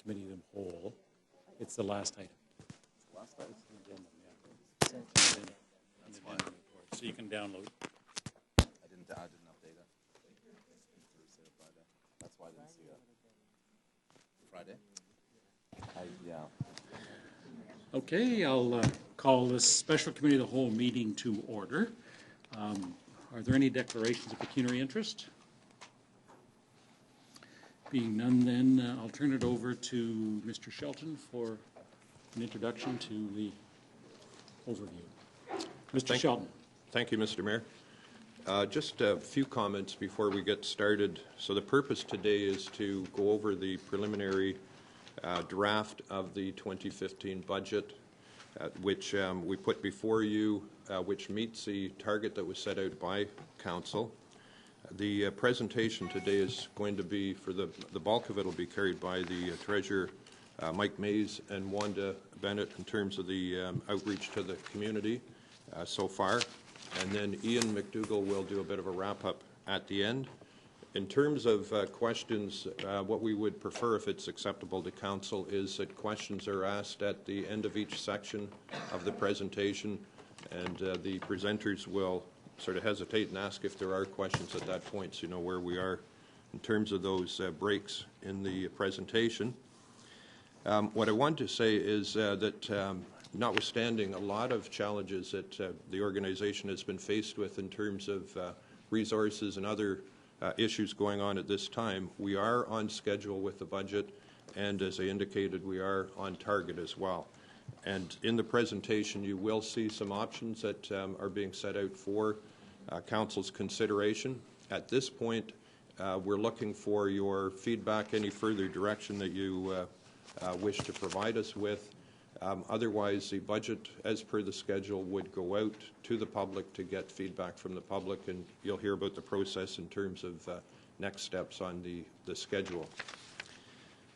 committee of the whole. It's the last item. It's the last item. That's fine. So you can download. I didn't update it. Thursday or Friday. That's why I didn't see it. Friday? Yeah. Okay, I'll call this special committee of the whole meeting to order. Are there any declarations of pecuniary interest? Being none, then I'll turn it over to Mr. Shelton for an introduction to the overview. Mr. Shelton. Thank you, Mr. Mayor. Just a few comments before we get started. So the purpose today is to go over the preliminary draft of the 2015 budget, which we put before you, which meets the target that was set out by Council. The presentation today is going to be, for the bulk of it will be carried by the Treasurer, Mike Mays and Wanda Bennett, in terms of the outreach to the community so far. And then Ian McDougall will do a bit of a wrap-up at the end. In terms of questions, what we would prefer, if it's acceptable to Council, is that questions are asked at the end of each section of the presentation, and the presenters will sort of hesitate and ask if there are questions at that point, so you know where we are in terms of those breaks in the presentation. What I want to say is that notwithstanding a lot of challenges that the organization has been faced with in terms of resources and other issues going on at this time, we are on schedule with the budget, and as I indicated, we are on target as well. And in the presentation, you will see some options that are being set out for Council's consideration. At this point, we're looking for your feedback, any further direction that you wish to provide us with. Otherwise, the budget, as per the schedule, would go out to the public to get feedback from the public, and you'll hear about the process in terms of next steps on the schedule.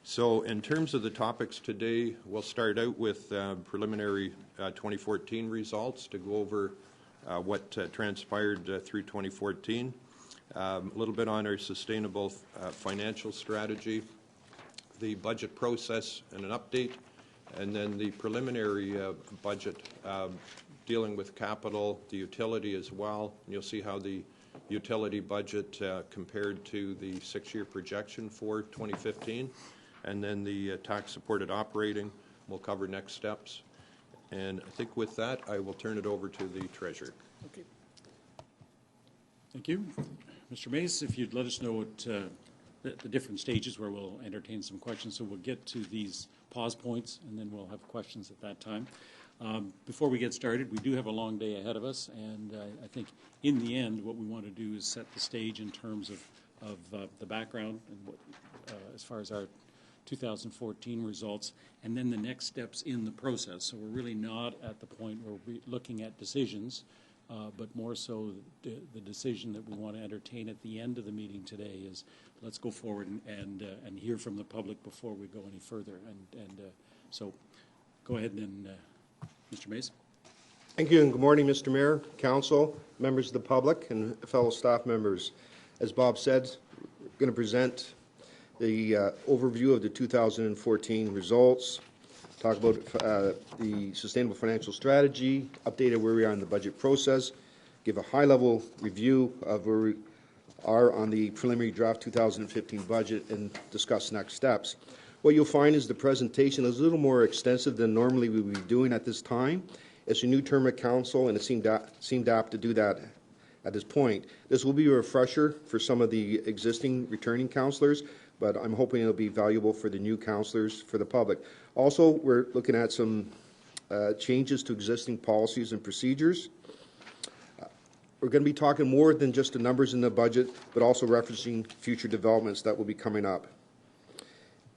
So in terms of the topics today, we'll start out with preliminary 2014 results to go over what transpired through 2014, a little bit on our sustainable financial strategy, the budget process and an update, and then the preliminary budget dealing with capital, the utility as well. And you'll see how the utility budget compared to the 6-year projection for 2015. And then the tax-supported operating. We'll cover next steps. And I think with that, I will turn it over to the Treasurer. Okay. Thank you. Mr. Mays, if you'd let us know what the different stages where we'll entertain some questions. So we'll get to these pause points, and then we'll have questions at that time. Before we get started, we do have a long day ahead of us, and I think in the end what we want to do is set the stage in terms of the background and what, as far as our 2014 results, and then the next steps in the process. So we're really not at the point where we're looking at decisions, but more so the decision that we want to entertain at the end of the meeting today is let's go forward and hear from the public before we go any further. So go ahead and Mr. Mays. Thank you, and good morning, Mr. Mayor, Council, members of the public, and fellow staff members. As Bob said, we're going to present the overview of the 2014 results, talk about the sustainable financial strategy, update where we are in the budget process, give a high-level review of where we are on the preliminary draft 2015 budget, and discuss next steps. What you'll find is the presentation is a little more extensive than normally we would be doing at this time. It's a new term at Council, and it seemed apt to do that at this point. This will be a refresher for some of the existing returning councillors, but I'm hoping it'll be valuable for the new councillors, for the public. Also, we're looking at some changes to existing policies and procedures. We're going to be talking more than just the numbers in the budget, but also referencing future developments that will be coming up.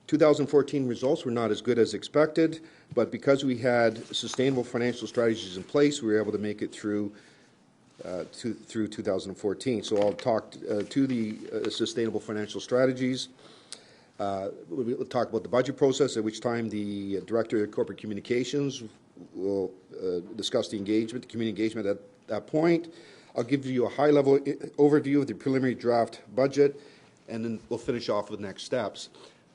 2014 results were not as good as expected, but because we had sustainable financial strategies in place, we were able to make it through 2014. So I'll talk to the sustainable financial strategies. We'll talk about the budget process, at which time the Director of Corporate Communications will discuss the community engagement at that point. I'll give you a high-level overview of the preliminary draft budget, and then we'll finish off with next steps.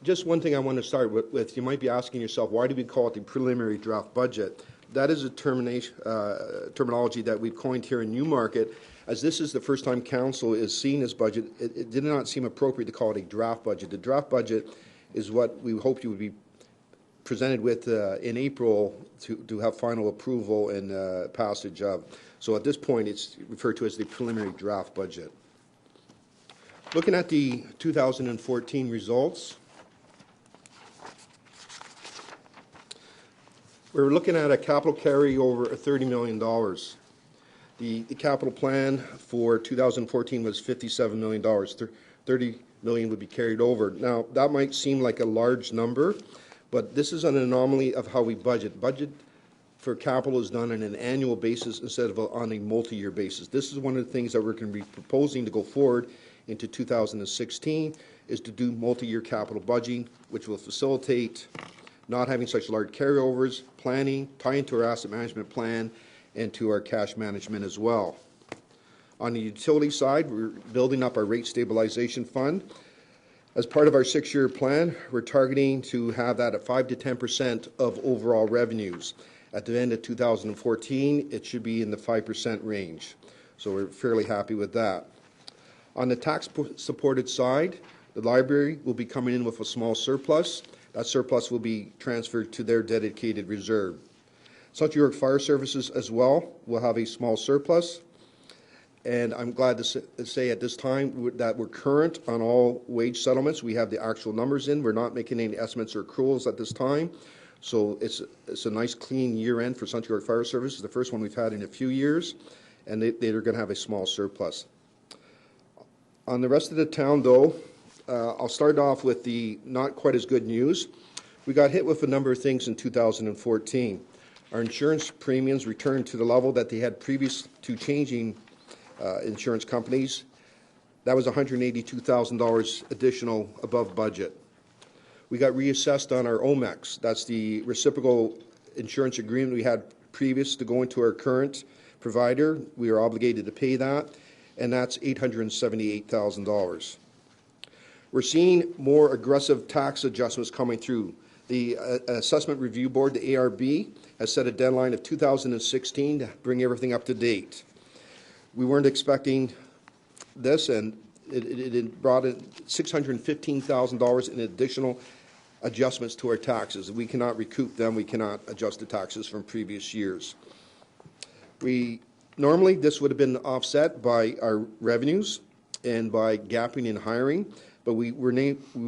just one thing I want to start with. You might be asking yourself, why do we call it the preliminary draft budget? That is a terminology that we've coined here in Newmarket. As this is the first time council is seeing this budget, it did not seem appropriate to call it a draft budget. The draft budget is what we hoped you would be presented with in April to have final approval and passage of. So at this point, it's referred to as the preliminary draft budget. Looking at the 2014 results, we're looking at a capital carryover of $30 million. The capital plan for 2014 was $57 million. $30 million would be carried over. Now, that might seem like a large number, but this is an anomaly of how we budget. Budget for capital is done on an annual basis instead of on a multi-year basis. This is one of the things that we're going to be proposing to go forward into 2016, is to do multi-year capital budgeting, which will facilitate not having such large carryovers, planning, tie into our asset management plan, and to our cash management as well. On the utility side, we're building up our rate stabilization fund. As part of our 6-year plan, we're targeting to have that at 5 to 10% of overall revenues. At the end of 2014, it should be in the 5% range. So we're fairly happy with that. On the tax-supported side, the library will be coming in with a small surplus. That surplus will be transferred to their dedicated reserve. Central York Fire Services as well will have a small surplus. And I'm glad to say at this time that we're current on all wage settlements. We have the actual numbers in. We're not making any estimates or accruals at this time. So it's a nice clean year end for Central York Fire Services, the first one we've had in a few years, and they're going to have a small surplus. On the rest of the town, though, I'll start off with the not quite as good news. We got hit with a number of things in 2014. Our insurance premiums returned to the level that they had previous to changing insurance companies. That was $182,000 additional above budget. We got reassessed on our OMEX. That's the reciprocal insurance agreement we had previous to going to our current provider. We are obligated to pay that, and that's $878,000. We're seeing more aggressive tax adjustments coming through. The Assessment Review Board, the ARB, has set a deadline of 2016 to bring everything up to date. We weren't expecting this, and it brought in $615,000 in additional adjustments to our taxes. We cannot recoup them. We cannot adjust the taxes from previous years. Normally, this would have been offset by our revenues and by gapping in hiring, but we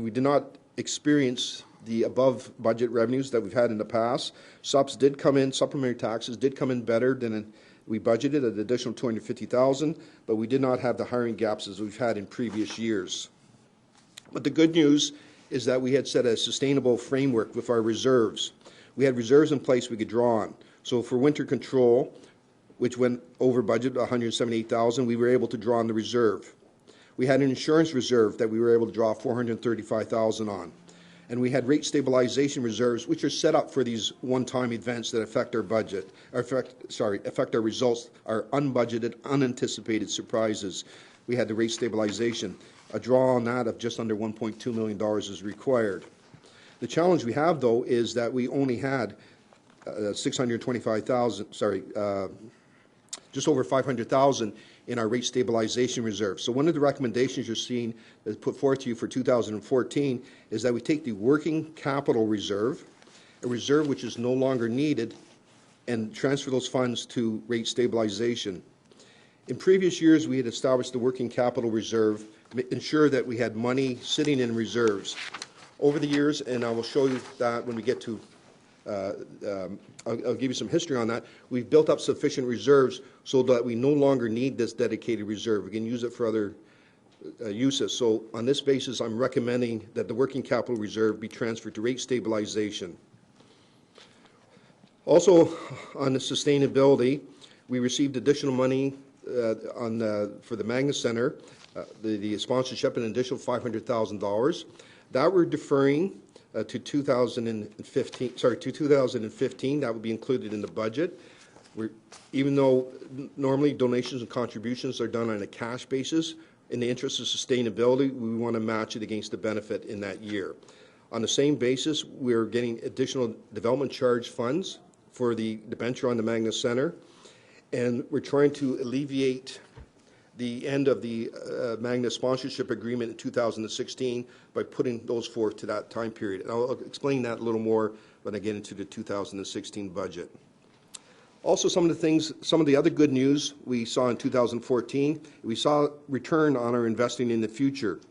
did not experience the above budget revenues that we've had in the past. Supplementary taxes did come in better than we budgeted, an additional $250,000, but we did not have the hiring gaps as we've had in previous years. But the good news is that we had set a sustainable framework with our reserves. We had reserves in place we could draw on. So for winter control, which went over budget, $178,000, we were able to draw on the reserve. We had an insurance reserve that we were able to draw $435,000 on. And we had rate stabilization reserves, which are set up for these one-time events that affect our budget, affect our results, our unbudgeted, unanticipated surprises. We had the rate stabilization. A draw on that of just under $1.2 million is required. The challenge we have, though, is that we only had just over $500,000 in our rate stabilization reserve. So one of the recommendations you're seeing that's put forth to you for 2014 is that we take the working capital reserve, a reserve which is no longer needed, and transfer those funds to rate stabilization. In previous years, we had established the working capital reserve to ensure that we had money sitting in reserves. Over the years, and I will show you that when we get to I'll give you some history on that. We've built up sufficient reserves so that we no longer need this dedicated reserve. We can use it for other uses. So on this basis, I'm recommending that the working capital reserve be transferred to rate stabilization. Also, on the sustainability, we received additional money for the Magna Center, the sponsorship, an additional $500,000. That we're deferring to 2015. That will be included in the budget. Even though normally donations and contributions are done on a cash basis, in the interest of sustainability, we want to match it against the benefit in that year. On the same basis, we're getting additional development charge funds for the debenture on the Magna Center, and we're trying to alleviate the end of the Magna sponsorship agreement in 2016 by putting those forth to that time period. And I'll explain that a little more when I get into the 2016 budget. Also, some of the other good news we saw in 2014, we saw return on our investing in the future.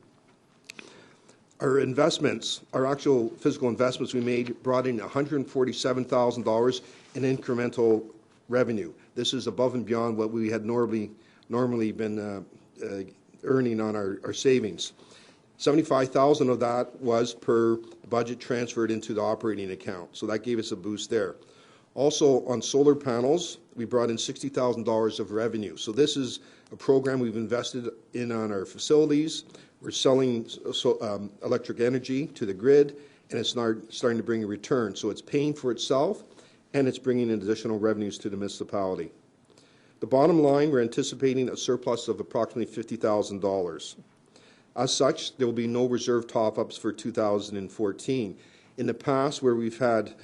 Our investments, our actual physical investments we made, brought in $147,000 in incremental revenue. This is above and beyond what we had normally been earning on our savings. $75,000 of that was per budget transferred into the operating account, so that gave us a boost there. Also, on solar panels, we brought in $60,000 of revenue. So this is a program we've invested in on our facilities. We're selling electric energy to the grid, and it's starting to bring a return. So it's paying for itself, and it's bringing in additional revenues to the municipality. The bottom line, we're anticipating a surplus of approximately $50,000. As such, there will be no reserve top-ups for 2014. In the past, where we've had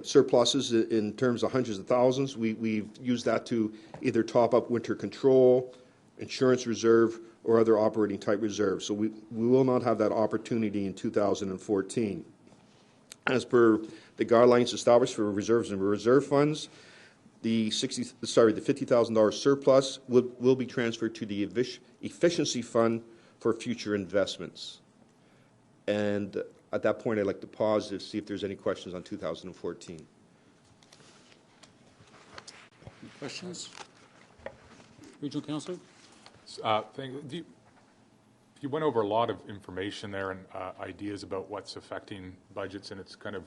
surpluses in terms of hundreds of thousands, we've used that to either top up winter control, insurance reserve, or other operating type reserves. So we will not have that opportunity in 2014. As per the guidelines established for reserves and reserve funds, the $50,000 surplus will be transferred to the efficiency fund for future investments. And at that point, I'd like to pause to see if there's any questions on 2014. Any questions? Regional Councillor? You went over a lot of information there and ideas about what's affecting budgets, and it's kind of,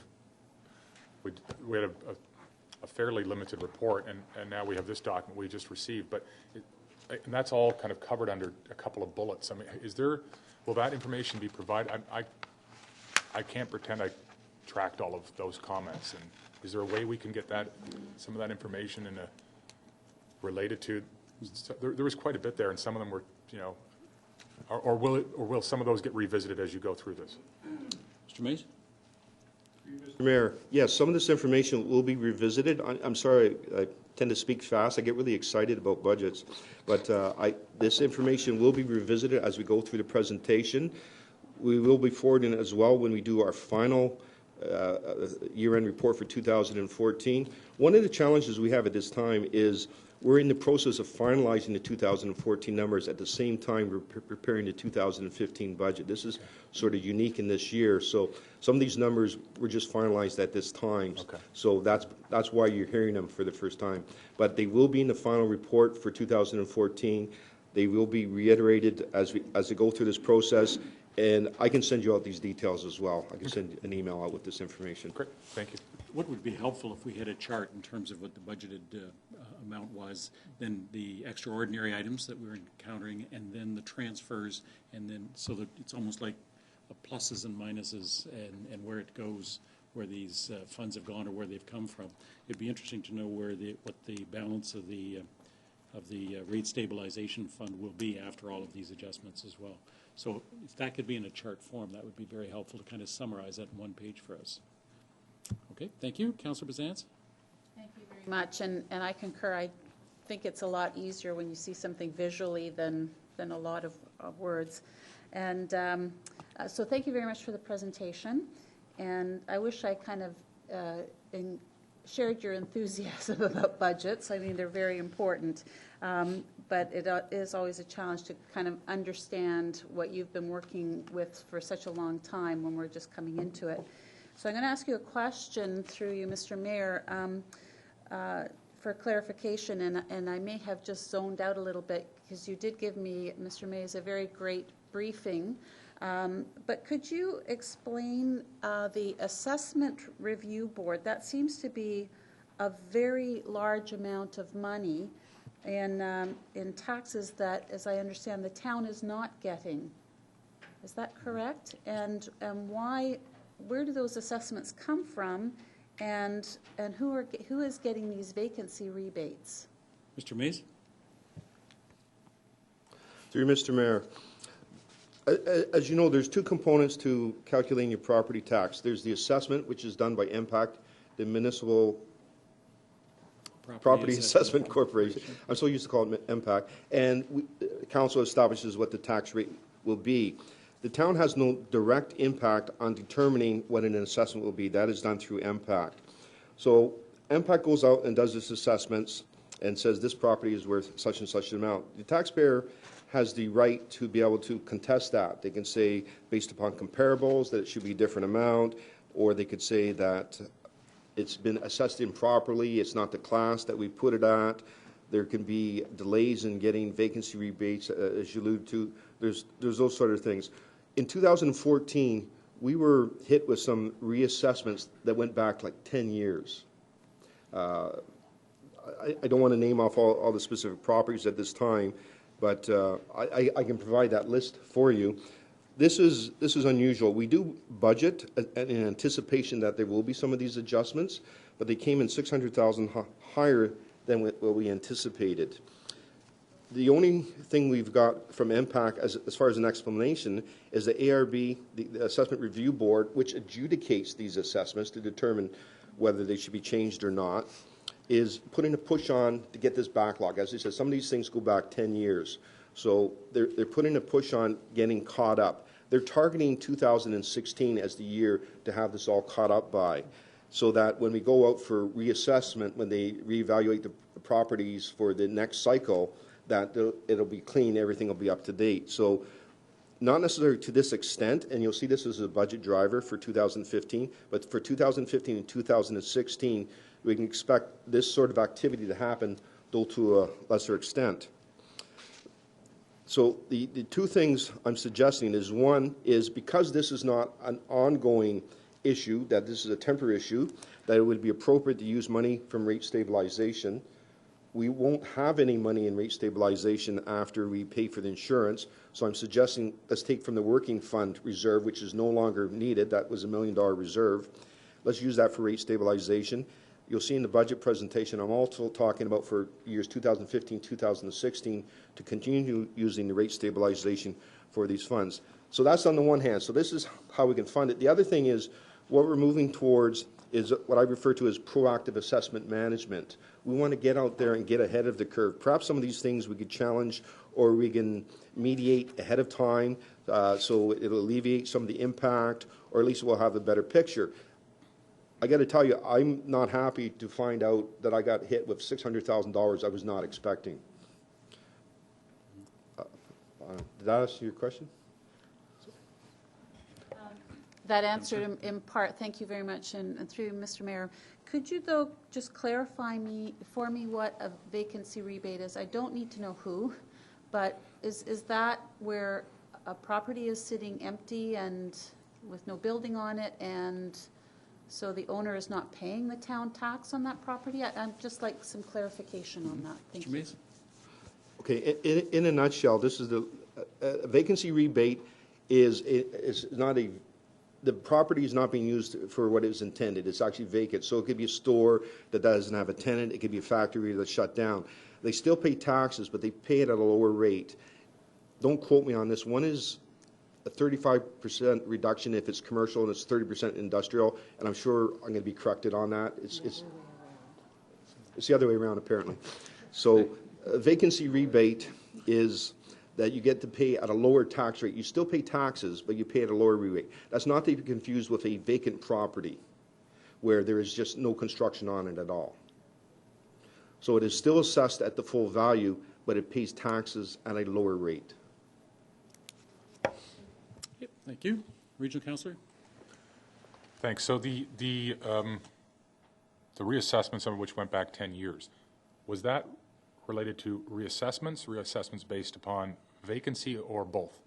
we had a fairly limited report, and now we have this document we just received, and that's all kind of covered under a couple of bullets. I mean, will that information be provided? I can't pretend I tracked all of those comments, and is there a way we can get some of that information related to? There was quite a bit there, and some of them were, or will some of those get revisited as you go through this? Mr. Mays? Mr. Mayor, yes, some of this information will be revisited. I'm sorry, I tend to speak fast. I get really excited about budgets, but this information will be revisited as we go through the presentation. We will be forwarding it as well when we do our final year-end report for 2014. One of the challenges we have at this time is we're in the process of finalizing the 2014 numbers at the same time we're preparing the 2015 budget. This is sort of unique in this year, so some of these numbers were just finalized at this time. Okay. So that's why you're hearing them for the first time. But they will be in the final report for 2014. They will be reiterated as we go through this process. And I can send you out these details as well. I can send an email out with this information. Great, thank you. What would be helpful if we had a chart in terms of what the budgeted amount was, then the extraordinary items that we're encountering, and then the transfers, and then so that it's almost like pluses and minuses and where it goes, where these funds have gone or where they've come from. It'd be interesting to know what the balance of the rate stabilization fund will be after all of these adjustments as well. So if that could be in a chart form, that would be very helpful to kind of summarize that in one page for us. Okay, thank you. Councillor Bazance? Thank you very much, and I concur. I think it's a lot easier when you see something visually than a lot of words. And so thank you very much for the presentation. And I wish I kind of shared your enthusiasm about budgets. I mean, they're very important. But it is always a challenge to kind of understand what you've been working with for such a long time when we're just coming into it. So I'm going to ask you a question through you, Mr. Mayor, for clarification, and I may have just zoned out a little bit because you did give me, Mr. Mays, a very great briefing. But could you explain the Assessment Review Board? That seems to be a very large amount of money in taxes that, as I understand, the town is not getting. Is that correct? And where do those assessments come from, and who is getting these vacancy rebates? Mr. Mays? Through Mr. Mayor, As you know, there's two components to calculating your property tax. There's the assessment, which is done by MPAC, the Municipal Property Assessment Corporation. I'm so used to calling it MPAC. And council establishes what the tax rate will be. The town has no direct impact on determining what an assessment will be. That is done through MPAC. So MPAC goes out and does its assessments and says this property is worth such and such an amount. The taxpayer has the right to be able to contest that. They can say, based upon comparables, that it should be a different amount, or they could say that it's been assessed improperly, it's not the class that we put it at. There can be delays in getting vacancy rebates, as you alluded to. There's those sort of things. In 2014, we were hit with some reassessments that went back like 10 years. I don't want to name off all the specific properties at this time, but I can provide that list for you. This is unusual. We do budget in anticipation that there will be some of these adjustments, but they came in $600,000 higher than what we anticipated. The only thing we've got from MPAC as far as an explanation is the ARB, the Assessment Review Board, which adjudicates these assessments to determine whether they should be changed or not, is putting a push on to get this backlog. As I said, some of these things go back 10 years. So they're putting a push on getting caught up. They're targeting 2016 as the year to have this all caught up by, so that when we go out for reassessment, when they reevaluate the properties for the next cycle, that it'll be clean, everything will be up to date. So not necessarily to this extent, and you'll see this as a budget driver for 2015, but for 2015 and 2016, we can expect this sort of activity to happen, though to a lesser extent. So the two things I'm suggesting is, one is because this is not an ongoing issue, that this is a temporary issue, that it would be appropriate to use money from rate stabilization. We won't have any money in rate stabilization after we pay for the insurance, so I'm suggesting let's take from the working fund reserve, which is no longer needed. That was $1 million reserve. Let's use that for rate stabilization. You'll see in the budget presentation, I'm also talking about for years 2015, 2016, to continue using the rate stabilization for these funds. So that's on the one hand. So this is how we can fund it. The other thing is what we're moving towards is what I refer to as proactive assessment management. We want to get out there and get ahead of the curve. Perhaps some of these things we could challenge or we can mediate ahead of time so it'll alleviate some of the impact, or at least we'll have a better picture. I got to tell you, I'm not happy to find out that I got hit with $600,000 I was not expecting. Did that answer your question? That answered in part. Thank you very much. And through Mr. Mayor, could you, though, just clarify for me what a vacancy rebate is? I don't need to know who, but is that where a property is sitting empty and with no building on it, and so the owner is not paying the town tax on that property? I'd just like some clarification on that. Thank you. Mason? Okay, in a nutshell, this is the vacancy rebate is not a, the property is not being used for what it was intended. It's actually vacant. So it could be a store that doesn't have a tenant. It could be a factory that's shut down. They still pay taxes, but they pay it at a lower rate. Don't quote me on this. One is a 35% reduction if it's commercial, and it's 30% industrial, and I'm sure I'm going to be corrected on that. It's the other way around, apparently. So a vacancy rebate is that you get to pay at a lower tax rate. You still pay taxes, but you pay at a lower rate. That's not to be confused with a vacant property where there is just no construction on it at all. So it is still assessed at the full value, but it pays taxes at a lower rate. Yep, thank you. Regional Councillor? Thanks. So the reassessment, some of which went back 10 years, was that related to reassessments based upon vacancy, or both?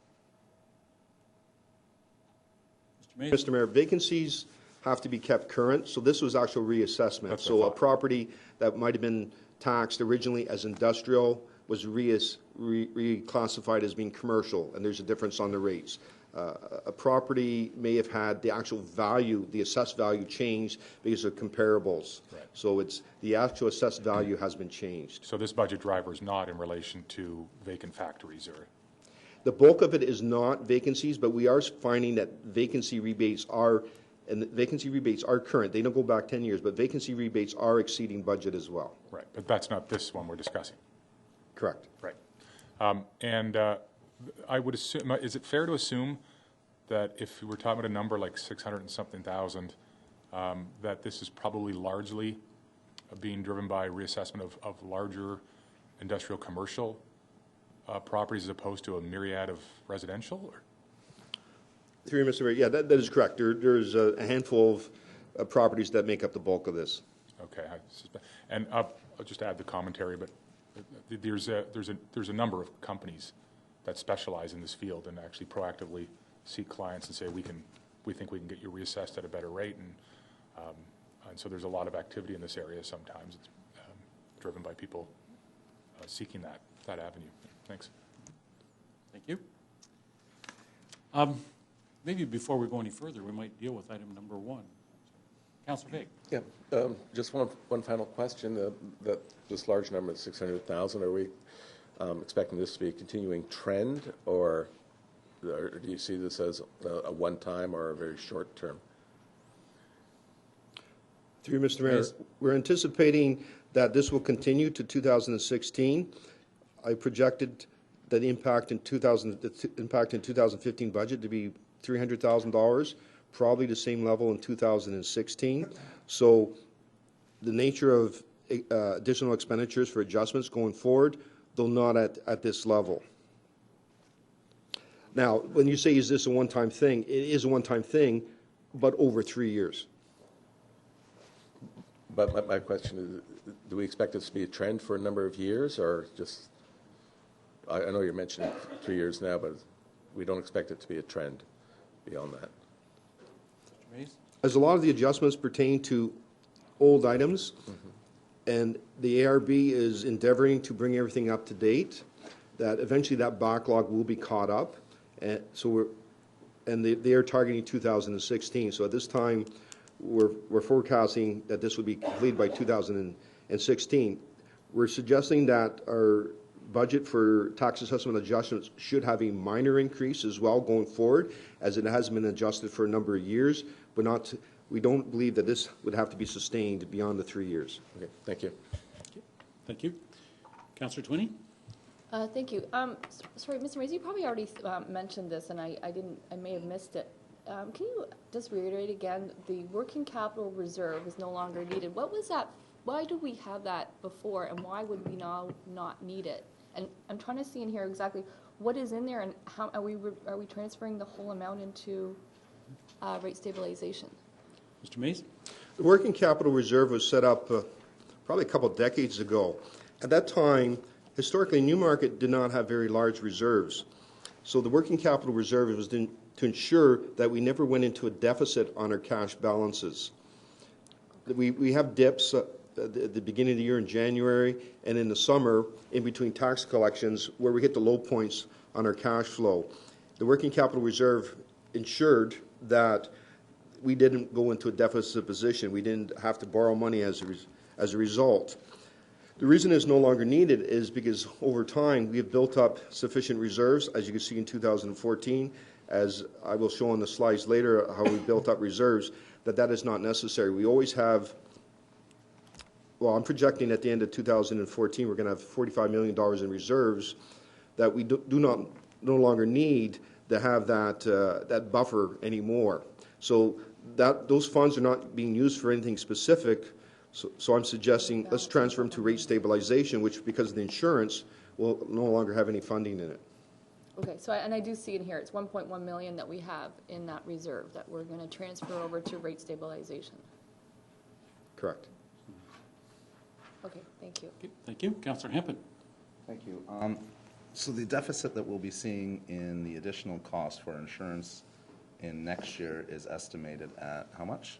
Mr. Mayor, vacancies have to be kept current, so this was actual reassessment. That's so a property that might have been taxed originally as industrial was reclassified as being commercial, and there's a difference on the rates. A property may have had the actual value, the assessed value changed because of comparables. Right. So it's the actual assessed value has been changed. So this budget driver is not in relation to vacant factories, or? The bulk of it is not vacancies, but we are finding that vacancy rebates are current. They don't go back 10 years, but vacancy rebates are exceeding budget as well. Right, but that's not this one we're discussing. Correct. Right. I would assume, is it fair to assume that if we're talking about a number like 600 and something thousand, that this is probably largely being driven by reassessment of larger industrial commercial properties as opposed to a myriad of residential? Or? Through you, Mr. Mayor, yeah, that is correct. There's a handful of properties that make up the bulk of this. Okay, and I'll just add the commentary, but there's a number of companies that specialize in this field and actually proactively seek clients and say we think we can get you reassessed at a better rate, and so there's a lot of activity in this area. Sometimes it's driven by people seeking that avenue. Thanks. Thank you. Maybe before we go any further, we might deal with item number 1. Councillor Fake. Yeah, just one final question. That this large number, 600,000, are we expecting this to be a continuing trend, or do you see this as a one-time or a very short term? Through you, Mr. Mayor, we're anticipating that this will continue to 2016. I projected that the impact in 2015 budget to be $300,000, probably the same level in 2016. So the nature of additional expenditures for adjustments going forward, though not at this level. Now, when you say, is this a one-time thing, it is a one-time thing, but over 3 years. But my question is, do we expect this to be a trend for a number of years, or just, I know you're mentioning 3 years now, but we don't expect it to be a trend beyond that? As a lot of the adjustments pertain to old items, and the ARB is endeavoring to bring everything up to date, that eventually that backlog will be caught up, and so they are targeting 2016. So at this time, we're forecasting that this would be completed by 2016. We're suggesting that our budget for tax assessment adjustments should have a minor increase as well going forward, as it has been adjusted for a number of years, but we don't believe that this would have to be sustained beyond the 3 years. Okay, thank you. Thank you. Councillor Twinney? Thank you. Sorry, Mr. Mays, you probably already mentioned this, and I may have missed it. Can you just reiterate again, the working capital reserve is no longer needed? What was that? Why did we have that before, and why would we now not need it? And I'm trying to see in here exactly what is in there, and how are we transferring the whole amount into rate stabilization? Mr. Mays? The working capital reserve was set up probably a couple of decades ago. At that time, historically, Newmarket did not have very large reserves. So the working capital reserve was to ensure that we never went into a deficit on our cash balances. We have dips at the beginning of the year in January and in the summer in between tax collections where we hit the low points on our cash flow. The working capital reserve ensured that we didn't go into a deficit position. We didn't have to borrow money as a result. The reason it's no longer needed is because over time we have built up sufficient reserves, as you can see in 2014, as I will show on the slides later how we built up reserves, that is not necessary. We always have, well, I'm projecting at the end of 2014 we're going to have $45 million in reserves that we no longer need to have that buffer anymore. So those funds are not being used for anything specific. So I'm suggesting let's transfer them to rate stabilization, which because of the insurance will no longer have any funding in it. Okay, so and I do see in here it's 1.1 million that we have in that reserve that we're going to transfer over to rate stabilization. Correct. Okay, thank you. Okay, thank you. Councillor Hempel. Thank you. So the deficit that we'll be seeing in the additional cost for insurance in next year is estimated at how much?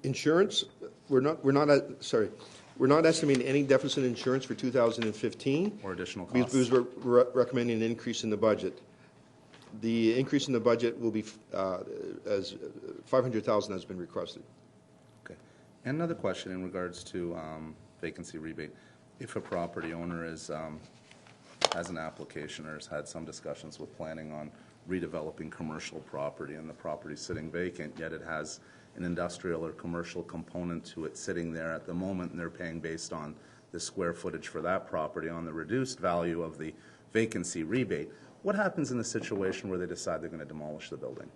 Insurance, we're not estimating any deficit in insurance for 2015. Or additional costs? Because we're recommending an increase in the budget. The increase in the budget will be as $500,000 has been requested. Okay. And another question in regards to vacancy rebate. If a property owner is has an application or has had some discussions with planning on redeveloping commercial property, and the property's sitting vacant, yet it has an industrial or commercial component to it sitting there at the moment, and they're paying based on the square footage for that property on the reduced value of the vacancy rebate. What happens in the situation where they decide they're going to demolish the building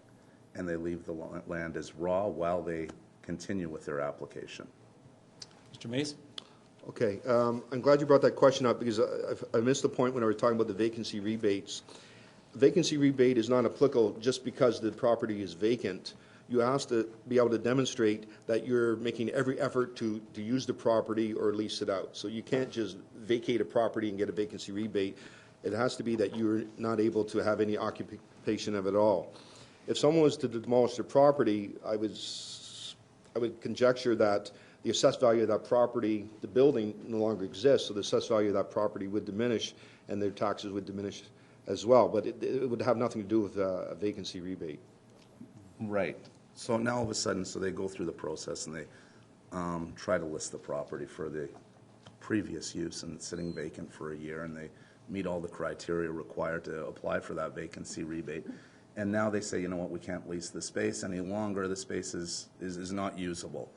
and they leave the land as raw while they continue with their application? Mr. Mace? Okay, I'm glad you brought that question up because I missed the point when I was talking about the vacancy rebates. Vacancy rebate is not applicable just because the property is vacant. You have to be able to demonstrate that you're making every effort to use the property or lease it out. So you can't just vacate a property and get a vacancy rebate. It has to be that you're not able to have any occupation of it all. If someone was to demolish their property, I would conjecture that the assessed value of that property, the building no longer exists, so the assessed value of that property would diminish and their taxes would diminish as well. But it would have nothing to do with a vacancy rebate. Right. So now all of a sudden, so they go through the process and they try to list the property for the previous use, and it's sitting vacant for a year, and they meet all the criteria required to apply for that vacancy rebate. And now they say, you know what, we can't lease the space any longer. The space is not usable.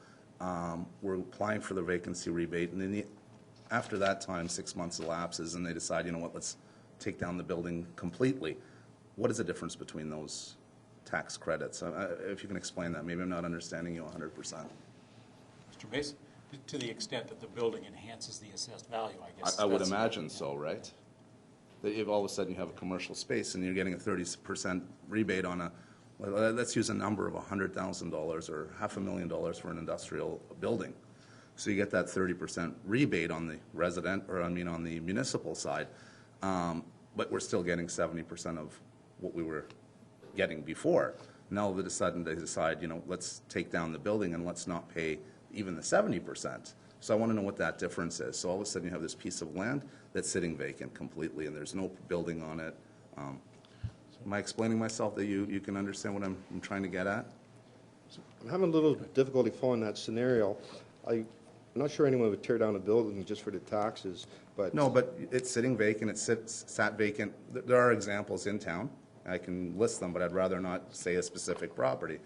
We're applying for the vacancy rebate, and then after that time, 6 months elapses, and they decide, you know what, let's take down the building completely. What is the difference between those tax credits? If you can explain that. Maybe I'm not understanding you 100%. Mr. Mace? To the extent that the building enhances the assessed value, I guess. I would imagine so, right? That if all of a sudden you have a commercial space and you're getting a 30% rebate on let's use a number of $100,000 or $500,000 for an industrial building. So you get that 30% rebate on the on the municipal side, but we're still getting 70% of what we were getting before. Now all of a sudden they decide, you know, let's take down the building and let's not pay even the 70%. So I want to know what that difference is. So all of a sudden you have this piece of land that's sitting vacant completely and there's no building on it. Am I explaining myself that you can understand what I'm trying to get at? I'm having a little difficulty following that scenario. I'm not sure anyone would tear down a building just for the taxes, but... No, but it's sitting vacant, it sat vacant. There are examples in town. I can list them, but I'd rather not say a specific property.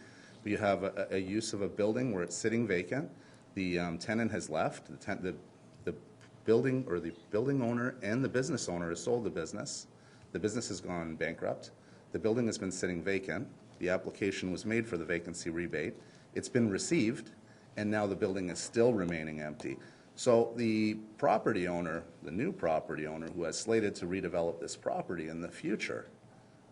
But you have a use of a building where it's sitting vacant. The tenant has left. The building or the building owner and the business owner has sold the business. The business has gone bankrupt. The building has been sitting vacant. The application was made for the vacancy rebate. It's been received, and now the building is still remaining empty. So the property owner, the new property owner who has slated to redevelop this property in the future,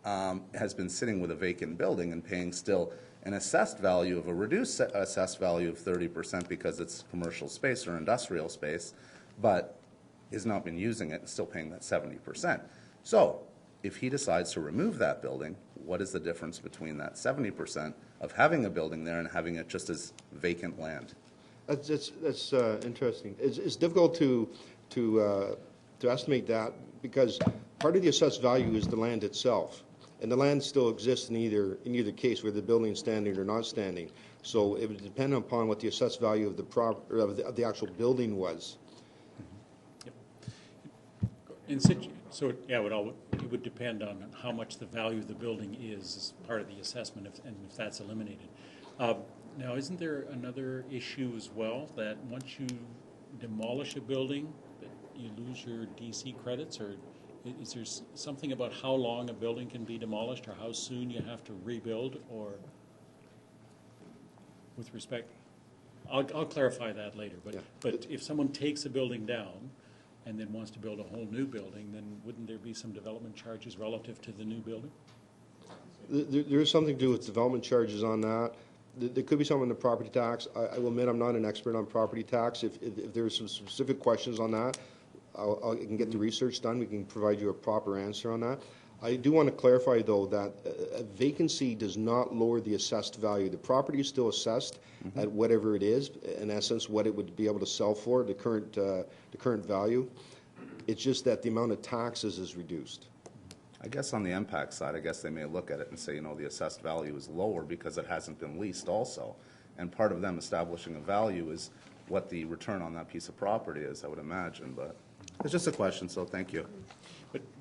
has been sitting with a vacant building and paying still an assessed value of a reduced assessed value of 30% because it's commercial space or industrial space, but has not been using it and still paying that 70%. So if he decides to remove that building, what is the difference between that 70% of having a building there and having it just as vacant land? That's interesting. It's difficult to estimate that because part of the assessed value is the land itself, and the land still exists in either case, whether the building is standing or not standing. So it would depend upon what the assessed value of the actual building was. So yeah, it would depend on how much the value of the building is as part of the assessment, and if that's eliminated. Now, isn't there another issue as well, that once you demolish a building, that you lose your DC credits, or is there something about how long a building can be demolished, or how soon you have to rebuild, or with respect? I'll clarify that later, but if someone takes a building down and then wants to build a whole new building, then wouldn't there be some development charges relative to the new building? There is something to do with development charges on that. There could be some in the property tax. I will admit I'm not an expert on property tax. If there are some specific questions on that, I can get the research done. We can provide you a proper answer on that. I do want to clarify, though, that a vacancy does not lower the assessed value. The property is still assessed at whatever it is, in essence, what it would be able to sell for, the current value. It's just that the amount of taxes is reduced. I guess on the impact side, I guess they may look at it and say, you know, the assessed value is lower because it hasn't been leased also. And part of them establishing a value is what the return on that piece of property is, I would imagine. But it's just a question, so thank you.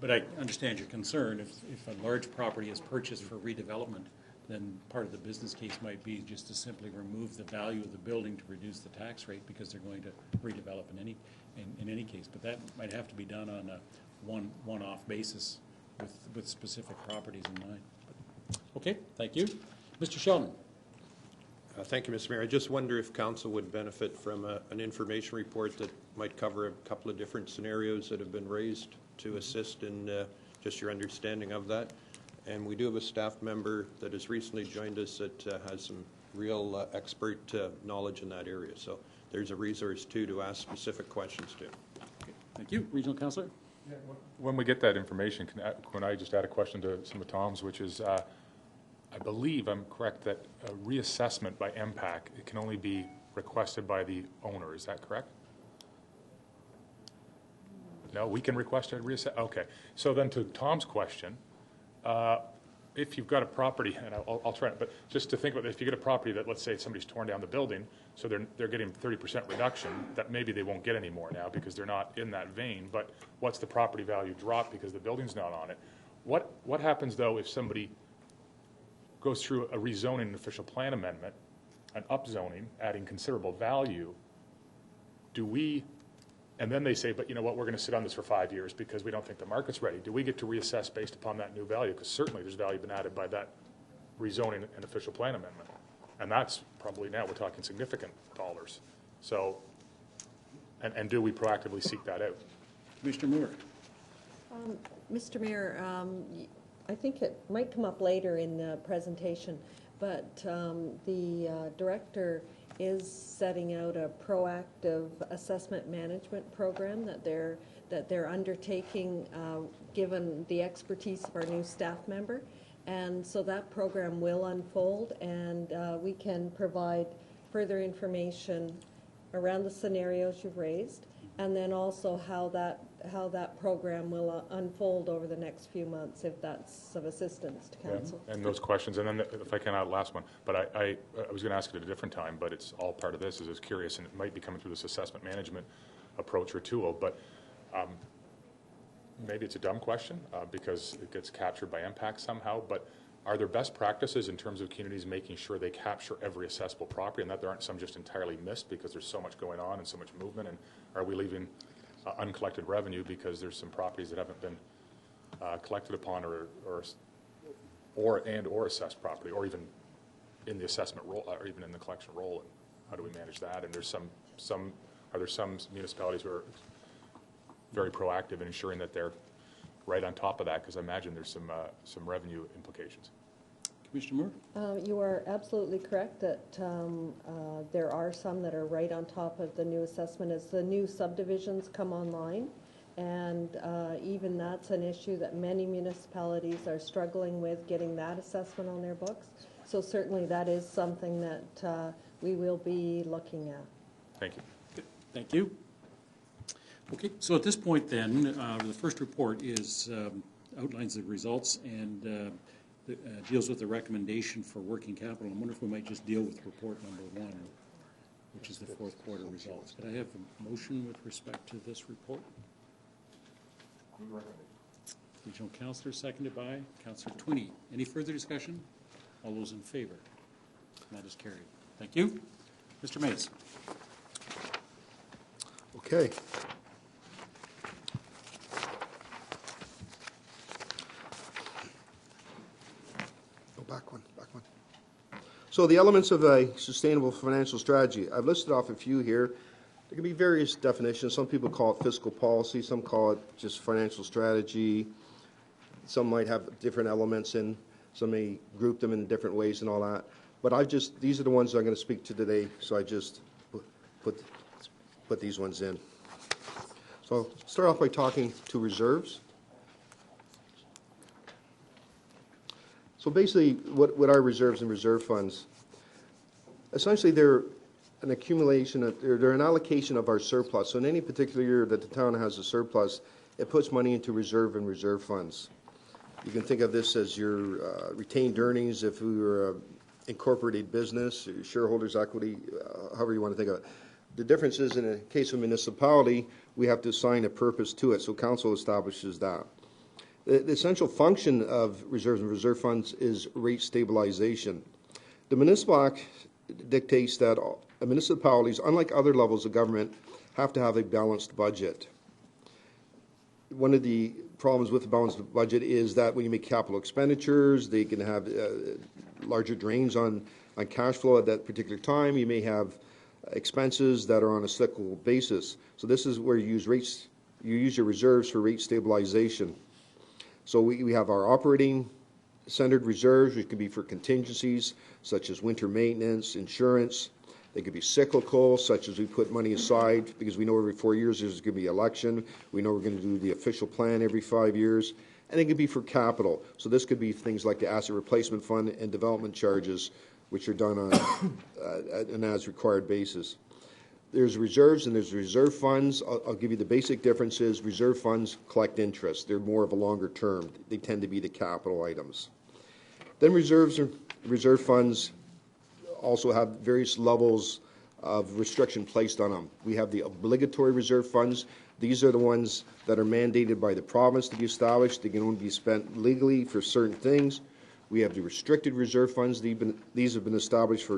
But I understand your concern. If a large property is purchased for redevelopment, then part of the business case might be just to simply remove the value of the building to reduce the tax rate because they're going to redevelop in any case. But that might have to be done on a one-off basis with specific properties in mind. Okay, thank you. Mr. Sheldon. Thank you, Mr. Mayor. I just wonder if council would benefit from an information report that might cover a couple of different scenarios that have been raised to assist in just your understanding of that. And we do have a staff member that has recently joined us that has some real expert knowledge in that area. So there's a resource, too, to ask specific questions to. Okay, thank you. Regional Councillor? Yeah, when we get that information, can I just add a question to some of Tom's, which is, I believe I'm correct that a reassessment by MPAC, it can only be requested by the owner. Is that correct? No, we can request a reassess. Okay. So then to Tom's question, if you've got a property, and I'll try it, but just to think about it, if you get a property that, let's say somebody's torn down the building, so they're getting 30% reduction, that maybe they won't get any more now because they're not in that vein, but what's the property value drop because the building's not on it? What happens, though, if somebody goes through a rezoning and official plan amendment, an upzoning, adding considerable value, and then they say, but you know what, we're going to sit on this for 5 years because we don't think the market's ready. Do we get to reassess based upon that new value? Because certainly there's value been added by that rezoning and official plan amendment. And that's probably now we're talking significant dollars. So, and do we proactively seek that out? Commissioner Moore? Mr. Mayor, I think it might come up later in the presentation, but the director is setting out a proactive assessment management program that they're undertaking given the expertise of our new staff member. And so that program will unfold, and we can provide further information around the scenarios you've raised, and then also how that program will unfold over the next few months, if that's of assistance to council. Yeah, and those questions, and then if I can add last one, but I was going to ask it at a different time, but it's all part of this. I was curious, and it might be coming through this assessment management approach or tool, but maybe it's a dumb question because it gets captured by MPAC somehow, but are there best practices in terms of communities making sure they capture every accessible property and that there aren't some just entirely missed because there's so much going on and so much movement, and are we leaving uncollected revenue because there's some properties that haven't been collected upon or assessed property, or even in the assessment role, or even in the collection role, and how do we manage that? And there's are there some municipalities who are very proactive in ensuring that they're right on top of that? Because I imagine there's some revenue implications. Commissioner Moore? You are absolutely correct that there are some that are right on top of the new assessment as the new subdivisions come online. And even that's an issue that many municipalities are struggling with, getting that assessment on their books. So certainly that is something that we will be looking at. Thank you. Good. Thank you. Okay, so at this point then, the first report is outlines the results and deals with the recommendation for working capital. I wonder if we might just deal with report number 1, which is the fourth quarter results. Could I have a motion with respect to this report? Regional Councillor, seconded by Councillor Twinney. Any further discussion? All those in favor? That is carried. Thank you. Mr. Mays. Okay. Back one. So the elements of a sustainable financial strategy. I've listed off a few here. There can be various definitions. Some people call it fiscal policy. Some call it just financial strategy. Some might have different elements in. Some may group them in different ways and all that. But these are the ones I'm going to speak to today, so I just put these ones in. So I'll start off by talking to reserves. So basically, what are reserves and reserve funds? Essentially, they're an accumulation, they're an allocation of our surplus. So in any particular year that the town has a surplus, it puts money into reserve and reserve funds. You can think of this as your retained earnings if we were an incorporated business, or shareholders' equity, however you want to think of it. The difference is in a case of municipality, we have to assign a purpose to it, so council establishes that. The essential function of reserves and reserve funds is rate stabilization. The Municipal Act dictates that municipalities, unlike other levels of government, have to have a balanced budget. One of the problems with the balanced budget is that when you make capital expenditures, they can have larger drains on cash flow at that particular time. You may have expenses that are on a cyclical basis. So this is where you use your reserves for rate stabilization. So we have our operating centered reserves, which can be for contingencies such as winter maintenance, insurance. They could be cyclical, such as we put money aside because we know every 4 years there's going to be an election. We know we're going to do the official plan every 5 years. And it could be for capital. So this could be things like the asset replacement fund and development charges, which are done on an as-required basis. There's reserves and there's reserve funds. I'll give you the basic differences. Reserve funds collect interest. They're more of a longer term. They tend to be the capital items. Then reserve funds also have various levels of restriction placed on them. We have the obligatory reserve funds. These are the ones that are mandated by the province to be established. They can only be spent legally for certain things. We have the restricted reserve funds. These have been established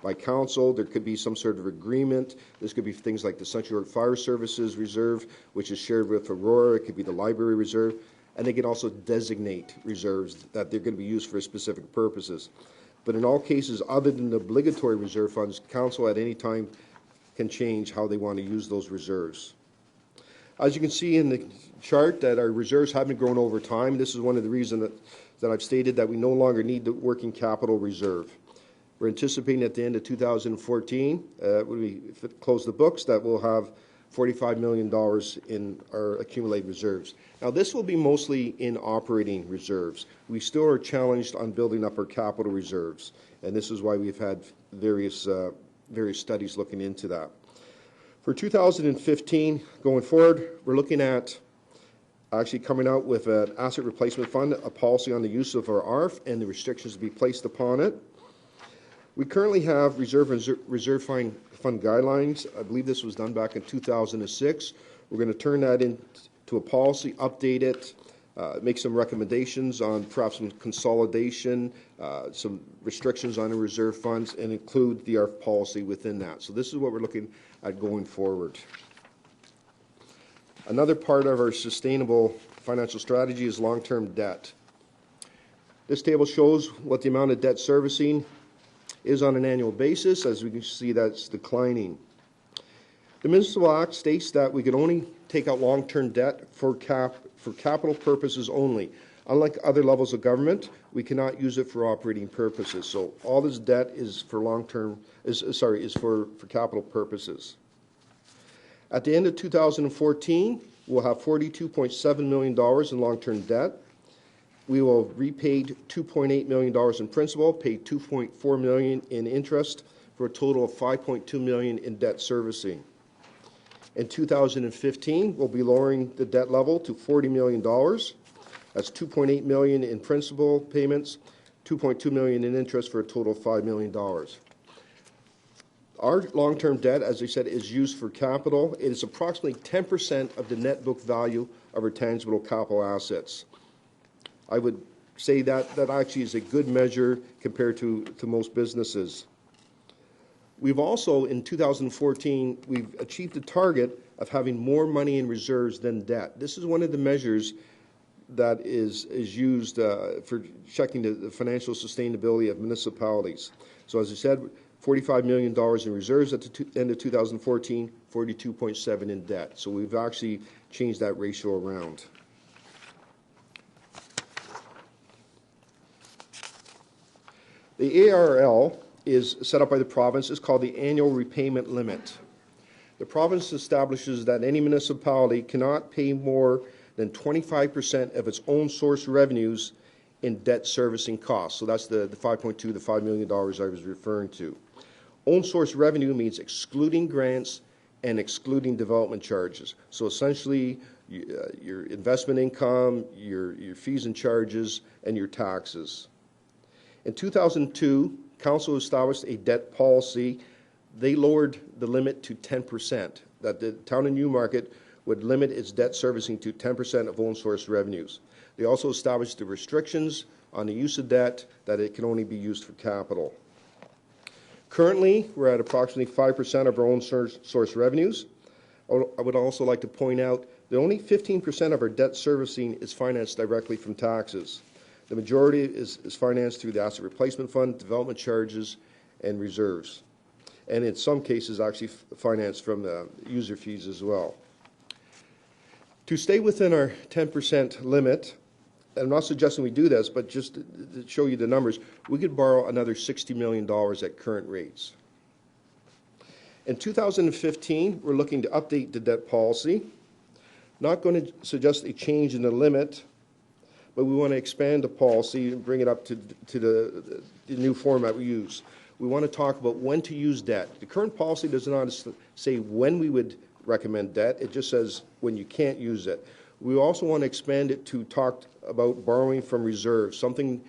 by council. There could be some sort of agreement. This could be things like the Central York Fire Services Reserve, which is shared with Aurora. It could be the Library Reserve. And they can also designate reserves that they're going to be used for specific purposes. But in all cases, other than the obligatory reserve funds, council at any time can change how they want to use those reserves. As you can see in the chart, that our reserves have been growing over time. This is one of the reasons that I've stated that we no longer need the working capital reserve. We're anticipating at the end of 2014, when we close the books, that we'll have $45 million in our accumulated reserves. Now, this will be mostly in operating reserves. We still are challenged on building up our capital reserves, and this is why we've had various studies looking into that. For 2015, going forward, we're looking at actually coming out with an asset replacement fund, a policy on the use of our ARF and the restrictions to be placed upon it. We currently have reserve fund guidelines. I believe this was done back in 2006. We're going to turn that into a policy, update it, make some recommendations on perhaps some consolidation, some restrictions on the reserve funds, and include the ARF policy within that. So this is what we're looking at going forward. Another part of our sustainable financial strategy is long-term debt. This table shows what the amount of debt servicing is on an annual basis. As we can see, that's declining. The Municipal Act states that we can only take out long-term debt for capital purposes only. Unlike other levels of government, we cannot use it for operating purposes. So all this debt is for for capital purposes. At the end of 2014, we'll have $42.7 million in long-term debt. We will have repaid $2.8 million in principal, paid $2.4 million in interest, for a total of $5.2 million in debt servicing. In 2015, we'll be lowering the debt level to $40 million. That's $2.8 million in principal payments, $2.2 million in interest, for a total of $5 million. Our long-term debt, as I said, is used for capital. It is approximately 10% of the net book value of our tangible capital assets. I would say that actually is a good measure compared to most businesses. We've also, in 2014, we've achieved the target of having more money in reserves than debt. This is one of the measures that is used for checking the financial sustainability of municipalities. So as I said, $45 million in reserves at the end of 2014, 42.7 in debt. So we've actually changed that ratio around. The ARL is set up by the province. It's called the annual repayment limit. The province establishes that any municipality cannot pay more than 25% of its own source revenues in debt servicing costs. So that's the $5.2, the $5 million I was referring to. Own source revenue means excluding grants and excluding development charges. So essentially, your investment income, your fees and charges, and your taxes. In 2002, Council established a debt policy. They lowered the limit to 10%, that the town of Newmarket would limit its debt servicing to 10% of own source revenues. They also established the restrictions on the use of debt, that it can only be used for capital. Currently, we're at approximately 5% of our own source revenues. I would also like to point out that only 15% of our debt servicing is financed directly from taxes. The majority is financed through the Asset Replacement Fund, development charges, and reserves. And in some cases, actually financed from user fees as well. To stay within our 10% limit, I'm not suggesting we do this, but just to show you the numbers, we could borrow another $60 million at current rates. In 2015, we're looking to update the debt policy. Not going to suggest a change in the limit, but we want to expand the policy and bring it up to the new format we use. We want to talk about when to use debt. The current policy does not say when we would recommend debt. It just says when you can't use it. We also want to expand it to talk about borrowing from reserves, something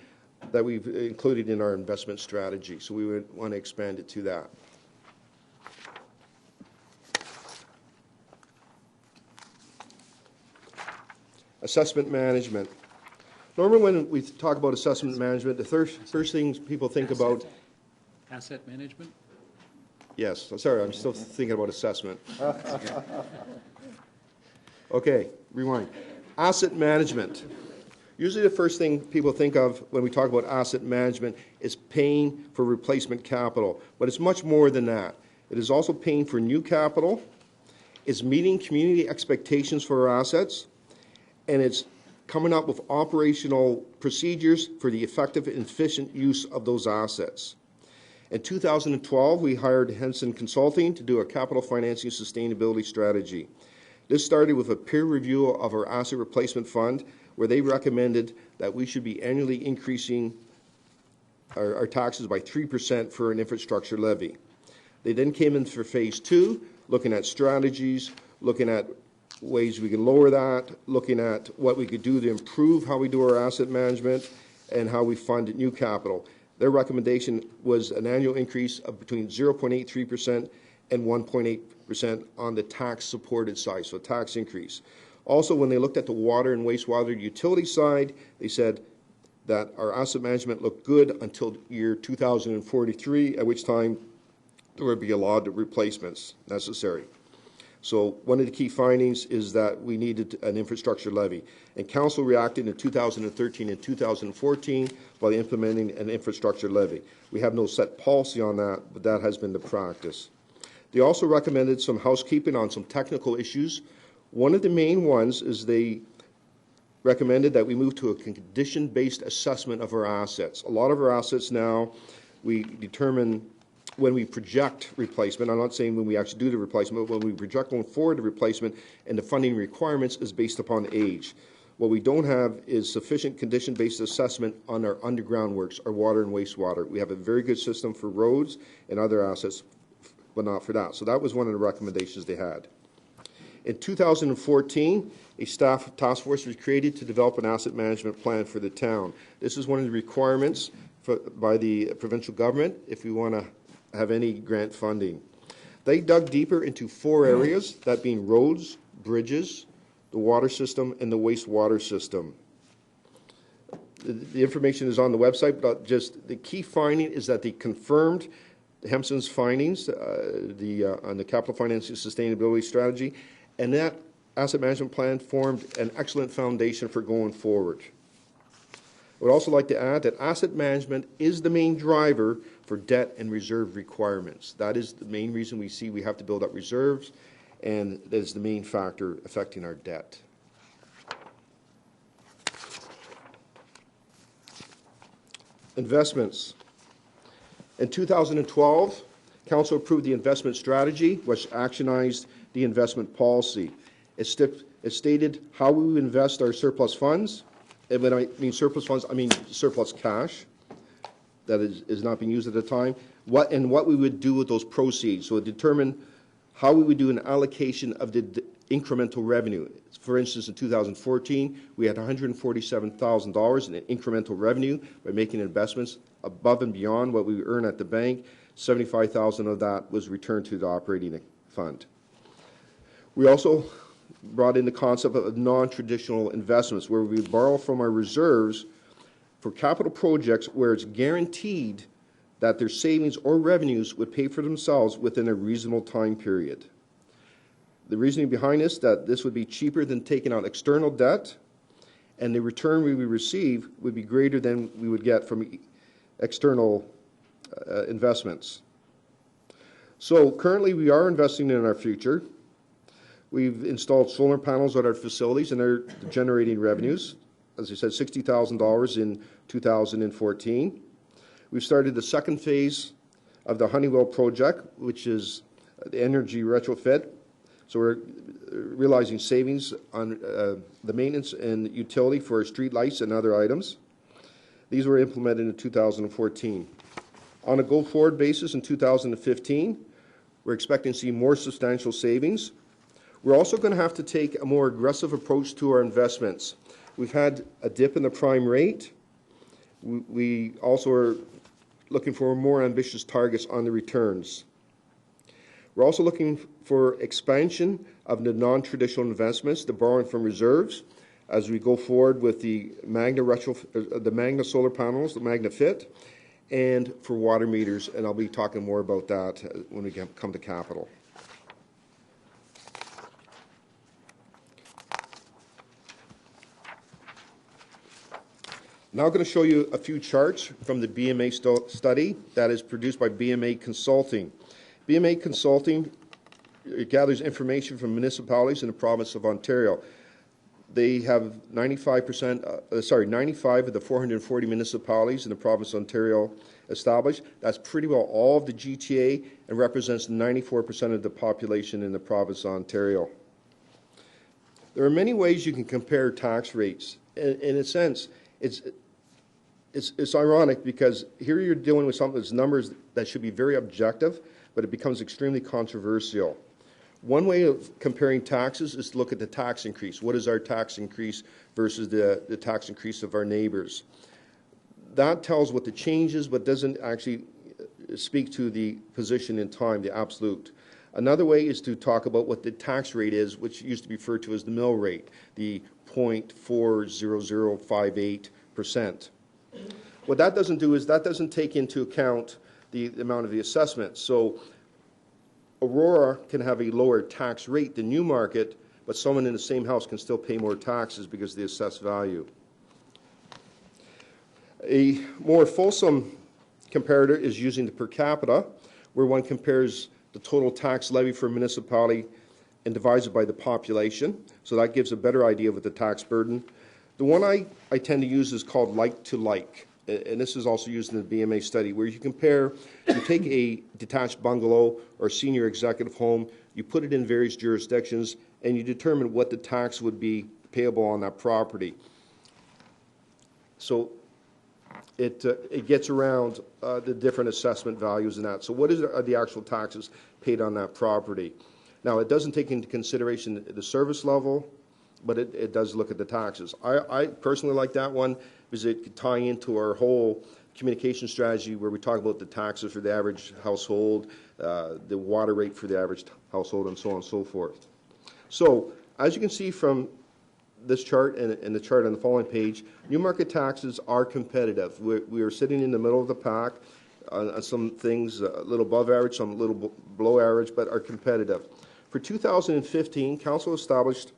that we've included in our investment strategy. So we would want to expand it to that. Assessment management. Normally when we talk about assessment management, the first things people think about... Asset management? Yes, sorry, I'm still thinking about assessment. Okay, rewind. Asset management. Usually the first thing people think of when we talk about asset management is paying for replacement capital, but it's much more than that. It is also paying for new capital, it's meeting community expectations for our assets, and it's coming up with operational procedures for the effective and efficient use of those assets. In 2012, we hired Henson Consulting to do a capital financing sustainability strategy. This started with a peer review of our asset replacement fund, where they recommended that we should be annually increasing our taxes by 3% for an infrastructure levy. They then came in for phase 2, looking at strategies, looking at ways we can lower that, looking at what we could do to improve how we do our asset management and how we fund new capital. Their recommendation was an annual increase of between 0.83% and 1.8% on the tax-supported side, so tax increase. Also, when they looked at the water and wastewater utility side, they said that our asset management looked good until year 2043, at which time there would be a lot of replacements necessary. So one of the key findings is that we needed an infrastructure levy. And Council reacted in 2013 and 2014 by implementing an infrastructure levy. We have no set policy on that, but that has been the practice. They also recommended some housekeeping on some technical issues. One of the main ones is they recommended that we move to a condition-based assessment of our assets. A lot of our assets now, we determine when we project replacement. I'm not saying when we actually do the replacement, but when we project going forward the replacement, and the funding requirements is based upon age. What we don't have is sufficient condition-based assessment on our underground works, our water and wastewater. We have a very good system for roads and other assets, but not for that. So that was one of the recommendations they had. In 2014, a staff task force was created to develop an asset management plan for the town. This is one of the requirements by the provincial government if we want to have any grant funding. They dug deeper into 4 areas, that being roads, bridges, the water system, and the wastewater system. The information is on the website, but just the key finding is that they confirmed Henson's findings on the capital financing sustainability strategy, and that asset management plan formed an excellent foundation for going forward. I would also like to add that asset management is the main driver for debt and reserve requirements. That is the main reason we see we have to build up reserves, and that is the main factor affecting our debt. Investments. In 2012, Council approved the investment strategy, which actionized the investment policy. It stated how we would invest our surplus funds. And when I mean surplus funds, I mean surplus cash that is not being used at the time, what we would do with those proceeds. So it determined how we would do an allocation of the incremental revenue. For instance, in 2014, we had $147,000 in incremental revenue by making investments above and beyond what we earn at the bank. $75,000 of that was returned to the operating fund. We also brought in the concept of non-traditional investments, where we borrow from our reserves for capital projects where it's guaranteed that their savings or revenues would pay for themselves within a reasonable time period. The reasoning behind this, that this would be cheaper than taking out external debt, and the return we would receive would be greater than we would get from external investments. So currently we are investing in our future. We've installed solar panels at our facilities and they're generating revenues. As I said, $60,000 in 2014. We've started the second phase of the Honeywell project, which is the energy retrofit. So we're realizing savings on the maintenance and utility for street lights and other items. These were implemented in 2014. On a go-forward basis in 2015, we're expecting to see more substantial savings. We're also going to have to take a more aggressive approach to our investments. We've had a dip in the prime rate. We also are looking for more ambitious targets on the returns. We're also looking for expansion of the non-traditional investments, the borrowing from reserves, as we go forward with the Magna solar panels, the Magna Fit, and for water meters, and I'll be talking more about that when we come to capital. Now I'm going to show you a few charts from the BMA study that is produced by BMA Consulting. BMA Consulting gathers information from municipalities in the province of Ontario. They have 95 of the 440 municipalities in the province of Ontario established. That's pretty well all of the GTA and represents 94% of the population in the province of Ontario. There are many ways you can compare tax rates. In a sense, it's ironic because here you're dealing with something that's numbers that should be very objective, but it becomes extremely controversial. One way of comparing taxes is to look at the tax increase. What is our tax increase versus the tax increase of our neighbors? That tells what the change is, but doesn't actually speak to the position in time, the absolute. Another way is to talk about what the tax rate is, which used to be referred to as the mill rate, the 0.40058%. What that doesn't do is that doesn't take into account the amount of the assessment. So Aurora can have a lower tax rate than Newmarket, but someone in the same house can still pay more taxes because of the assessed value. A more fulsome comparator is using the per capita, where one compares the total tax levy for a municipality and divides it by the population. So that gives a better idea of the tax burden. The one I tend to use is called like to like. And this is also used in the BMA study, where you take a detached bungalow or senior executive home, you put it in various jurisdictions, and you determine what the tax would be payable on that property. So it gets around the different assessment values and that. So what are the actual taxes paid on that property? Now, it doesn't take into consideration the service level, but it does look at the taxes. I personally like that one because it could tie into our whole communication strategy where we talk about the taxes for the average household, the water rate for the average household, and so on and so forth. So, as you can see from this chart and the chart on the following page, Newmarket taxes are competitive. We are sitting in the middle of the pack on some things a little above average, some a little below average, but are competitive. For 2015, Council established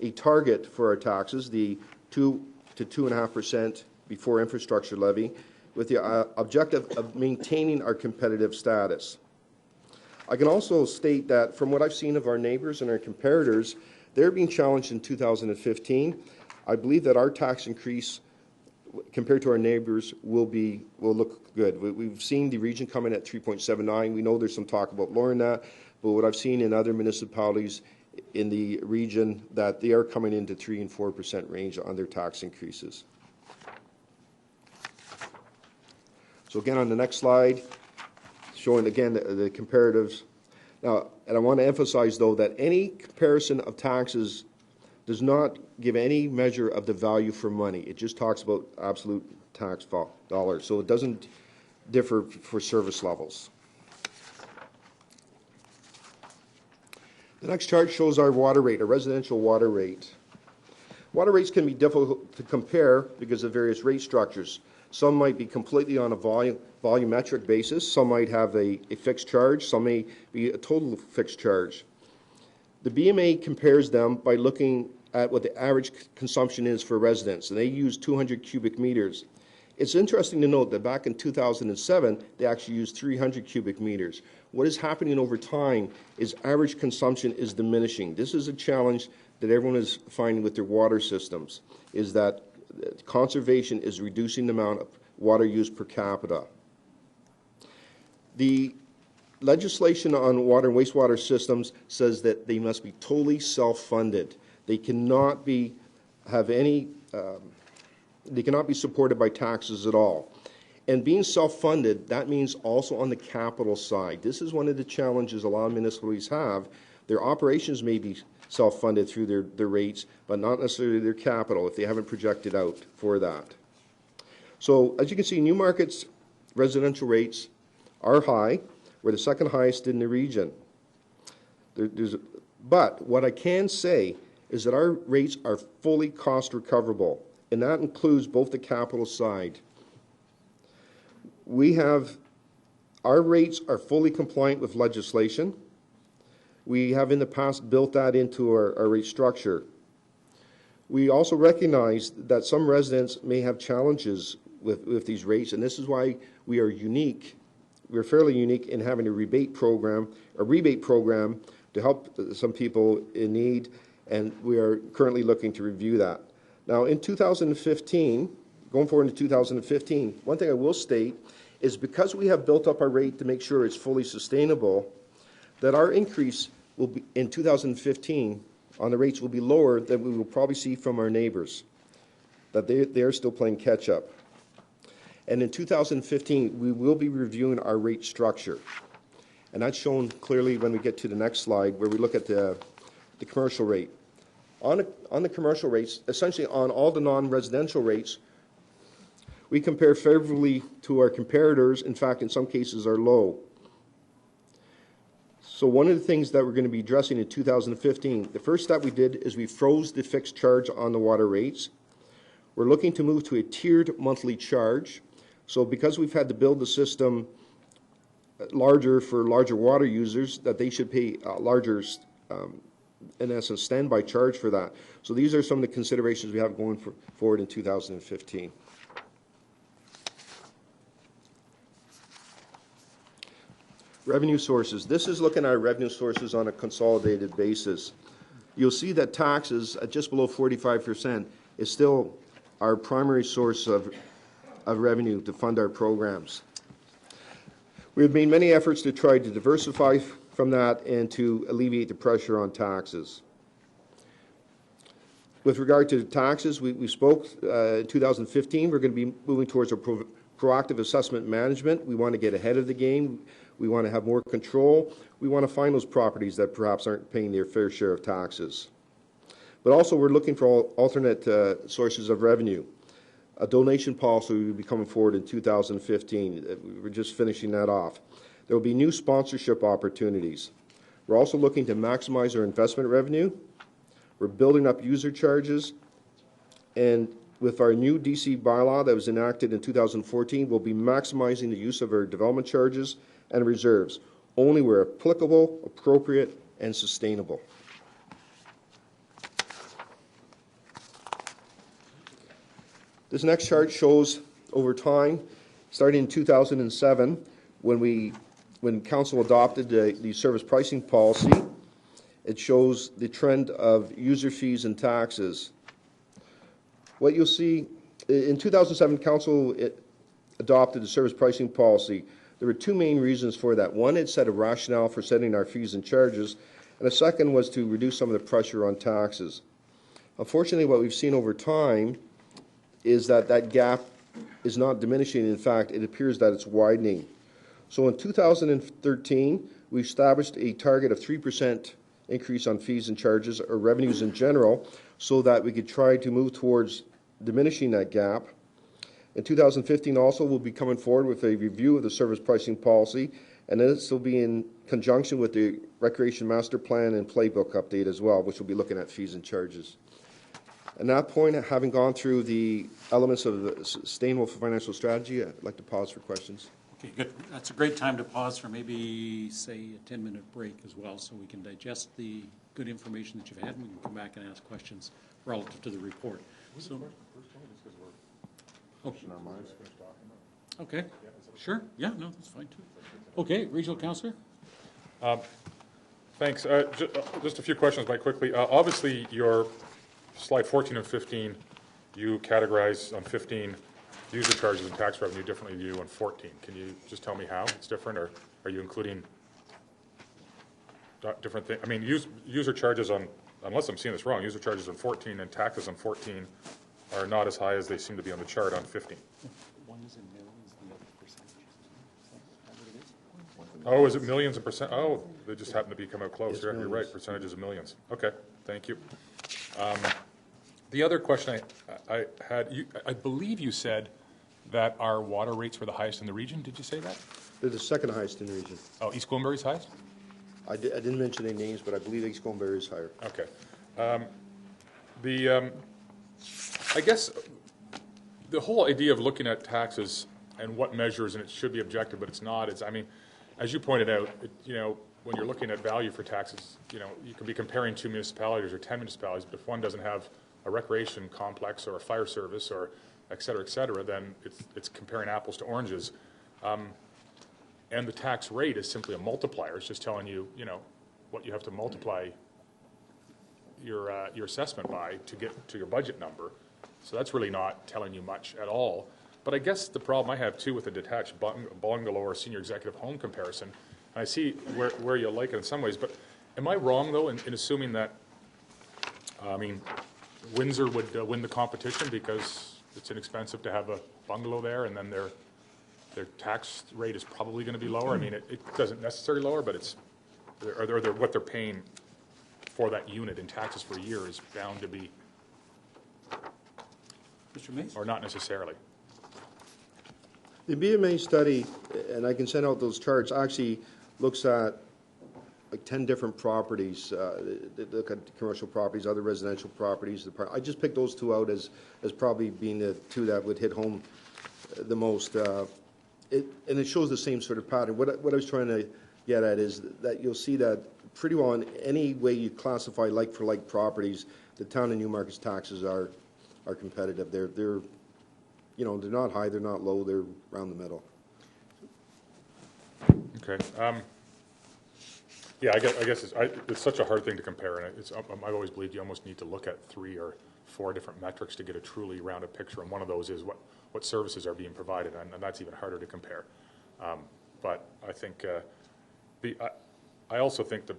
a target for our taxes, the 2 to 2.5% before infrastructure levy, with the objective of maintaining our competitive status. I can also state that from what I've seen of our neighbors and our comparators, they're being challenged in 2015. I believe that our tax increase compared to our neighbors will look good. We've seen the region come in at 3.79. We know there's some talk about lowering that, but what I've seen in other municipalities in the region, that they are coming into 3 and 4% range on their tax increases. So again, on the next slide, showing again the comparatives. Now, and I want to emphasize though that any comparison of taxes does not give any measure of the value for money. It just talks about absolute tax dollars. So it doesn't differ for service levels. The next chart shows our water rate, our residential water rate. Water rates can be difficult to compare because of various rate structures. Some might be completely on a volumetric basis. Some might have a fixed charge. Some may be a total fixed charge. The BMA compares them by looking at what the average consumption is for residents, and they use 200 cubic meters. It's interesting to note that back in 2007, they actually used 300 cubic meters. What is happening over time is average consumption is diminishing. This is a challenge that everyone is finding with their water systems, is that conservation is reducing the amount of water used per capita. The legislation on water and wastewater systems says that they must be totally self-funded. They cannot be supported by taxes at all. And being self-funded, that means also on the capital side. This is one of the challenges a lot of municipalities have. Their operations may be self-funded through their rates, but not necessarily their capital if they haven't projected out for that. So as you can see, Newmarket's residential rates are high. We're the second highest in the region. But what I can say is that our rates are fully cost recoverable, and that includes both the capital side. Our rates are fully compliant with legislation. We have in the past built that into our rate structure. We also recognize that some residents may have challenges with these rates, and this is why we are unique. We're fairly unique in having a rebate program to help some people in need, and we are currently looking to review that. Now, in 2015, going forward into 2015, one thing I will state is because we have built up our rate to make sure it's fully sustainable, that our increase will be in 2015 on the rates will be lower than we will probably see from our neighbors, that they are still playing catch up. And in 2015, we will be reviewing our rate structure. And that's shown clearly when we get to the next slide where we look at the commercial rate. On the commercial rates, essentially on all the non-residential rates, we compare favorably to our comparators. In fact, in some cases are low. So one of the things that we're going to be addressing in 2015, the first step we did is we froze the fixed charge on the water rates. We're looking to move to a tiered monthly charge. So because we've had to build the system larger for larger water users, that they should pay larger, in essence, standby charge for that. So these are some of the considerations we have going forward in 2015. Revenue sources. This is looking at our revenue sources on a consolidated basis. You'll see that taxes at just below 45% is still our primary source of revenue to fund our programs. We have made many efforts to try to diversify from that and to alleviate the pressure on taxes. With regard to taxes, we spoke in 2015, we're going to be moving towards a proactive assessment management. We want to get ahead of the game. We want to have more control. We want to find those properties that perhaps aren't paying their fair share of taxes. But also we're looking for alternate sources of revenue. A donation policy will be coming forward in 2015. We're just finishing that off. There will be new sponsorship opportunities. We're also looking to maximize our investment revenue. We're building up user charges. And with our new DC bylaw that was enacted in 2014, we'll be maximizing the use of our development charges and reserves, only where applicable, appropriate, and sustainable. This next chart shows over time, starting in 2007, when Council adopted the service pricing policy. It shows the trend of user fees and taxes. What you'll see, in 2007, Council adopted the service pricing policy. There were two main reasons for that. One, it set a rationale for setting our fees and charges, and the second was to reduce some of the pressure on taxes. Unfortunately, what we've seen over time is that gap is not diminishing. In fact, it appears that it's widening. So in 2013, we established a target of 3% increase on fees and charges, or revenues in general, so that we could try to move towards diminishing that gap. In 2015 also, we'll be coming forward with a review of the service pricing policy And this will be in conjunction with the Recreation Master Plan and Playbook update as well, which will be looking at fees and charges. At that point, having gone through the elements of the sustainable financial strategy, I'd like to pause for questions. Okay, good. That's a great time to pause for maybe, say, a 10-minute break as well, so we can digest the good information that you've had, and we can come back and ask questions relative to the report. So, okay, sure, yeah, no, that's fine too. Okay, Regional Councillor? Thanks. Just a few questions, Mike, quickly. Obviously, your slide 14 and 15, you categorize on 15 user charges and tax revenue differently than you on 14. Can you just tell me how it's different, or are you including different things? I mean, user charges on, unless I'm seeing this wrong, user charges on 14 and taxes on 14 are not as high as they seem to be on the chart on 15. One is in millions, the other percentages. Is that what it is? Oh, is it millions and percent? Oh, they just happen to be come out close. Yes, You're right, millions. percentages of millions. Okay, thank you. The other question I had, I believe you said that our water rates were the highest in the region. Did you say that? They're the second highest in the region. Oh, East Gwillimbury's highest? I didn't mention any names, but I believe East Gwillimbury is higher. Okay. I guess the whole idea of looking at taxes and what measures, and it should be objective, but it's not, I mean, as you pointed out, when you're looking at value for taxes, you can be comparing 2 municipalities or 10 municipalities, but if one doesn't have a recreation complex or a fire service or et cetera, then it's comparing apples to oranges. And the tax rate is simply a multiplier. It's just telling you, what you have to multiply your assessment by to get to your budget number. So that's really not telling you much at all. But I guess the problem I have too with the detached bungalow or senior executive home comparison, and I see where you like it in some ways, but am I wrong though in assuming that, Windsor would win the competition because it's inexpensive to have a bungalow there, and then their tax rate is probably going to be lower? I mean, it doesn't necessarily lower, but it's what they're paying for that unit in taxes for a year is bound to be, Mr. Mays? or not necessarily. The BMA study, and I can send out those charts, actually looks at like 10 different properties. They look at commercial properties, other residential properties. I just picked those two out as probably being the two that would hit home the most. And it shows the same sort of pattern. What I was trying to get at is that you'll see that pretty well in any way you classify like-for-like properties, the town of Newmarket's taxes are competitive. They're not high, they're not low, they're around the middle. Okay. Yeah, I guess it's such a hard thing to compare, and I've always believed you almost need to look at 3 or 4 different metrics to get a truly rounded picture, and one of those is what services are being provided, and that's even harder to compare. But I think I also think the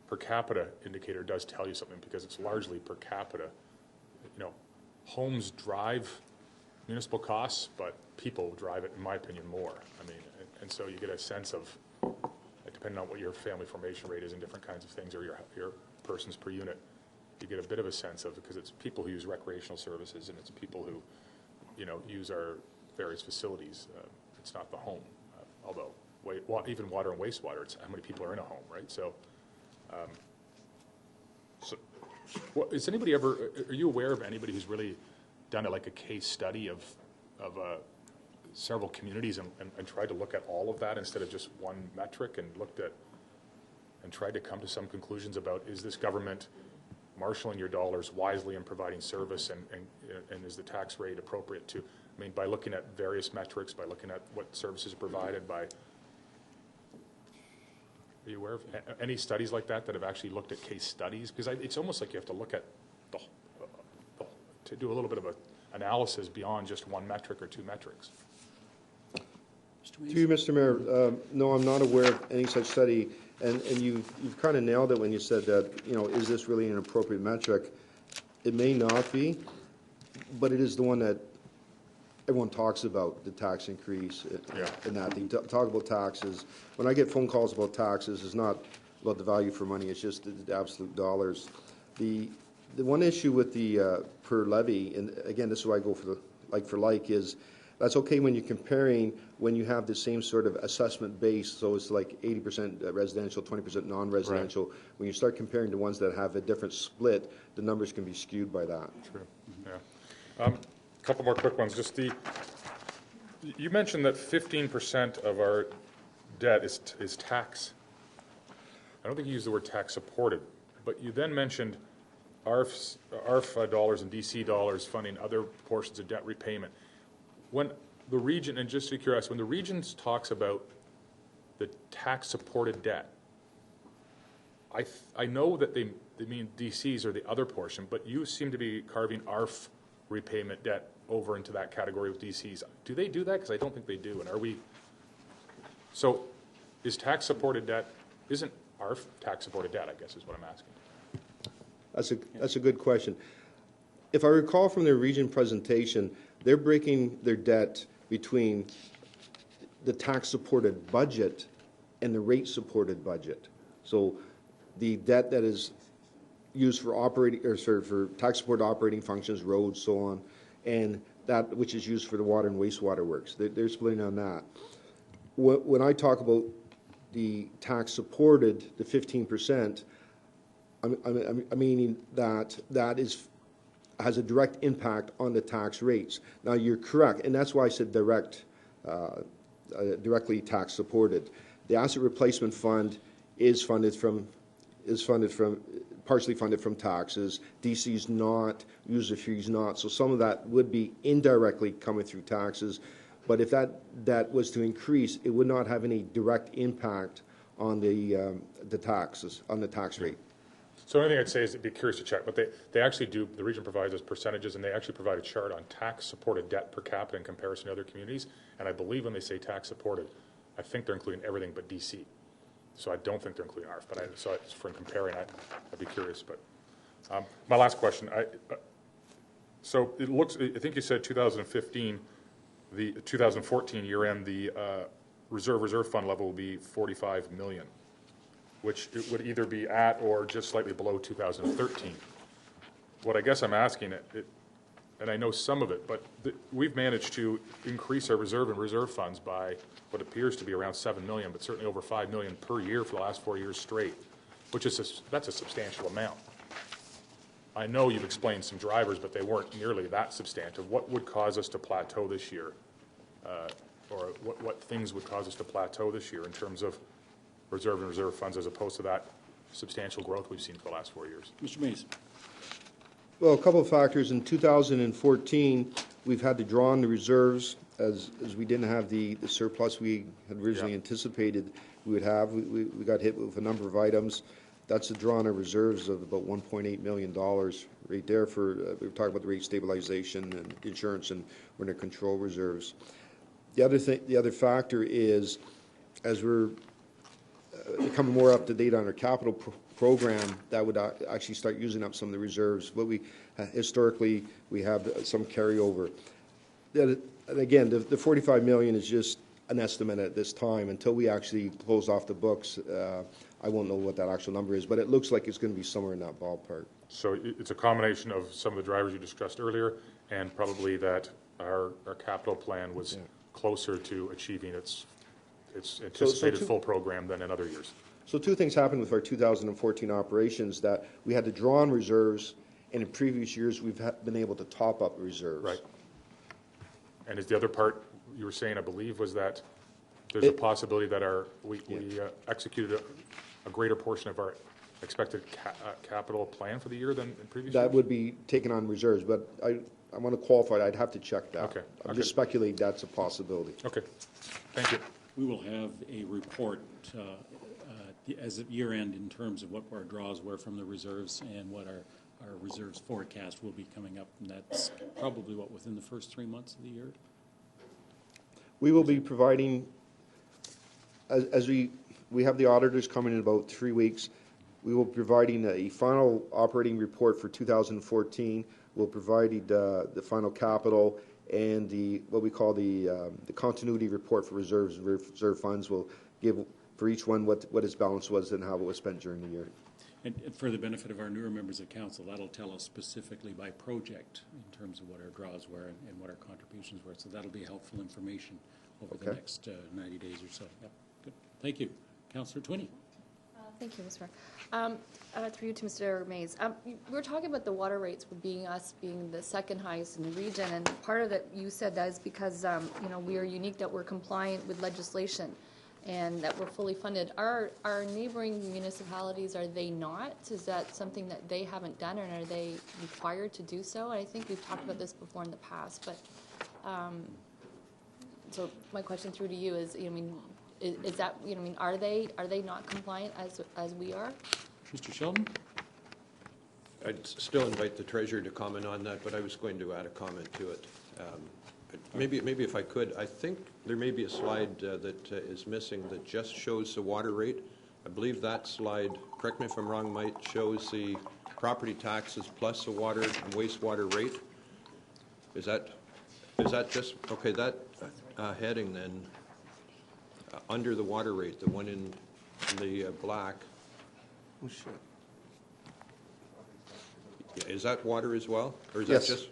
per capita indicator does tell you something, because it's largely per capita. Homes drive municipal costs, but people drive it, in my opinion, more. I mean, and so you get a sense of, depending on what your family formation rate is in different kinds of things, or your persons per unit, you get a bit of a sense of, because it's people who use recreational services and it's people who, use our various facilities. It's not the home, although even water and wastewater, it's how many people are in a home, right? So, is anybody ever? Are you aware of anybody who's really done a case study of several communities and tried to look at all of that instead of just one metric, and tried to come to some conclusions about, is this government marshalling your dollars wisely and providing service, and is the tax rate appropriate to? I mean, by looking at various metrics, by looking at what services are provided by. Are you aware of any studies like that have actually looked at case studies? Because it's almost like you have to look at to do a little bit of an analysis beyond just one metric or 2 metrics. To you, Mr. Mayor, no, I'm not aware of any such study, and you've kind of nailed it when you said that, is this really an appropriate metric? It may not be, but it is the one that everyone talks about, the tax increase. Yeah. And that they talk about taxes. When I get phone calls about taxes, it's not about the value for money, it's just the absolute dollars. The one issue with the per levy, and again, this is why I go for the like, is That's okay when you're comparing, when you have the same sort of assessment base, so it's like 80% residential, 20% non-residential. When you start comparing to ones that have a different split, the numbers can be skewed by that. True, yeah. Couple more quick ones. Just you mentioned that 15% of our debt is tax. I don't think you used the word tax supported, but you then mentioned ARF dollars and DC dollars funding other portions of debt repayment. When the region, and just to be curious, when the region talks about the tax-supported debt, I know that they mean DCs or the other portion, but you seem to be carving ARF repayment debt over into that category with DCs. Do they do that? Because I don't think they do. And are we? So, is tax-supported debt? Isn't ARF tax-supported debt? I guess is what I'm asking. That's a good question. If I recall from their region presentation, they're breaking their debt between the tax-supported budget and the rate-supported budget. So the debt that is used for for tax-supported operating functions, roads, so on, and that which is used for the water and wastewater works. They're splitting on that. When I talk about the tax-supported, the 15%, I'm meaning that has a direct impact on the tax rates. Now, you're correct, and that's why I said directly tax-supported. The asset replacement fund is partially funded from taxes. DC's not, user fees not. So some of that would be indirectly coming through taxes. But if that was to increase, it would not have any direct impact on the taxes, on the tax rate. So the only thing I'd say is I'd be curious to check, but they actually do, the region provides us percentages, and they actually provide a chart on tax-supported debt per capita in comparison to other communities. And I believe when they say tax-supported, I think they're including everything but DC. So I don't think they're including ARF, but so from comparing, I'd be curious. But my last question, so it looks, I think you said 2015, the 2014 year end, the reserve fund level will be 45 million, which it would either be at or just slightly below 2013. What I guess I'm asking, and I know some of it, but we've managed to increase our reserve and reserve funds by what appears to be around 7 million, but certainly over 5 million per year for the last 4 years straight, which is that's a substantial amount. I know you've explained some drivers, but they weren't nearly that substantive. What would cause us to plateau this year? Or what things would cause us to plateau this year in terms of reserve and reserve funds as opposed to that substantial growth we've seen for the last 4 years? Mr. Mays. Well, a couple of factors. In 2014, we've had to draw on the reserves as we didn't have the surplus we had originally anticipated we would have. We got hit with a number of items. That's a draw on our reserves of about $1.8 million right there for, we were talking about the rate stabilization and insurance and we're in control reserves. The other factor is, as we're becoming more up to date on our capital program, that would actually start using up some of the reserves. But historically, we have some carryover. And again, the 45 million is just an estimate at this time. Until we actually close off the books, I won't know what that actual number is, but it looks like it's going to be somewhere in that ballpark. So it's a combination of some of the drivers you discussed earlier, and probably that our capital plan was closer to achieving its anticipated full program than in other years. So two things happened with our 2014 operations, that we had to draw on reserves, and in previous years we've been able to top up reserves. Right. And is the other part you were saying, I believe, was that there's a possibility that we executed a greater portion of our expected capital plan for the year than in previous years? That would be taken on reserves, but I want to qualify it. I'd have to check that. Okay. I'm just speculating that's a possibility. Okay. Thank you. We will have a report as of year end in terms of what our draws were from the reserves and what our reserves forecast will be coming up, and that's probably within the first 3 months of the year. We will be providing, as we have the auditors coming in about 3 weeks, we will be providing a final operating report for 2014. We'll provide the final capital and what we call the continuity report for reserves and reserve funds. Will give for each one what its balance was and how it was spent during the year. And for the benefit of our newer members of council, that'll tell us specifically by project in terms of what our draws were and what our contributions were. So that'll be helpful information over the Okay. next 90 days or so. Yep, good. Thank you. Councillor Twinney. Thank you, Mr. Mayor. Through you to Mr. Mays. We were talking about the water rates being the second highest in the region, and part of it, you said that is because, we are unique, that we're compliant with legislation and that we're fully funded. Our neighboring municipalities, are they not? Is that something that they haven't done, and are they required to do so? I think we've talked about this before in the past, but, so my question through to you is, is that, are they not compliant as we are? Mr. Sheldon? I'd still invite the treasurer to comment on that, but I was going to add a comment to it. Maybe if I could, I think there may be a slide that is missing that just shows the water rate. I believe that slide, correct me if I'm wrong, Mike, shows the property taxes plus the water and wastewater rate. Is that just, okay, that heading then, under the water rate, the one in the black. Oh, shit. Yeah, is that water as well? Or is Yes. that just?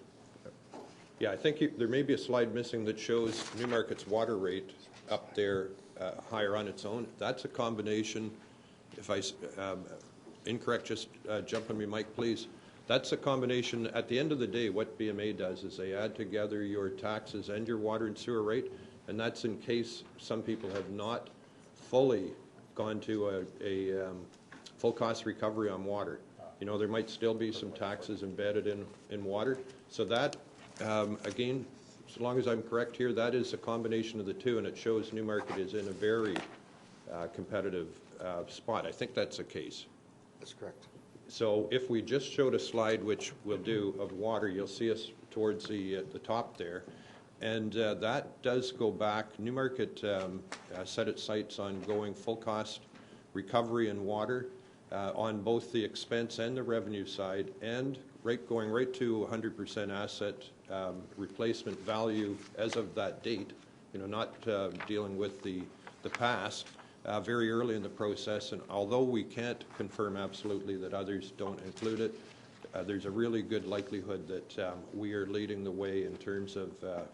Yeah, I think there may be a slide missing that shows Newmarket's water rate up there higher on its own. That's a combination, if I incorrect, just jump on me, Mike, please. That's a combination. At the end of the day, what BMA does is they add together your taxes and your water and sewer rate, and that's in case some people have not fully gone to a full cost recovery on water. There might still be some taxes embedded in water. So that, again, as long as I'm correct here, that is a combination of the two, and it shows Newmarket is in a very competitive spot. I think that's the case. That's correct. So if we just showed a slide, which we'll do, of water, you'll see us towards the top there. And that does go back. Newmarket set its sights on going full cost recovery in water on both the expense and the revenue side, and going right to 100% asset replacement value as of that date, not dealing with the past, very early in the process. And although we can't confirm absolutely that others don't include it, there's a really good likelihood that we are leading the way in terms of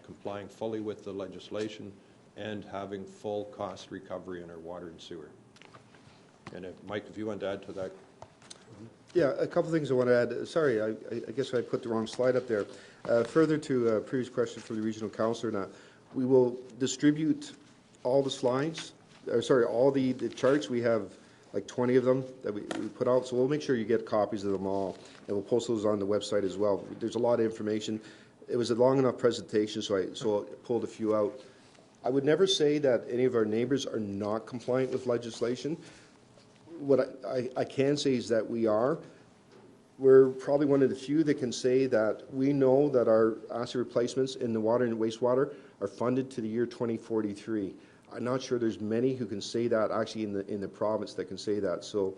complying fully with the legislation and having full cost recovery in our water and sewer. And Mike, if you want to add to that. Yeah, a couple things I want to add. Sorry, I guess I put the wrong slide up there. Further to a previous question from the regional councillor, now, we will distribute all the slides, all the charts. We have like 20 of them that we put out, so we'll make sure you get copies of them all, and we'll post those on the website as well. There's a lot of information. It was a long enough presentation, so I pulled a few out. I would never say that any of our neighbors are not compliant with legislation. What I can say is that we are. We're probably one of the few that can say that we know that our asset replacements in the water and wastewater are funded to the year 2043. I'm not sure there's many who can say that actually in the province that can say that. So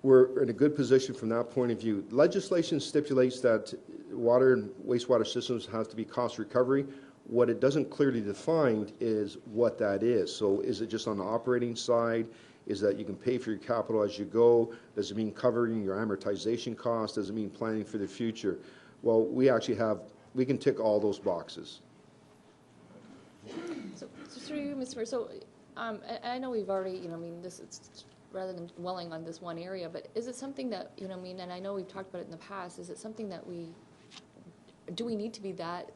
we're in a good position from that point of view. Legislation stipulates that water and wastewater systems have to be cost recovery. What it doesn't clearly define is what that is. So is it just on the operating side? Is that you can pay for your capital as you go? Does it mean covering your amortization costs? Does it mean planning for the future? Well, we can tick all those boxes. So through you, Mr. Mayor, so I know we've already, this is rather than dwelling on this one area, but is it something that, and I know we've talked about it in the past, is it something that do we need to be that,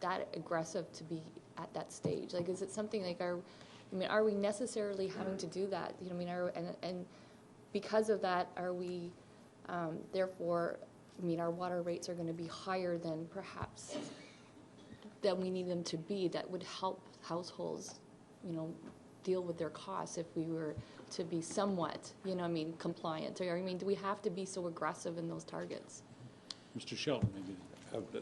that aggressive to be at that stage? Like, is it something like are we necessarily having to do that? And because of that, are we, therefore, our water rates are going to be higher than perhaps that we need them to be, that would help households, deal with their costs if we were to be somewhat, compliant? Or, do we have to be so aggressive in those targets? Mr. Sheldon, maybe.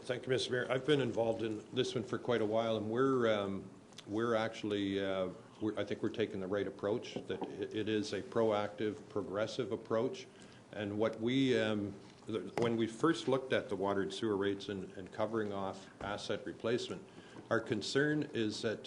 Thank you, Mr. Mayor. I've been involved in this one for quite a while, and we're actually, I think we're taking the right approach, that it is a proactive, progressive approach. And what when we first looked at the water and sewer rates and covering off asset replacement, our concern is that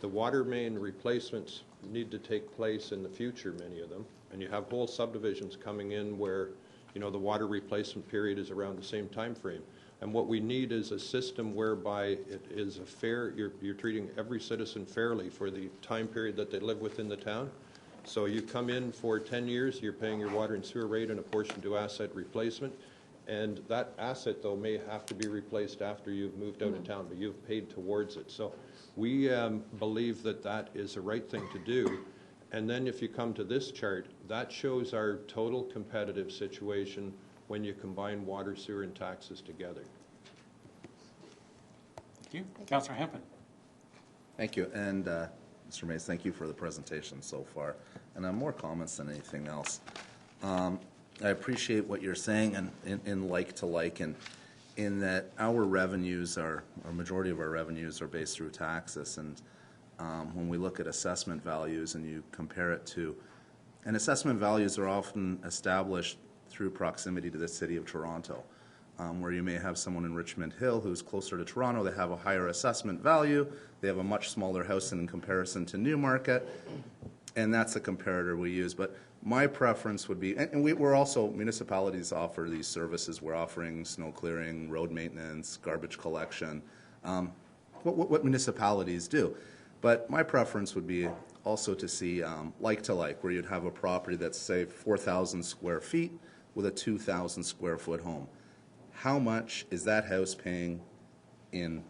the water main replacements need to take place in the future, many of them, And you have whole subdivisions coming in where, you know, the water replacement period is around the same time frame. And what we need is a system whereby it is a fair, you're treating every citizen fairly for the time period that they live within the town. So you come in for 10 years, you're paying your water and sewer rate and a portion to asset replacement. And that asset, though, may have to be replaced after you've moved out of town, but you've paid towards it. So we believe that that is the right thing to do. And then if you come to this chart, that shows our total competitive situation when you combine water, sewer, and taxes together. Thank you. Councillor Hempel. Thank you. And Mr. Mays, thank you for the presentation so far. And more comments than anything else. I appreciate what you're saying and in like to like, and in that our revenues are, or majority of our revenues are based through taxes. And when we look at assessment values and you compare it to, and assessment values are often established through proximity to the city of Toronto, where you may have someone in Richmond Hill who's closer to Toronto, they have a higher assessment value, they have a much smaller house in comparison to Newmarket, and that's a comparator we use. But my preference would be, and we're also, municipalities offer these services. We're offering snow clearing, road maintenance, garbage collection, what municipalities do. But my preference would be also to see like to like, where you'd have a property that's, say, 4,000 square feet with a 2,000 square foot home. How much is that house paying in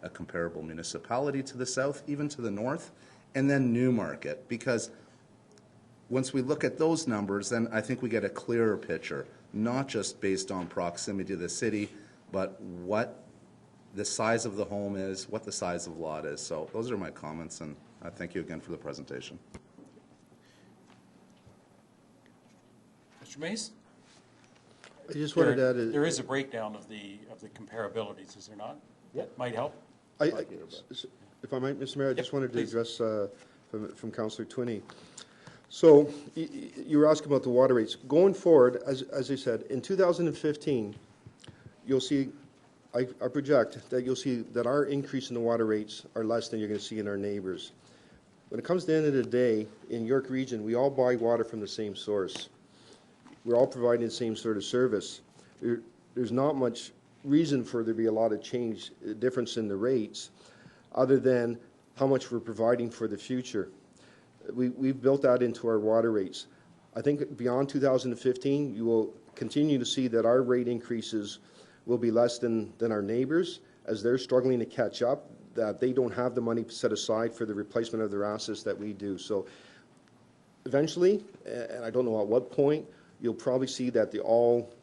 a comparable municipality to the south, even to the north, and then Newmarket? Because once we look at those numbers, then I think we get a clearer picture, not just based on proximity to the city, but what the size of the home is, what the size of lot is. So those are my comments, and thank you again for the presentation. Mr. Mays? I just wanted to add There is a breakdown of the comparabilities, is there not? Yeah. That might help. If I might, Mr. Mayor, I just wanted to please. address from Councillor Twinney. So you were asking about the water rates. Going forward, as I said, in 2015, you'll see, I project that you'll see that our increase in the water rates are less than you're going to see in our neighbors. When it comes to the end of the day, in York Region, we all buy water from the same source. We're all providing the same sort of service. There's not much reason for there to be a lot of difference in the rates, other than how much we're providing for the future. We've built that into our water rates. I think beyond 2015, you will continue to see that our rate increases will be less than our neighbors, as they're struggling to catch up, that they don't have the money set aside for the replacement of their assets that we do. So eventually, and I don't know at what point, you'll probably see that they all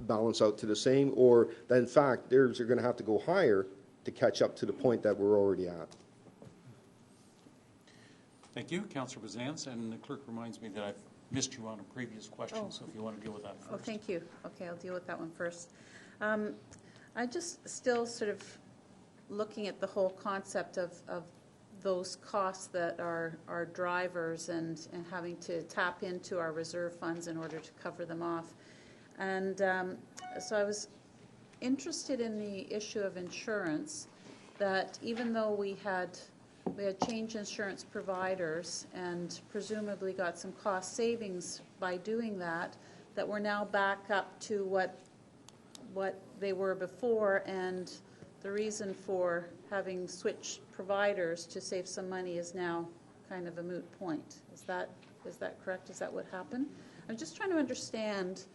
balance out to the same, or that in fact theirs are going to have to go higher to catch up to the point that we're already at. Thank you, Councillor Bazans, and the clerk reminds me that I've missed you on a previous question, so if you want to deal with that first. Oh, thank you. Okay, I'll deal with that one first. I just still sort of looking at the whole concept of those costs that are drivers and having to tap into our reserve funds in order to cover them off. And so I was interested in the issue of insurance, that even though we had changed insurance providers and presumably got some cost savings by doing that, that we're now back up to what they were before, and the reason for having switched providers to save some money is now kind of a moot point. Is that correct? Is that what happened? I'm just trying to understand,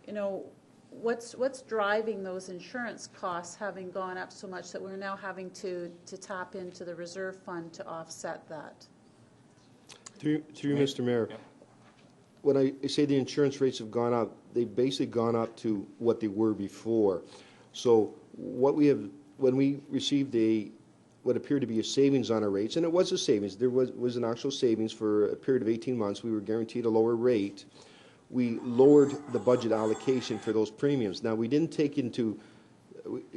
you know, what's driving those insurance costs having gone up so much that we're now having to tap into the reserve fund to offset that? Through you, Mr. Mayor, when I say the insurance rates have gone up, they've basically gone up to what they were before. So what we have, when we received what appeared to be a savings on our rates, and it was a savings, there was an actual savings for a period of 18 months, we were guaranteed a lower rate. We lowered the budget allocation for those premiums. Now, we didn't take into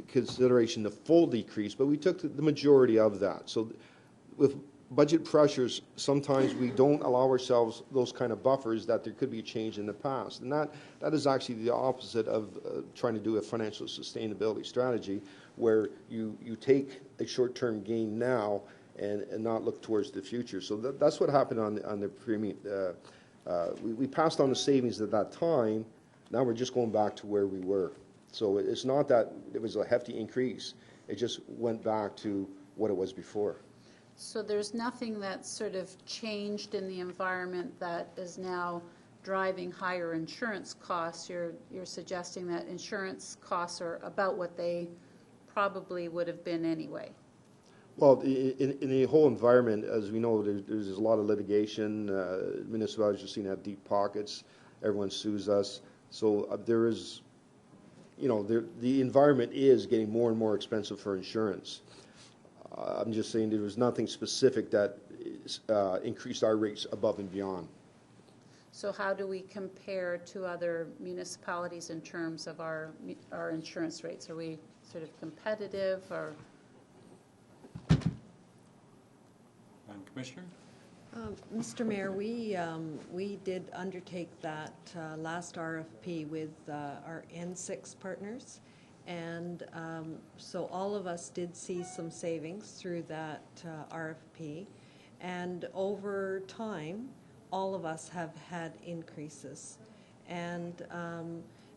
consideration the full decrease, but we took the majority of that. So with budget pressures, sometimes we don't allow ourselves those kind of buffers that there could be a change in the past. And that is actually the opposite of trying to do a financial sustainability strategy, where you take a short-term gain now and not look towards the future. So that's what happened on the premium, We passed on the savings at that time. Now we're just going back to where we were. So it's not that it was a hefty increase. It just went back to what it was before. So there's nothing that's sort of changed in the environment that is now driving higher insurance costs. You're suggesting that insurance costs are about what they probably would have been anyway. Well, in the whole environment, as we know, there's a lot of litigation. Municipalities just seem to have deep pockets. Everyone sues us. So there is, the environment is getting more and more expensive for insurance. I'm just saying there was nothing specific that increased our rates above and beyond. So how do we compare to other municipalities in terms of our insurance rates? Are we sort of competitive or? Commissioner? Mr. Mayor, we did undertake that last RFP with our N6 partners, and so all of us did see some savings through that RFP, and over time, all of us have had increases, and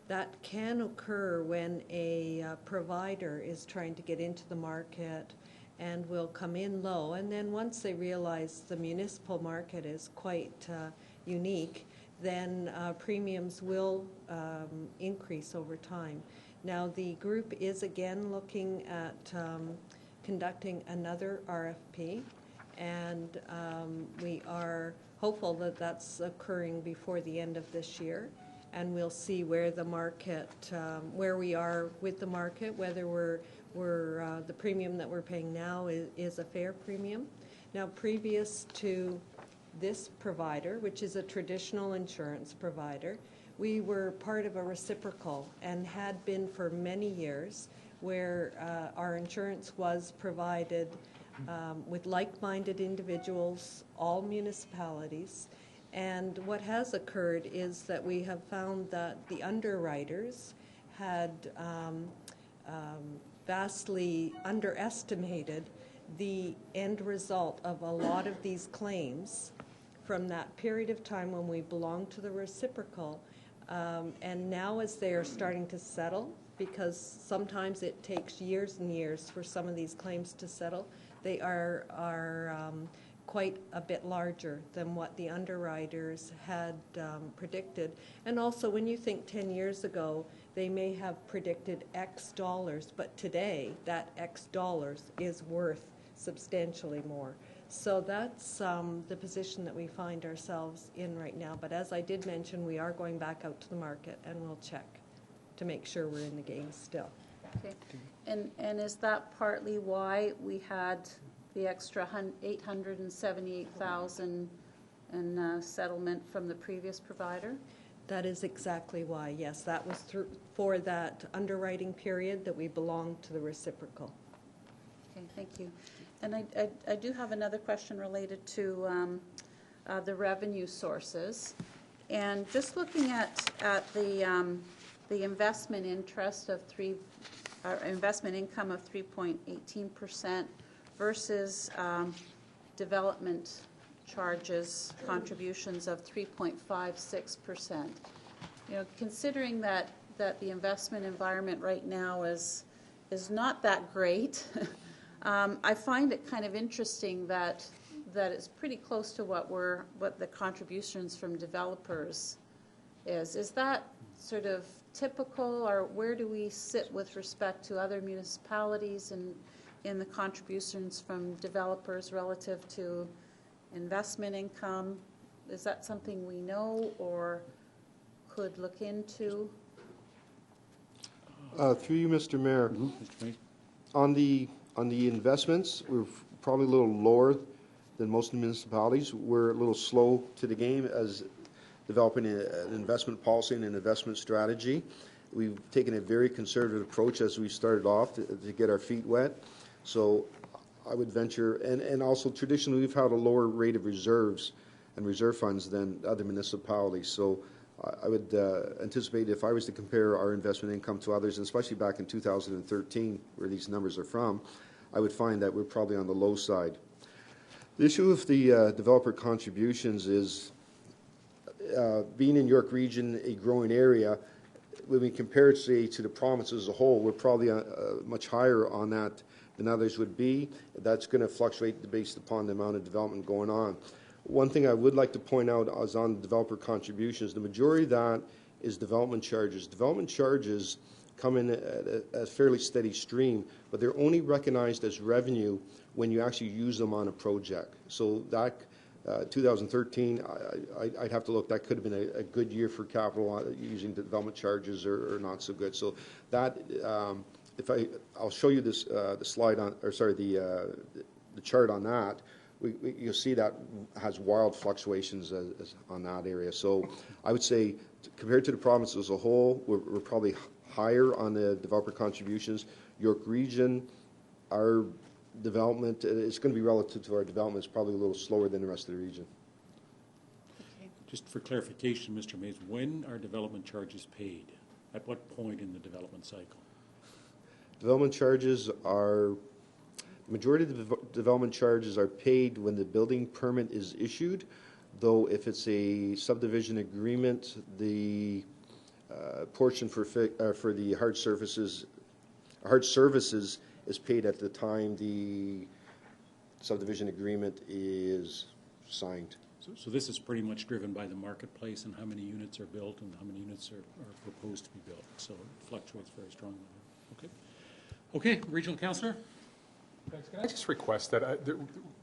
that can occur when a provider is trying to get into the market and will come in low, and then once they realize the municipal market is quite unique, then premiums will increase over time. Now the group is again looking at conducting another RFP, and we are hopeful that that's occurring before the end of this year, and we'll see where the market, where we are with the market, whether the premium that we're paying now is a fair premium. Now, previous to this provider, which is a traditional insurance provider, we were part of a reciprocal and had been for many years, where our insurance was provided with like-minded individuals, all municipalities. And what has occurred is that we have found that the underwriters had vastly underestimated the end result of a lot of these claims from that period of time when we belonged to the reciprocal. And now as they are starting to settle, because sometimes it takes years and years for some of these claims to settle, they are quite a bit larger than what the underwriters had predicted. And also, when you think 10 years ago, they may have predicted X dollars, but today that X dollars is worth substantially more. So that's the position that we find ourselves in right now. But as I did mention, we are going back out to the market, and we'll check to make sure we're in the game still. Okay. And is that partly why we had the extra $878,000 in settlement from the previous provider? That is exactly why, yes. That was for that underwriting period that we belonged to the reciprocal. Okay, thank you. And I do have another question related to the revenue sources. And just looking at the investment interest of investment income of 3.18% versus development charges contributions of 3.56%. Considering that the investment environment right now is not that great, I find it kind of interesting that it's pretty close to what the contributions from developers is. Is that sort of typical, or where do we sit with respect to other municipalities in the contributions from developers relative to investment income? Is that something we know or could look into? Through you, Mr. Mayor, on the investments, we're probably a little lower than most municipalities. We're a little slow to the game as developing an investment policy and an investment strategy. We've taken a very conservative approach as we started off to get our feet wet. So I would venture, and also traditionally we've had a lower rate of reserves and reserve funds than other municipalities. So I would anticipate if I was to compare our investment income to others, and especially back in 2013, where these numbers are from, I would find that we're probably on the low side. The issue of the developer contributions is being in York Region, a growing area, when we compare it, say, to the province as a whole, we're probably much higher on that than others would be. That's going to fluctuate based upon the amount of development going on. One thing I would like to point out is on developer contributions. The majority of that is development charges. Development charges come in at a fairly steady stream, but they're only recognized as revenue when you actually use them on a project. So that 2013, I'd have to look. That could have been a good year for capital using development charges, or not so good. So that, I'll show you this the slide on, or sorry, the chart on that. You'll see that has wild fluctuations on that area. So I would say, compared to the province as a whole, we're probably higher on the developer contributions. York Region, our development, it's going to be relative to our development, it's probably a little slower than the rest of the region. Okay. Just for clarification, Mr. Mays, when are development charges paid? At what point in the development cycle? Development charges are, the majority of the development charges are paid when the building permit is issued, though if it's a subdivision agreement, the portion for the hard services is paid at the time the subdivision agreement is signed. So this is pretty much driven by the marketplace and how many units are built and how many units are proposed to be built. So it fluctuates very strongly. Okay. Okay, Regional Councillor? Thanks. Can I just request that,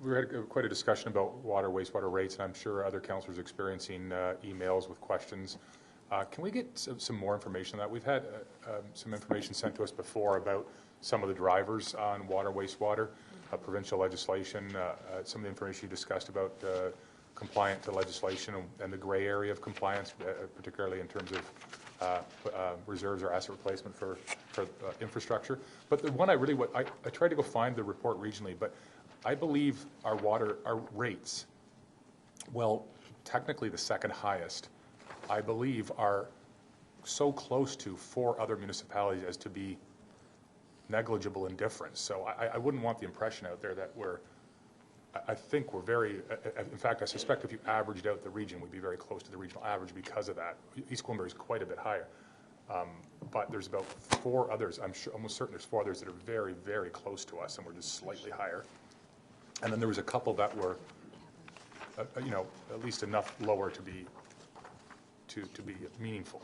we had quite a discussion about water, wastewater rates, and I'm sure other councillors are experiencing emails with questions. Can we get some more information on that? We've had some information sent to us before about some of the drivers on water, wastewater, provincial legislation, some of the information you discussed about compliant to legislation and the gray area of compliance, particularly in terms of reserves or asset replacement for infrastructure. But the one I tried to go find the report regionally, but I believe our rates, well, technically the second highest, I believe are so close to 4 other municipalities as to be negligible in difference. So I wouldn't want the impression out there that I think we're very, in fact, I suspect if you averaged out the region, we'd be very close to the regional average because of that. East Gwillimbury is quite a bit higher. But there's about 4 others, I'm sure, almost certain there's 4 others that are very, very close to us, and we're just slightly higher. And then there was a couple that were, at least enough lower to be meaningful.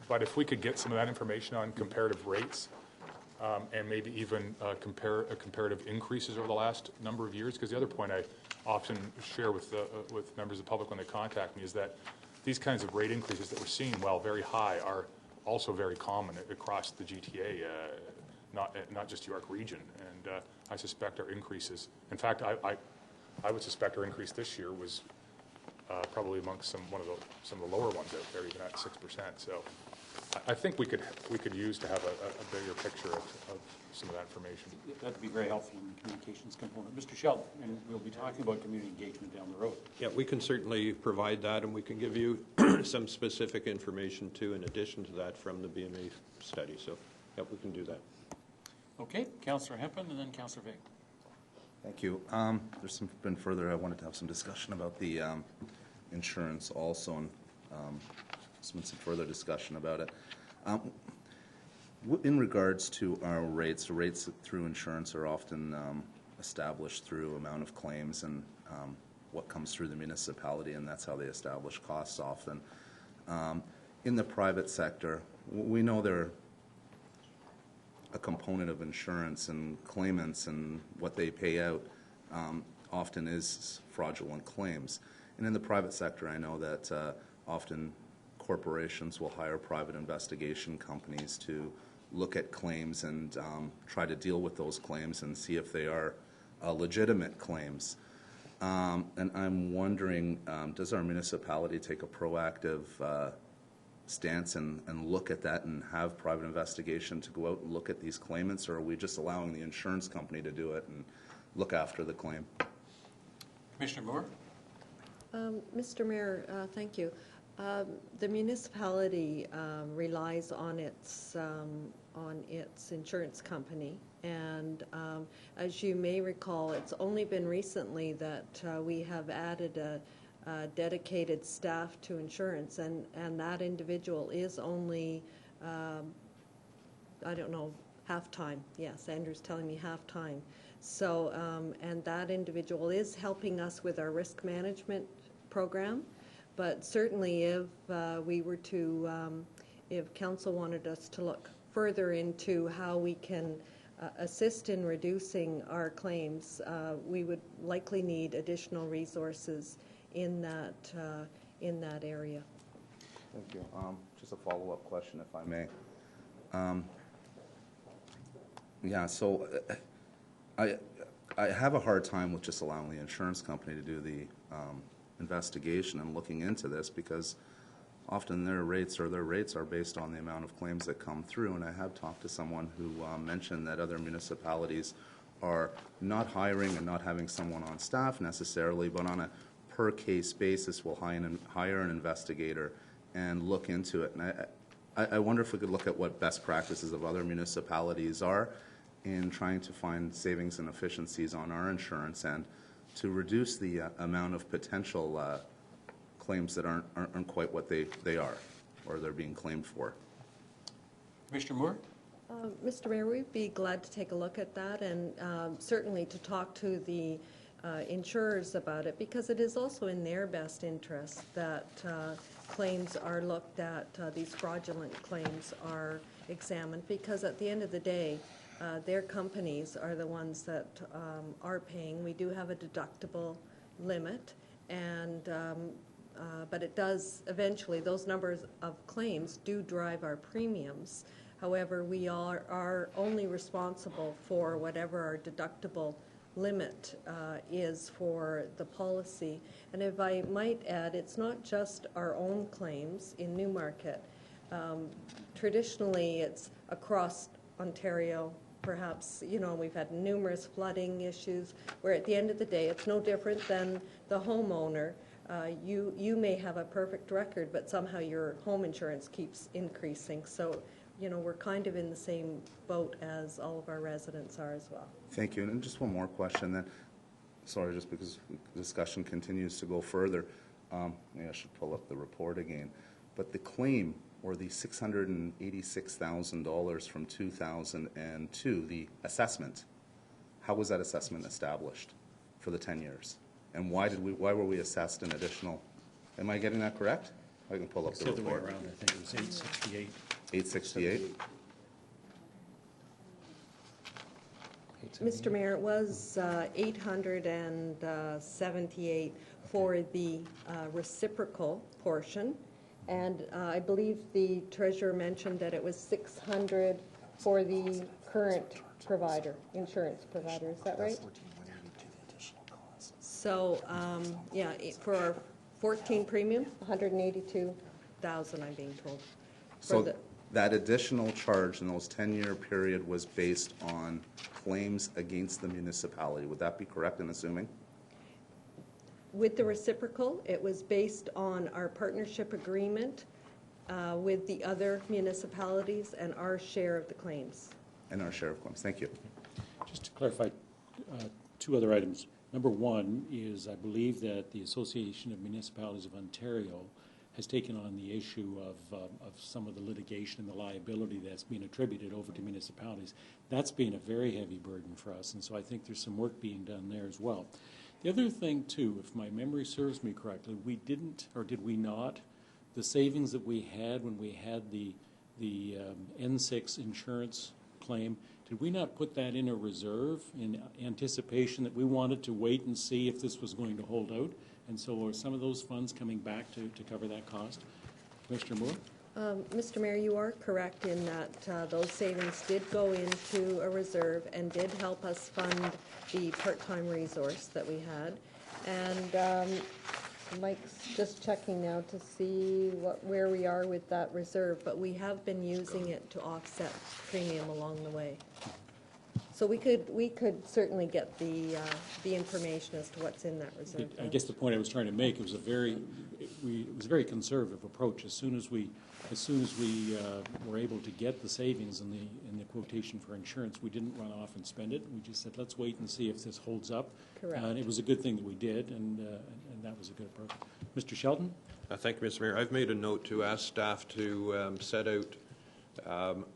But if we could get some of that information on comparative rates, and maybe even comparative increases over the last number of years, because the other point I often share with members of the public when they contact me is that these kinds of rate increases that we're seeing, while very high, are also very common across the GTA, not just York Region. And I suspect our increases, in fact, I would suspect our increase this year was probably amongst some of the lower ones out there, even at 6%. So I think we could use to have a bigger picture of some of that information. That'd be very helpful in the communications component. Mr. Sheldon, and we'll be talking about community engagement down the road. Yeah, we can certainly provide that, and we can give you some specific information too, in addition to that, from the BMA study. So, yeah, we can do that. Okay, Councillor Hempel, and then Councillor Vick. Thank you. There's been further, I wanted to have some discussion about the insurance also, and some further discussion about it. In regards to our rates, the rates through insurance are often established through amount of claims and what comes through the municipality, and that's how they establish costs often. In the private sector, we know there a component of insurance and claimants, and what they pay out often is fraudulent claims. And in the private sector, I know that often corporations will hire private investigation companies to look at claims and try to deal with those claims and see if they are legitimate claims. And I'm wondering, does our municipality take a proactive stance and look at that and have private investigation to go out and look at these claimants, or are we just allowing the insurance company to do it and look after the claim? Commissioner Moore? Mr. Mayor, thank you. The municipality relies on its insurance company, and as you may recall, it's only been recently that we have added dedicated staff to insurance, and that individual is only, I don't know, half-time. Yes, Andrew's telling me half-time. So, and that individual is helping us with our risk management program, but certainly if we were to, if council wanted us to look further into how we can assist in reducing our claims, we would likely need additional resources in that area. Thank you. Just a follow-up question, if I may. Yeah, so I have a hard time with just allowing the insurance company to do the investigation and looking into this, because often their rates are based on the amount of claims that come through. And I have talked to someone who mentioned that other municipalities are not hiring and not having someone on staff necessarily, but on a per-case basis will hire an investigator and look into it. And I wonder if we could look at what best practices of other municipalities are in trying to find savings and efficiencies on our insurance end to reduce the amount of potential claims that aren't quite what they are, or they're being claimed for. Commissioner Moore? Mr. Mayor, we'd be glad to take a look at that, and certainly to talk to the insurers about it, because it is also in their best interest that claims are looked at, these fraudulent claims are examined, because at the end of the day, their companies are the ones that are paying. We do have a deductible limit, and but it does eventually, those numbers of claims do drive our premiums. However, we are only responsible for whatever our deductible limit is for the policy. And if I might add, it's not just our own claims in Newmarket. Traditionally, it's across Ontario. Perhaps, you know, we've had numerous flooding issues where at the end of the day, it's no different than the homeowner. You may have a perfect record, but somehow your home insurance keeps increasing. So, you know, we're kind of in the same boat as all of our residents are as well. Thank you. And just one more question then. Sorry, just because the discussion continues to go further. Maybe I should pull up the report again. But the claim, or the $686,000 from 2002, the assessment, how was that assessment established for the 10 years? And why were we assessed an additional, am I getting that correct? I can pull up the report. The other way around, I think it was 868. 868? Mr. Mayor, it was 878 for the reciprocal portion, and I believe the treasurer mentioned that it was 600 for the current provider, insurance provider. Is that right? So, yeah, for our 14 premium, 182,000, I'm being told. So that additional charge in those 10-year period was based on claims against the municipality. Would that be correct in assuming? With the reciprocal, it was based on our partnership agreement with the other municipalities and our share of the claims. And our share of claims. Thank you. Just to clarify, two other items. Number one is I believe that the Association of Municipalities of Ontario has taken on the issue of some of the litigation and the liability that's being attributed over to municipalities. That's been a very heavy burden for us, and so I think there's some work being done there as well. The other thing, too, if my memory serves me correctly, we didn't, or did we not, the savings that we had when we had the N6 insurance claim, did we not put that in a reserve in anticipation that we wanted to wait and see if this was going to hold out? And so are some of those funds coming back to cover that cost? Commissioner Moore? Mr. Mayor, you are correct in that those savings did go into a reserve and did help us fund the part-time resource that we had. And Mike's just checking now to see where we are with that reserve, but we have been using it to offset premium along the way. So we could certainly get the information as to what's in that reserve. I guess the point I was trying to make, it was a very conservative approach. As soon as we were able to get the savings in the quotation for insurance, we didn't run off and spend it. We just said, let's wait and see if this holds up. Correct. And it was a good thing that we did, and that was a good approach. Mr. Sheldon? Thank you, Mr. Mayor. I've made a note to ask staff to set out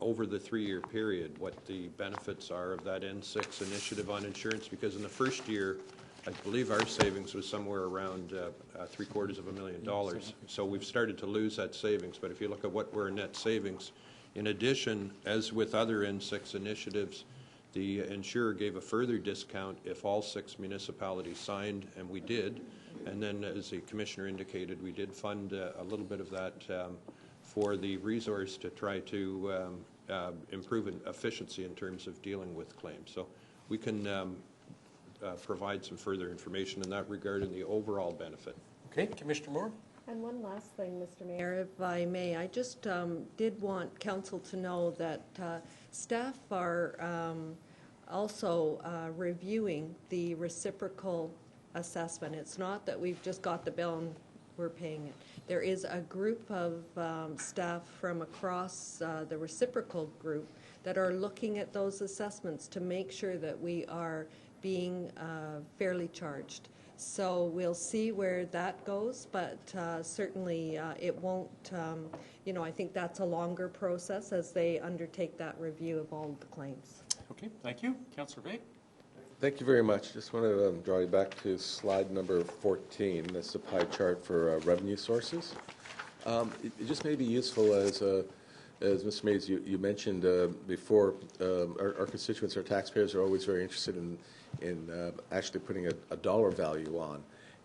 over the 3-year period what the benefits are of that N6 initiative on insurance, because in the first year, I believe our savings was somewhere around $750,000. So we've started to lose that savings. But if you look at what were net savings, in addition, as with other N6 initiatives, the insurer gave a further discount if all 6 municipalities signed, and we did. And then, as the Commissioner indicated, we did fund a little bit of that for the resource to try to improve efficiency in terms of dealing with claims. So we can provide some further information in that regard and the overall benefit. Okay, Commissioner Moore? And one last thing, Mr. Mayor, if I may, I just did want council to know that staff are also reviewing the reciprocal assessment. It's not that we've just got the bill and we're paying it. There is a group of staff from across the reciprocal group that are looking at those assessments to make sure that we are being fairly charged. So we'll see where that goes, but certainly it won't, I think that's a longer process as they undertake that review of all the claims. Okay, thank you. Councillor Bate? Thank you very much. Just wanted to draw you back to slide number 14. That's the pie chart for revenue sources. It just may be useful as Mr. Mays, you mentioned before, our constituents, our taxpayers are always very interested in actually putting a dollar value on.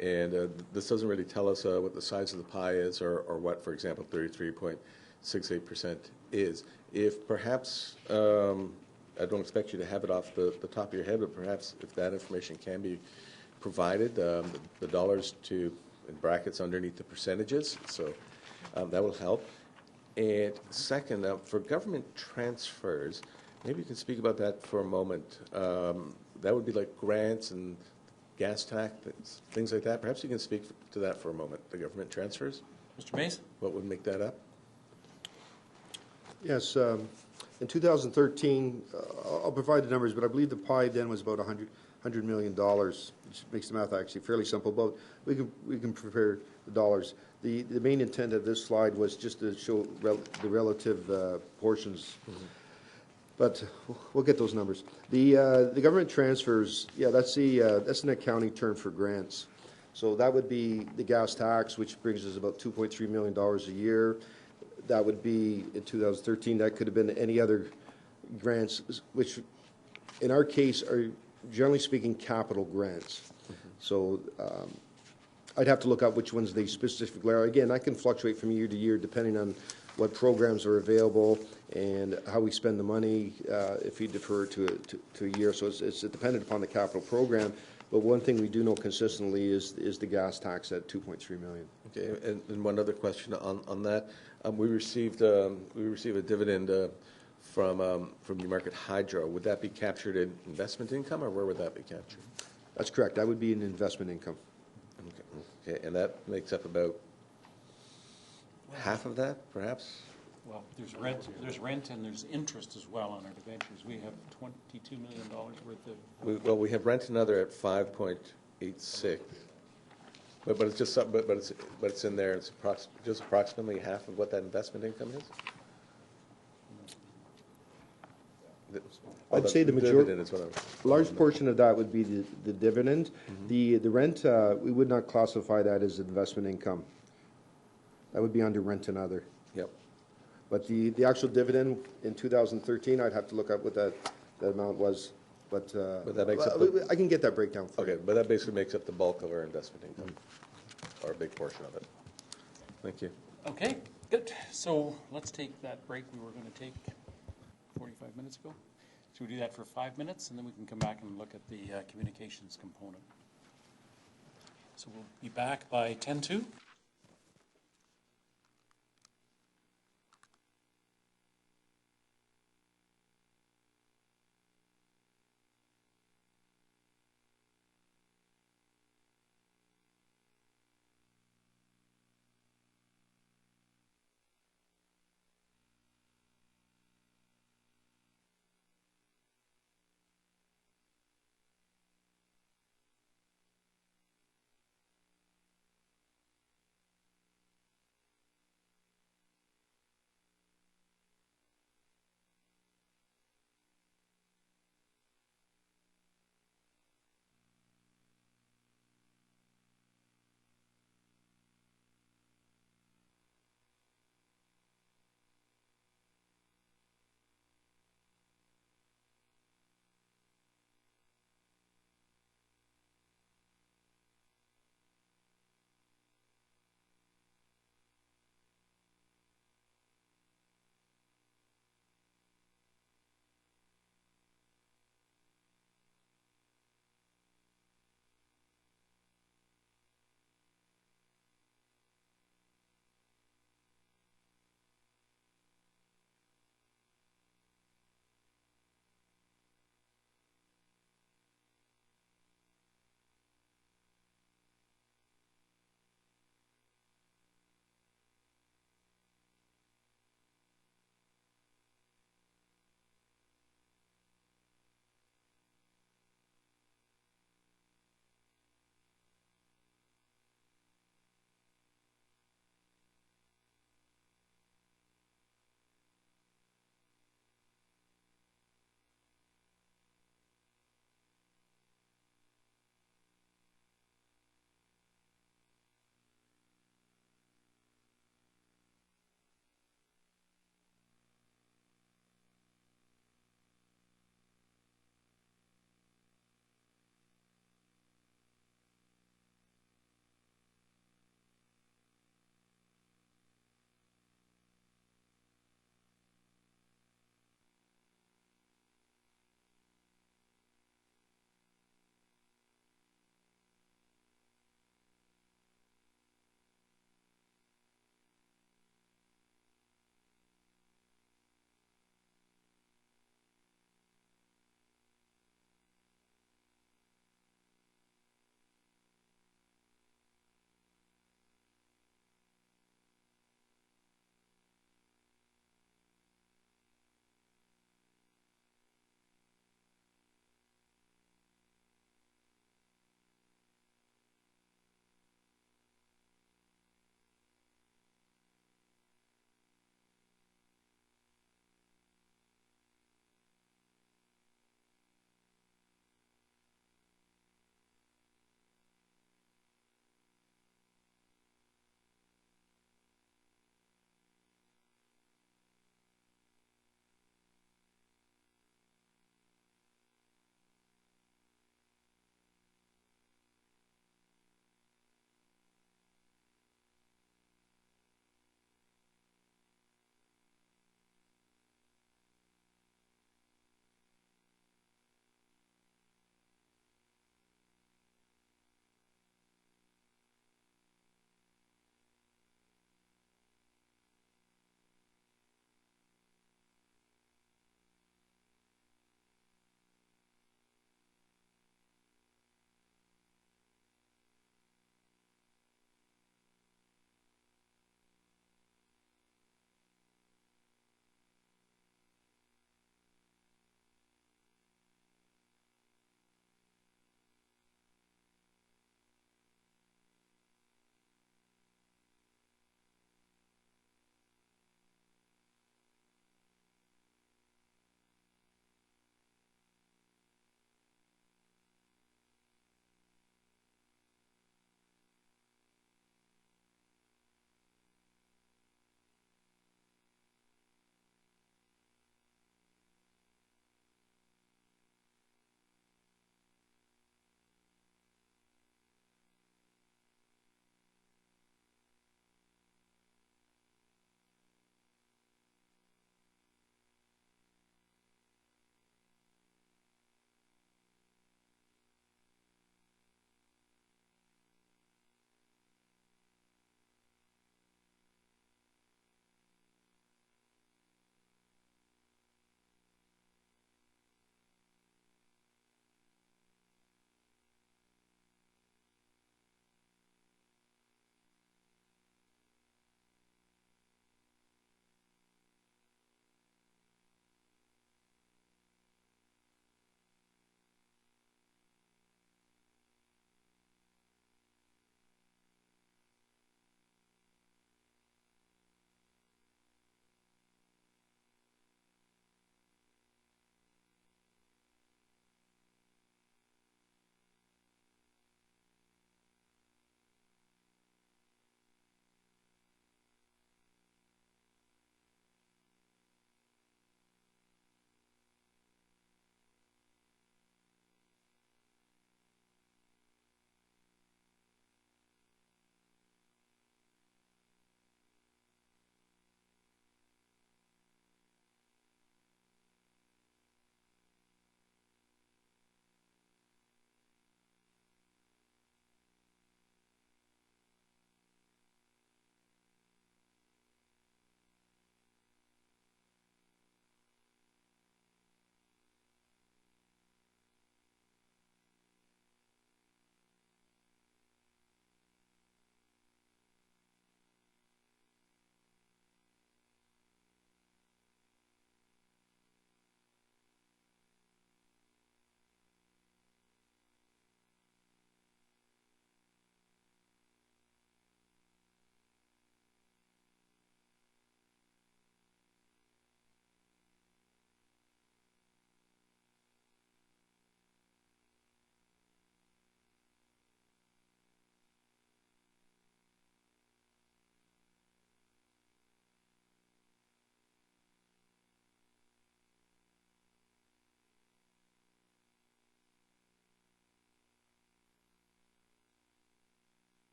And this doesn't really tell us what the size of the pie is or what, for example, 33.68% is. If perhaps, I don't expect you to have it off the top of your head, but perhaps if that information can be provided, the dollars in brackets underneath the percentages, so that will help. And second, for government transfers, maybe you can speak about that for a moment. That would be like grants and gas tax, things like that. Perhaps you can speak to that for a moment, the government transfers. Mr. Mays? What would make that up? Yes, in 2013, I'll provide the numbers, but I believe the pie then was about $100 million, which makes the math actually fairly simple, but we can prepare the dollars. The main intent of this slide was just to show the relative portions. Mm-hmm. But we'll get those numbers. The government transfers, yeah, that's an accounting term for grants. So that would be the gas tax, which brings us about $2.3 million a year. That would be in 2013. That could have been any other grants, which in our case are generally speaking capital grants. Mm-hmm. So I'd have to look up which ones they specifically are. Again, that can fluctuate from year to year depending on what programs are available and how we spend the money if we defer to a year. So it's dependent upon the capital program. But one thing we do know consistently is the gas tax at $2.3 million. Okay, and one other question on that. We receive a dividend from Newmarket Hydro. Would that be captured in investment income, or where would that be captured? That's correct. That would be an investment income. Okay, and that makes up about half of that, perhaps? Well, there's rent and there's interest as well on our debentures. We have $22 million worth of... We have rent another at 5.86, but it's just something, but it's in there. It's just approximately half of what that investment income is. I'd say the majority, large portion of that would be the dividend. Mm-hmm. The rent, we would not classify that as investment income. That would be under rent and other. Yep. But the actual dividend in 2013, I'd have to look up what that amount was. But that makes up I can get that breakdown for you. Okay, but that basically makes up the bulk of our investment income, or a big portion of it. Thank you. Okay, good. So let's take that break we were going to take 45 minutes ago. So we do that for 5 minutes, and then we can come back and look at the communications component. So we'll be back by 10:02.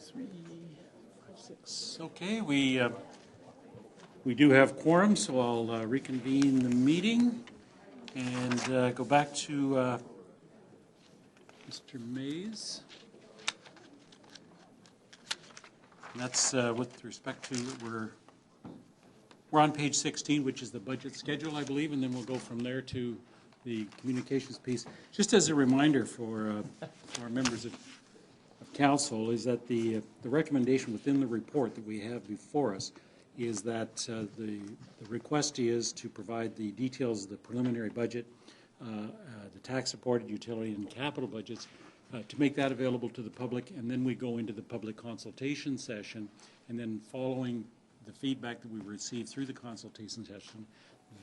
3, 5, 6. Okay, we do have quorum, so I'll reconvene the meeting and go back to Mr. Mays. And that's with respect to, we're on page 16, which is the budget schedule, I believe, and then we'll go from there to the communications piece. Just as a reminder for our members of council, is that the recommendation within the report that we have before us is that the request is to provide the details of the preliminary budget, the tax-supported utility and capital budgets, to make that available to the public, and then we go into the public consultation session, and then following the feedback that we receive through the consultation session,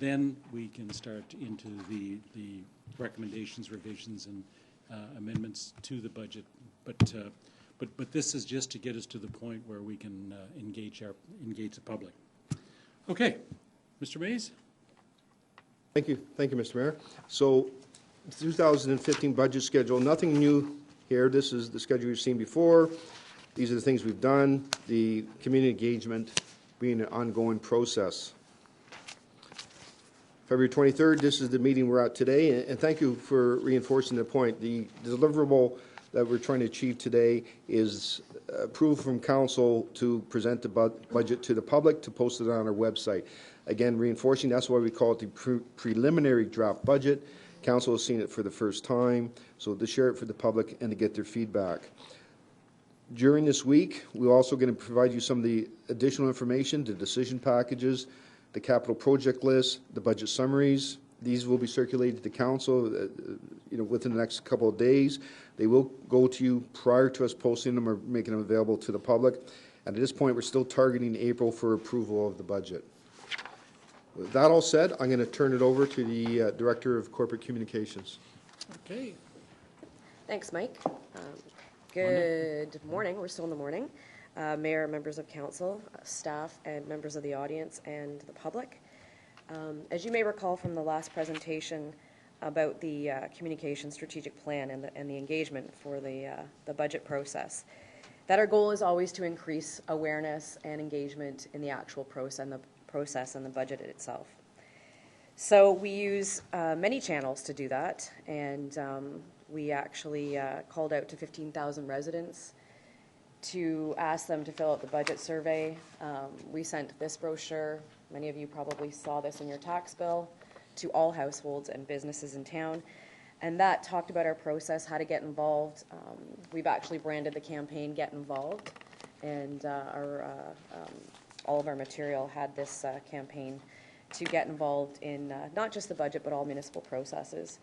then we can start into the recommendations, revisions, and amendments to the budget. But this is just to get us to the point where we can engage the public. Okay, Mr. Mays. Thank you, Mr. Mayor. So, 2015 budget schedule, nothing new here. This is the schedule you've seen before. These are the things we've done. The community engagement being an ongoing process. February 23rd, this is the meeting we're at today, and thank you for reinforcing the point. The deliverable that we're trying to achieve today is approval from council to present the budget to the public, to post it on our website. Again, reinforcing, that's why we call it the preliminary draft budget. Council has seen it for the first time, so to share it for the public and to get their feedback. During this week, we're also going to provide you some of the additional information, the decision packages, the capital project list, the budget summaries. These will be circulated to council within the next couple of days. They will go to you prior to us posting them or making them available to the public. And at this point, we're still targeting April for approval of the budget. With that all said, I'm going to turn it over to the Director of Corporate Communications. Okay. Thanks, Mike. Good morning. We're still in the morning. Mayor, members of council, staff, and members of the audience and the public. As you may recall from the last presentation about the communication strategic plan and the engagement for the budget process, that our goal is always to increase awareness and engagement in the actual process and the budget itself. So we use many channels to do that, and we actually called out to 15,000 residents to ask them to fill out the budget survey. We sent this brochure, many of you probably saw this in your tax bill, to all households and businesses in town. And that talked about our process, how to get involved. We've actually branded the campaign Get Involved, and all of our material had this campaign to get involved in not just the budget, but all municipal processes,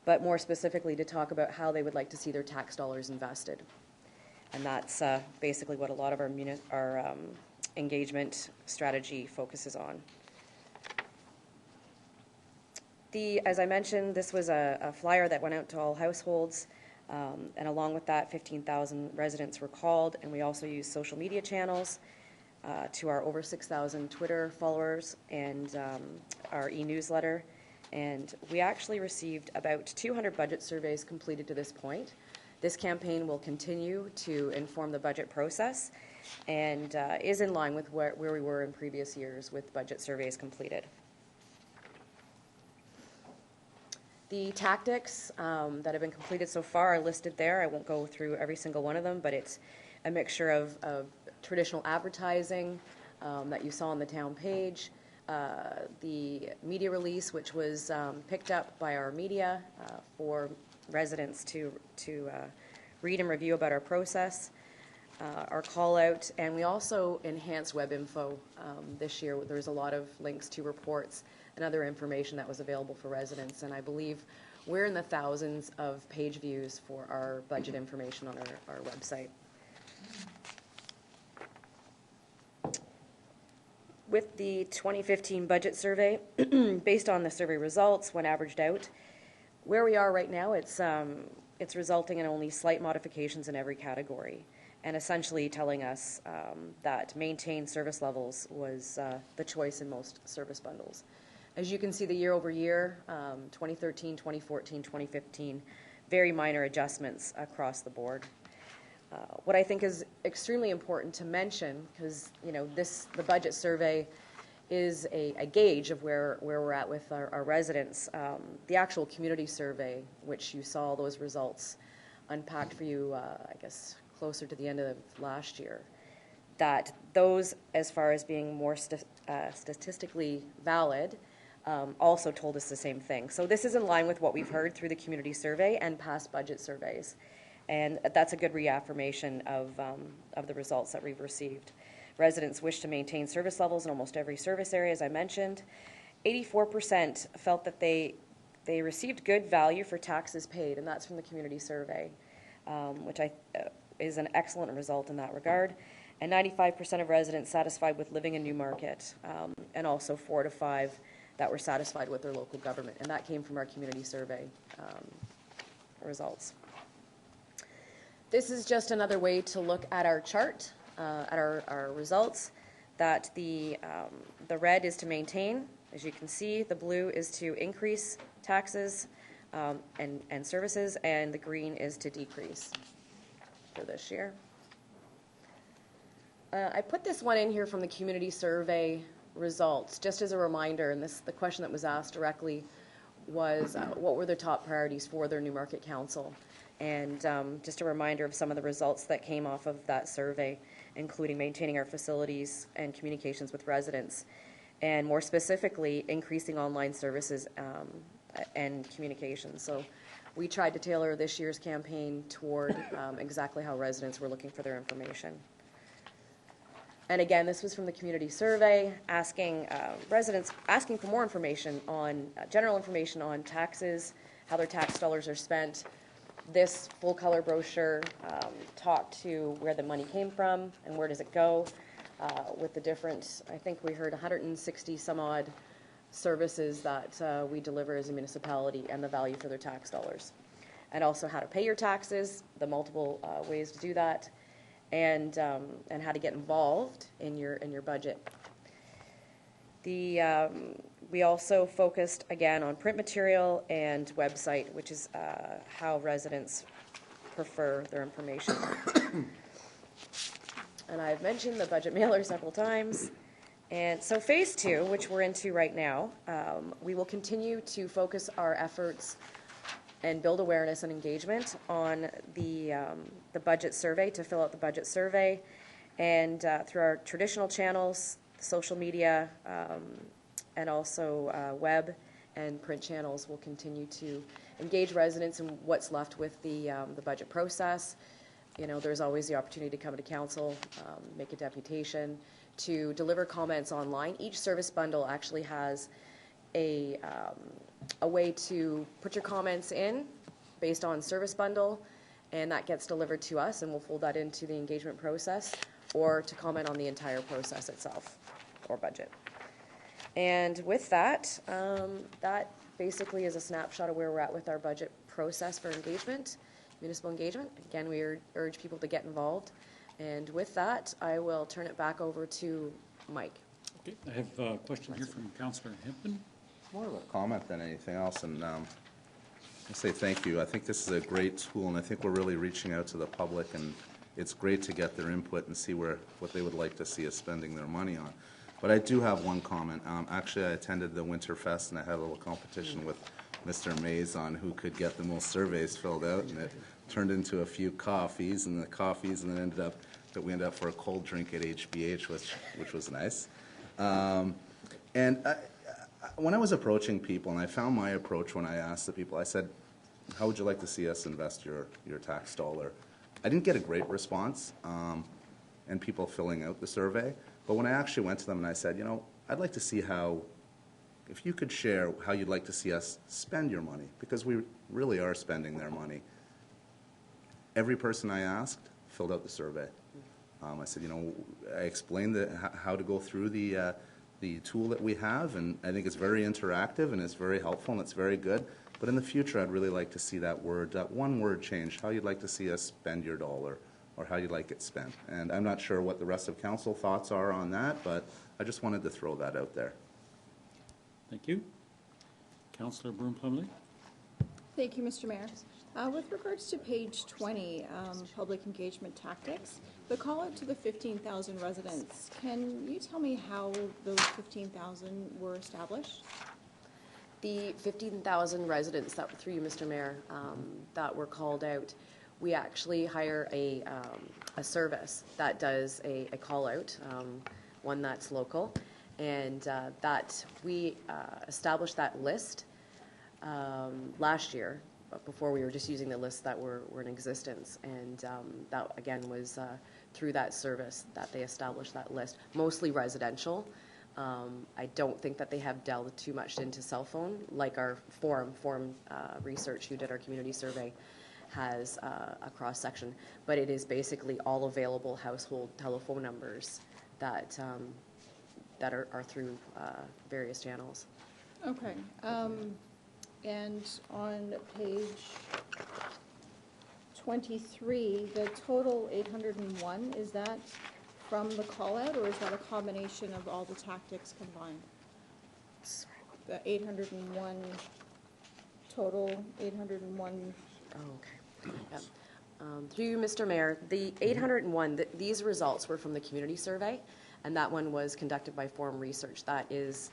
but more specifically to talk about how they would like to see their tax dollars invested. And that's basically what a lot of our engagement strategy focuses on. As I mentioned, this was a flyer that went out to all households, and along with that, 15,000 residents were called, and we also used social media channels to our over 6,000 Twitter followers and our e-newsletter. And we actually received about 200 budget surveys completed to this point. This campaign will continue to inform the budget process and is in line with where we were in previous years with budget surveys completed. The tactics that have been completed so far are listed there. I won't go through every single one of them, but it's a mixture of traditional advertising that you saw on the town page, the media release, which was picked up by our media for residents to read and review about our process, our call out, and we also enhanced web info this year. There's a lot of links to reports and other information that was available for residents, and I believe we're in the thousands of page views for our budget information on our website. With the 2015 budget survey, based on the survey results when averaged out, where we are right now, it's resulting in only slight modifications in every category, and essentially telling us that maintained service levels was the choice in most service bundles. As you can see, the year over year, 2013, 2014, 2015, very minor adjustments across the board. What I think is extremely important to mention, because the budget survey is a gauge of where we're at with our residents. The actual community survey, which you saw those results unpacked for you, I guess, closer to the end of last year, that those, as far as being more statistically valid, also told us the same thing. So this is in line with what we've heard through the community survey and past budget surveys. And that's a good reaffirmation of the results that we've received. Residents wish to maintain service levels in almost every service area, as I mentioned. 84% felt that they received good value for taxes paid, and that's from the community survey, which is an excellent result in that regard. And 95% of residents satisfied with living in Newmarket, and also 4 to 5 that were satisfied with their local government, and that came from our community survey results. This is just another way to look at our chart, at our results, that the red is to maintain, as you can see, the blue is to increase taxes and services, and the green is to decrease for this year. I put this one in here from the community survey results, just as a reminder, and the question that was asked directly was what were the top priorities for their Newmarket Council? And just a reminder of some of the results that came off of that survey, including maintaining our facilities and communications with residents, and more specifically, increasing online services and communications. So we tried to tailor this year's campaign toward exactly how residents were looking for their information. And again, this was from the community survey, asking residents, asking for more information on, general information on taxes, how their tax dollars are spent. This full color brochure talked to where the money came from and where does it go, with the different, I think we heard 160 some odd services that we deliver as a municipality and the value for their tax dollars. And also how to pay your taxes, the multiple ways to do that, and how to get involved in your budget. We also focused, again, on print material and website, which is how residents prefer their information. And I've mentioned the budget mailer several times. And so phase 2, which we're into right now, we will continue to focus our efforts and build awareness and engagement on the budget survey, to fill out the budget survey, and through our traditional channels, social media, and also web and print channels, will continue to engage residents in what's left with the budget process. There's always the opportunity to come to council, make a deputation, to deliver comments online. Each service bundle actually has a way to put your comments in based on service bundle, and that gets delivered to us, and we'll fold that into the engagement process, or to comment on the entire process itself or budget. And with that, that basically is a snapshot of where we're at with our budget process for engagement, municipal engagement. Again, we urge people to get involved. And with that, I will turn it back over to Mike. Okay, I have a question here from Councillor Hempton. More of a comment than anything else, and I say thank you. I think this is a great tool, and I think we're really reaching out to the public, and it's great to get their input and see what they would like to see us spending their money on. But I do have one comment. Actually, I attended the Winterfest, and I had a little competition with Mr. Mays on who could get the most surveys filled out, and it turned into a few coffees, and then ended up that we ended up for a cold drink at HBH, which was nice. When I was approaching people, and I found my approach when I asked the people, I said, how would you like to see us invest your tax dollar? I didn't get a great response, and people filling out the survey. But when I actually went to them and I said, I'd like to see if you could share how you'd like to see us spend your money, because we really are spending their money. Every person I asked filled out the survey. I said, I explained how to go through the tool that we have, and I think it's very interactive and it's very helpful and it's very good. But in the future, I'd really like to see that one word change, how you'd like to see us spend your dollar, or how you'd like it spent. And I'm not sure what the rest of council thoughts are on that, but I just wanted to throw that out there. Thank you. Councillor Broom Plumley. Thank you, Mr. Mayor. With regards to page 20, public engagement tactics, the call out to the 15,000 residents, can you tell me how those 15,000 were established? The 15,000 residents that, through you, Mr. Mayor, that were called out, we actually hire a service that does a call out, one that's local, and that we established that list last year, before we were just using the lists that were in existence, and that again was through that service that they established that list, mostly residential. I don't think that they have delved too much into cell phone, like our Forum Research, who did our community survey, has a cross-section, but it is basically all available household telephone numbers that that are through various channels. Okay. And on page 23, the total 801, is that from the call-out, or is that a combination of all the tactics combined? The 801 total, 801. Oh, okay. Yep. Through you, Mr. Mayor, the 801, these results were from the community survey, and that one was conducted by Forum Research. That is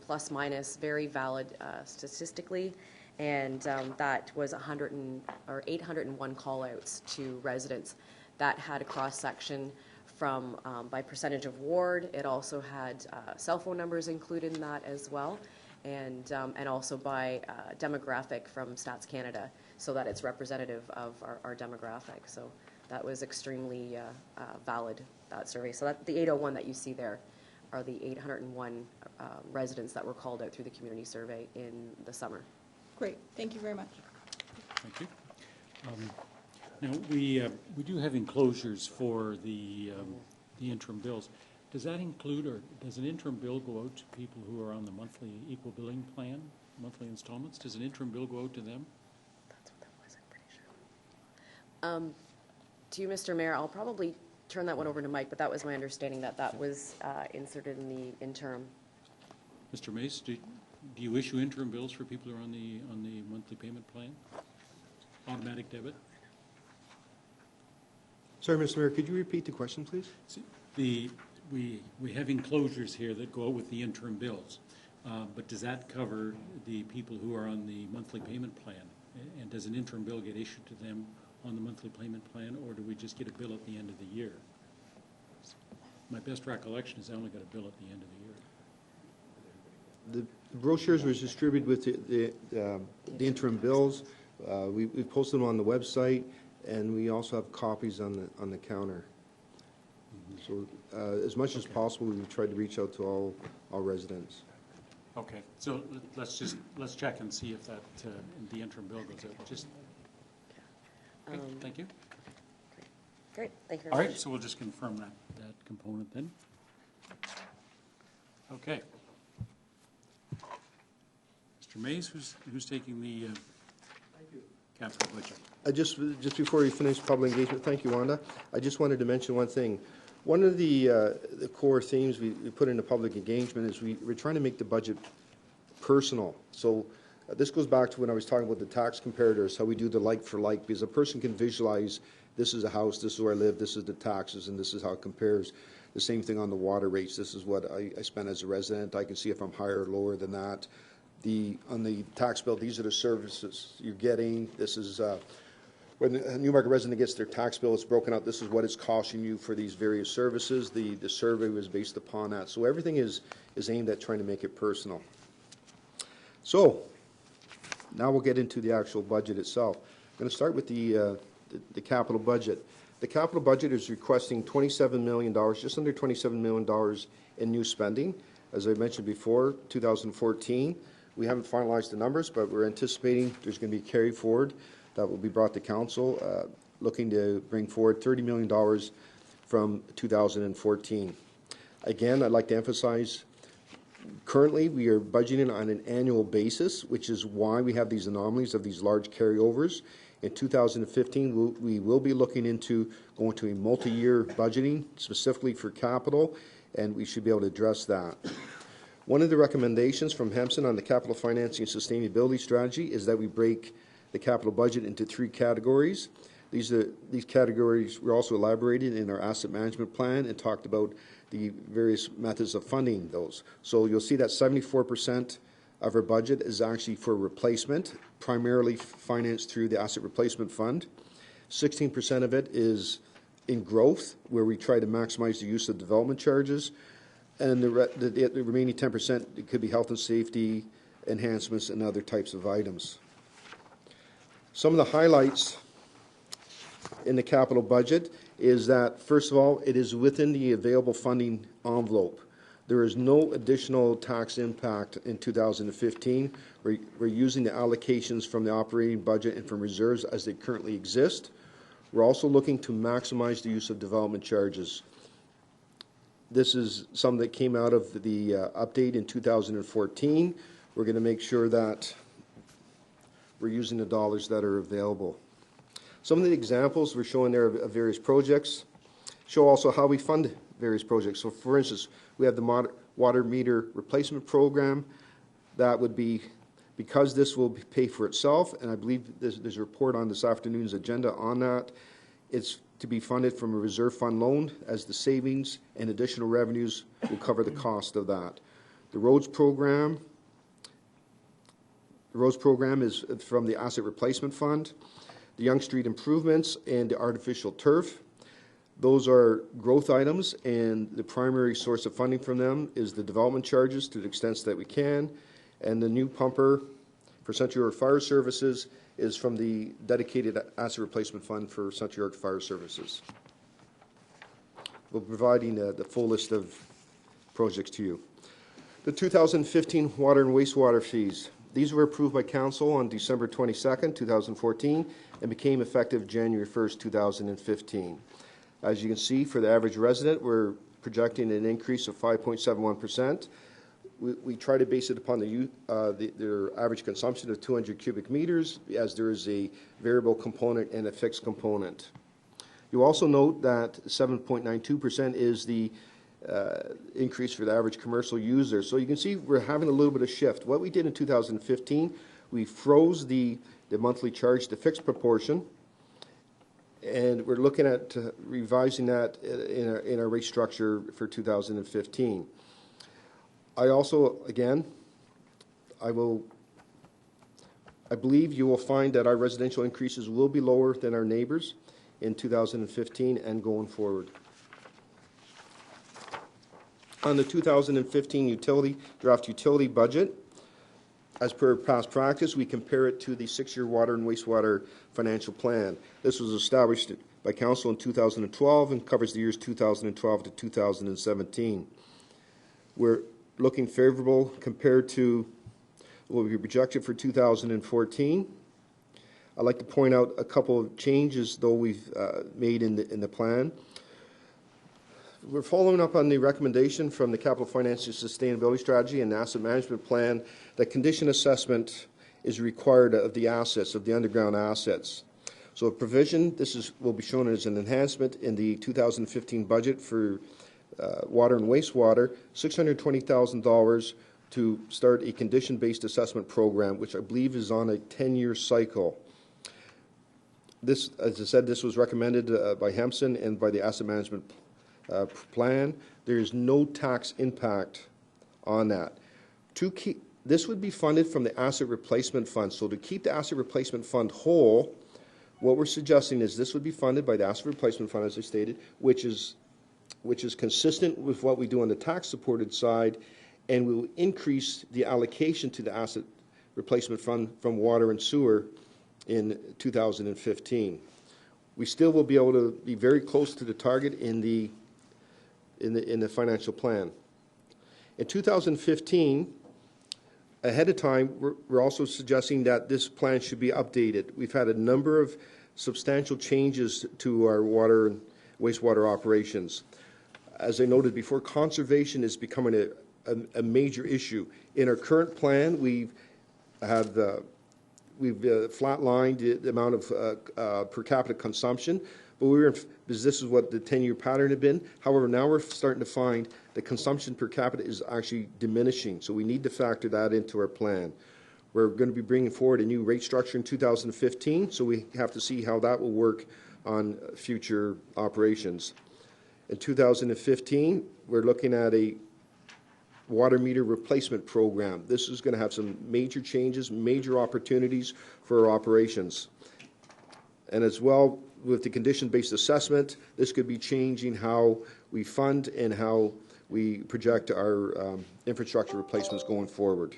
plus minus very valid statistically, and that was 801 call-outs to residents. That had a cross-section from by percentage of ward. It also had cell phone numbers included in that as well, and also by demographic from Stats Canada, so that it's representative of our demographic. So that was extremely valid, that survey. So that the 801 that you see there are the 801 residents that were called out through the community survey in the summer. Great, thank you very much. Thank you. Now, we do have enclosures for the interim bills. Does that include, or does an interim bill go out to people who are on the monthly equal billing plan, monthly installments? Does an interim bill go out to them? That's what that was, I'm pretty sure. To you, Mr. Mayor, I'll probably turn that one over to Mike, but that was my understanding that that was inserted in the interim. Mr. Mace, do you issue interim bills for people who are on the monthly payment plan? Automatic debit? Sorry, Mr. Mayor, could you repeat the question, please? See, we have enclosures here that go out with the interim bills, but does that cover the people who are on the monthly payment plan? And does an interim bill get issued to them on the monthly payment plan, or do we just get a bill at the end of the year? My best recollection is I only got a bill at the end of the year. The brochures was distributed with the interim bills. We posted them on the website, and we also have copies on the counter. So as much as possible, we've tried to reach out to all residents. Okay, so let's check and see if that the interim bill goes out. Just okay, thank you. Great, thank you very much. All right, so we'll just confirm that component then. Okay. Mr. Mays, who's taking the capital budget? Just before we finish public engagement, thank you, Wanda. I just wanted to mention one thing. One of the core themes we put into public engagement is we're trying to make the budget personal. So this goes back to when I was talking about the tax comparators, how we do the like for like, because a person can visualize this is a house, this is where I live, this is the taxes, and this is how it compares. The same thing on the water rates. This is what I spend as a resident. I can see if I'm higher or lower than that. On the tax bill, these are the services you're getting. This is when a Newmarket resident gets their tax bill, it's broken out. This is what it's costing you for these various services. The survey was based upon that. So everything is aimed at trying to make it personal. So now we'll get into the actual budget itself. I'm going to start with the capital budget. The capital budget is requesting $27 million, just under $27 million in new spending. As I mentioned before, 2014, we haven't finalized the numbers, but we're anticipating there's going to be carry forward that will be brought to council, looking to bring forward $30 million from 2014. Again, I'd like to emphasize, currently we are budgeting on an annual basis, which is why we have these anomalies of these large carryovers. In 2015, we will be looking into going to a multi-year budgeting, specifically for capital, and we should be able to address that. One of the recommendations from Hempson on the capital financing and sustainability strategy is that we break the capital budget into 3 categories. These categories were also elaborated in our asset management plan and talked about the various methods of funding those. So you'll see that 74% of our budget is actually for replacement, primarily financed through the asset replacement fund. 16% of it is in growth, where we try to maximize the use of development charges. And the remaining 10%, it could be health and safety enhancements and other types of items. Some of the highlights in the capital budget is that, first of all, it is within the available funding envelope. There is no additional tax impact in 2015. We're using the allocations from the operating budget and from reserves as they currently exist. We're also looking to maximize the use of development charges. This is something that came out of the update in 2014. We're going to make sure that we're using the dollars that are available. Some of the examples we're showing there of various projects show also how we fund various projects. So, for instance, we have the water meter replacement program. That would be, because this will pay for itself, and I believe there's a report on this afternoon's agenda on that. It's to be funded from a reserve fund loan, as the savings and additional revenues will cover the cost of that. The roads program is from the asset replacement fund. The Yonge Street improvements and the artificial turf, those are growth items, and the primary source of funding from them is the development charges to the extent that we can, and the new pumper for Central York Fire Services is from the dedicated asset replacement fund for Central York Fire Services. We'll be providing the full list of projects to you. The 2015 water and wastewater fees. These were approved by Council on December 22nd, 2014, and became effective January 1st, 2015. As you can see, for the average resident, we're projecting an increase of 5.71%. We try to base it upon their average consumption of 200 cubic meters, as there is a variable component and a fixed component. You also note that 7.92% is the increase for the average commercial user. So you can see we're having a little bit of shift. What we did in 2015, we froze the monthly charge to fixed proportion, and we're looking at revising that in our rate structure for 2015. I also, again, I believe you will find that our residential increases will be lower than our neighbors in 2015 and going forward. On the 2015 draft utility budget, as per past practice, we compare it to the 6-year water and wastewater financial plan. This was established by Council in 2012 and covers the years 2012 to 2017. We're looking favorable compared to what we projected for 2014. I'd like to point out a couple of changes, though, we've made in the plan. We're following up on the recommendation from the Capital Financing Sustainability Strategy and Asset Management Plan that condition assessment is required of the assets, of the underground assets. So a provision, will be shown as an enhancement in the 2015 budget for water and wastewater, $620,000 to start a condition-based assessment program, which I believe is on a 10-year cycle. This, as I said, this was recommended by Hempson and by the Asset Management plan. There is no tax impact on that. This would be funded from the Asset Replacement Fund. So to keep the Asset Replacement Fund whole, what we're suggesting is this would be funded by the Asset Replacement Fund, as I stated, which is consistent with what we do on the tax-supported side, and will increase the allocation to the Asset Replacement Fund from water and sewer in 2015. We still will be able to be very close to the target in the financial plan. In 2015, ahead of time, we're also suggesting that this plan should be updated. We've had a number of substantial changes to our water and wastewater operations. As I noted before, conservation is becoming a major issue. In our current plan, we have we've flatlined the amount of per capita consumption, but we were, because this is what the 10-year pattern had been. However, now we're starting to find the consumption per capita is actually diminishing, so we need to factor that into our plan. We're going to be bringing forward a new rate structure in 2015, so we have to see how that will work on future operations. In 2015, we're looking at a water meter replacement program. This is going to have some major changes, major opportunities for our operations. And as well, with the condition-based assessment, this could be changing how we fund and how we project our infrastructure replacements going forward.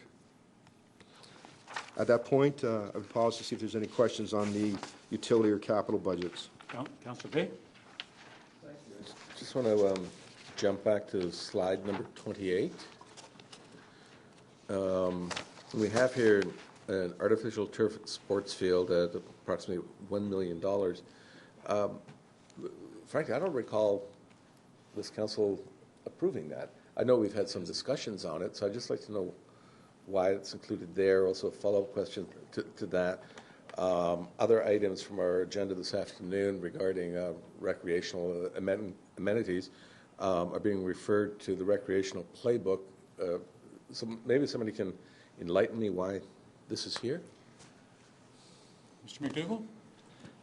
At that point, I would pause to see if there's any questions on the utility or capital budgets. Councillor Fay? Just want to jump back to slide number 28. We have here an artificial turf sports field at approximately $1 million. Frankly, I don't recall this council approving that. I know we've had some discussions on it, so I'd just like to know why it's included there. Also, a follow-up question to that. Other items from our agenda this afternoon regarding recreational amenities are being referred to the recreational playbook. So maybe somebody can enlighten me why this is here? Mr. McDougall?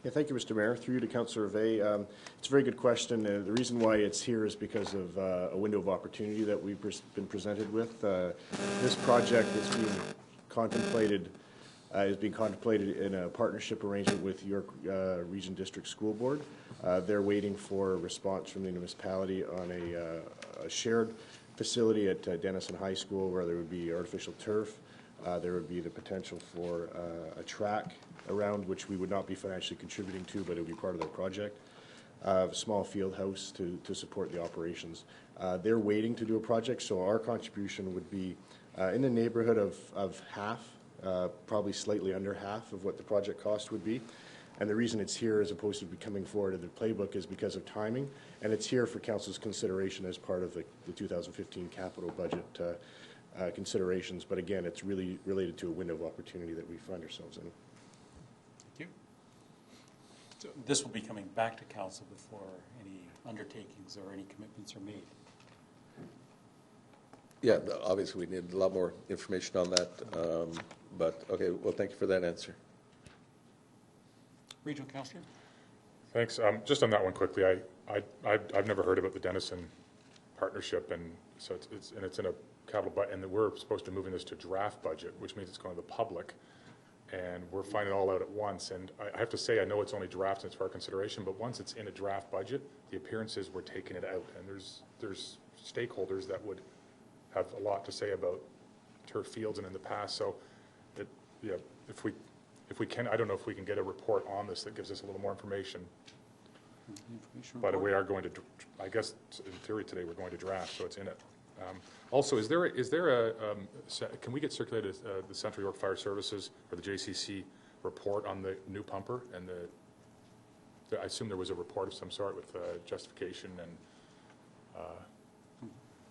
Yeah, thank you, Mr. Mayor. Through you to Councillor Vey. It's a very good question. The reason why it's here is because of a window of opportunity that we've been presented with. This project is being contemplated in a partnership arrangement with York Region District School Board. They're waiting for a response from the municipality on a shared facility at Denison High School where there would be artificial turf. There would be the potential for a track around, which we would not be financially contributing to, but it would be part of their project. A small field house to support the operations. They're waiting to do a project, so our contribution would be in the neighborhood of half, probably slightly under half of what the project cost would be. And the reason it's here as opposed to coming forward in the playbook is because of timing, and it's here for Council's consideration as part of the 2015 capital budget considerations. But again, it's really related to a window of opportunity that we find ourselves in. Thank you. So this will be coming back to Council before any undertakings or any commitments are made. Yeah, obviously we need a lot more information on that, but okay, well, thank you for that answer. Regional Councillor? Thanks. Just on that one quickly, I've never heard about the Denison partnership, and so it's in a capital budget, and we're supposed to be moving this to draft budget, which means it's going to the public, and we're finding it all out at once. And I have to say, I know it's only draft and it's for our consideration, but once it's in a draft budget, the appearances we're taking it out, and there's stakeholders that would have a lot to say about turf fields and in the past. So, if we can, I don't know if we can get a report on this that gives us a little more information. But we are going to, I guess, in theory today we're going to draft, so it's in it. Also, is there a can we get circulated the Central York Fire Services or the JCC report on the new pumper and I assume there was a report of some sort with justification and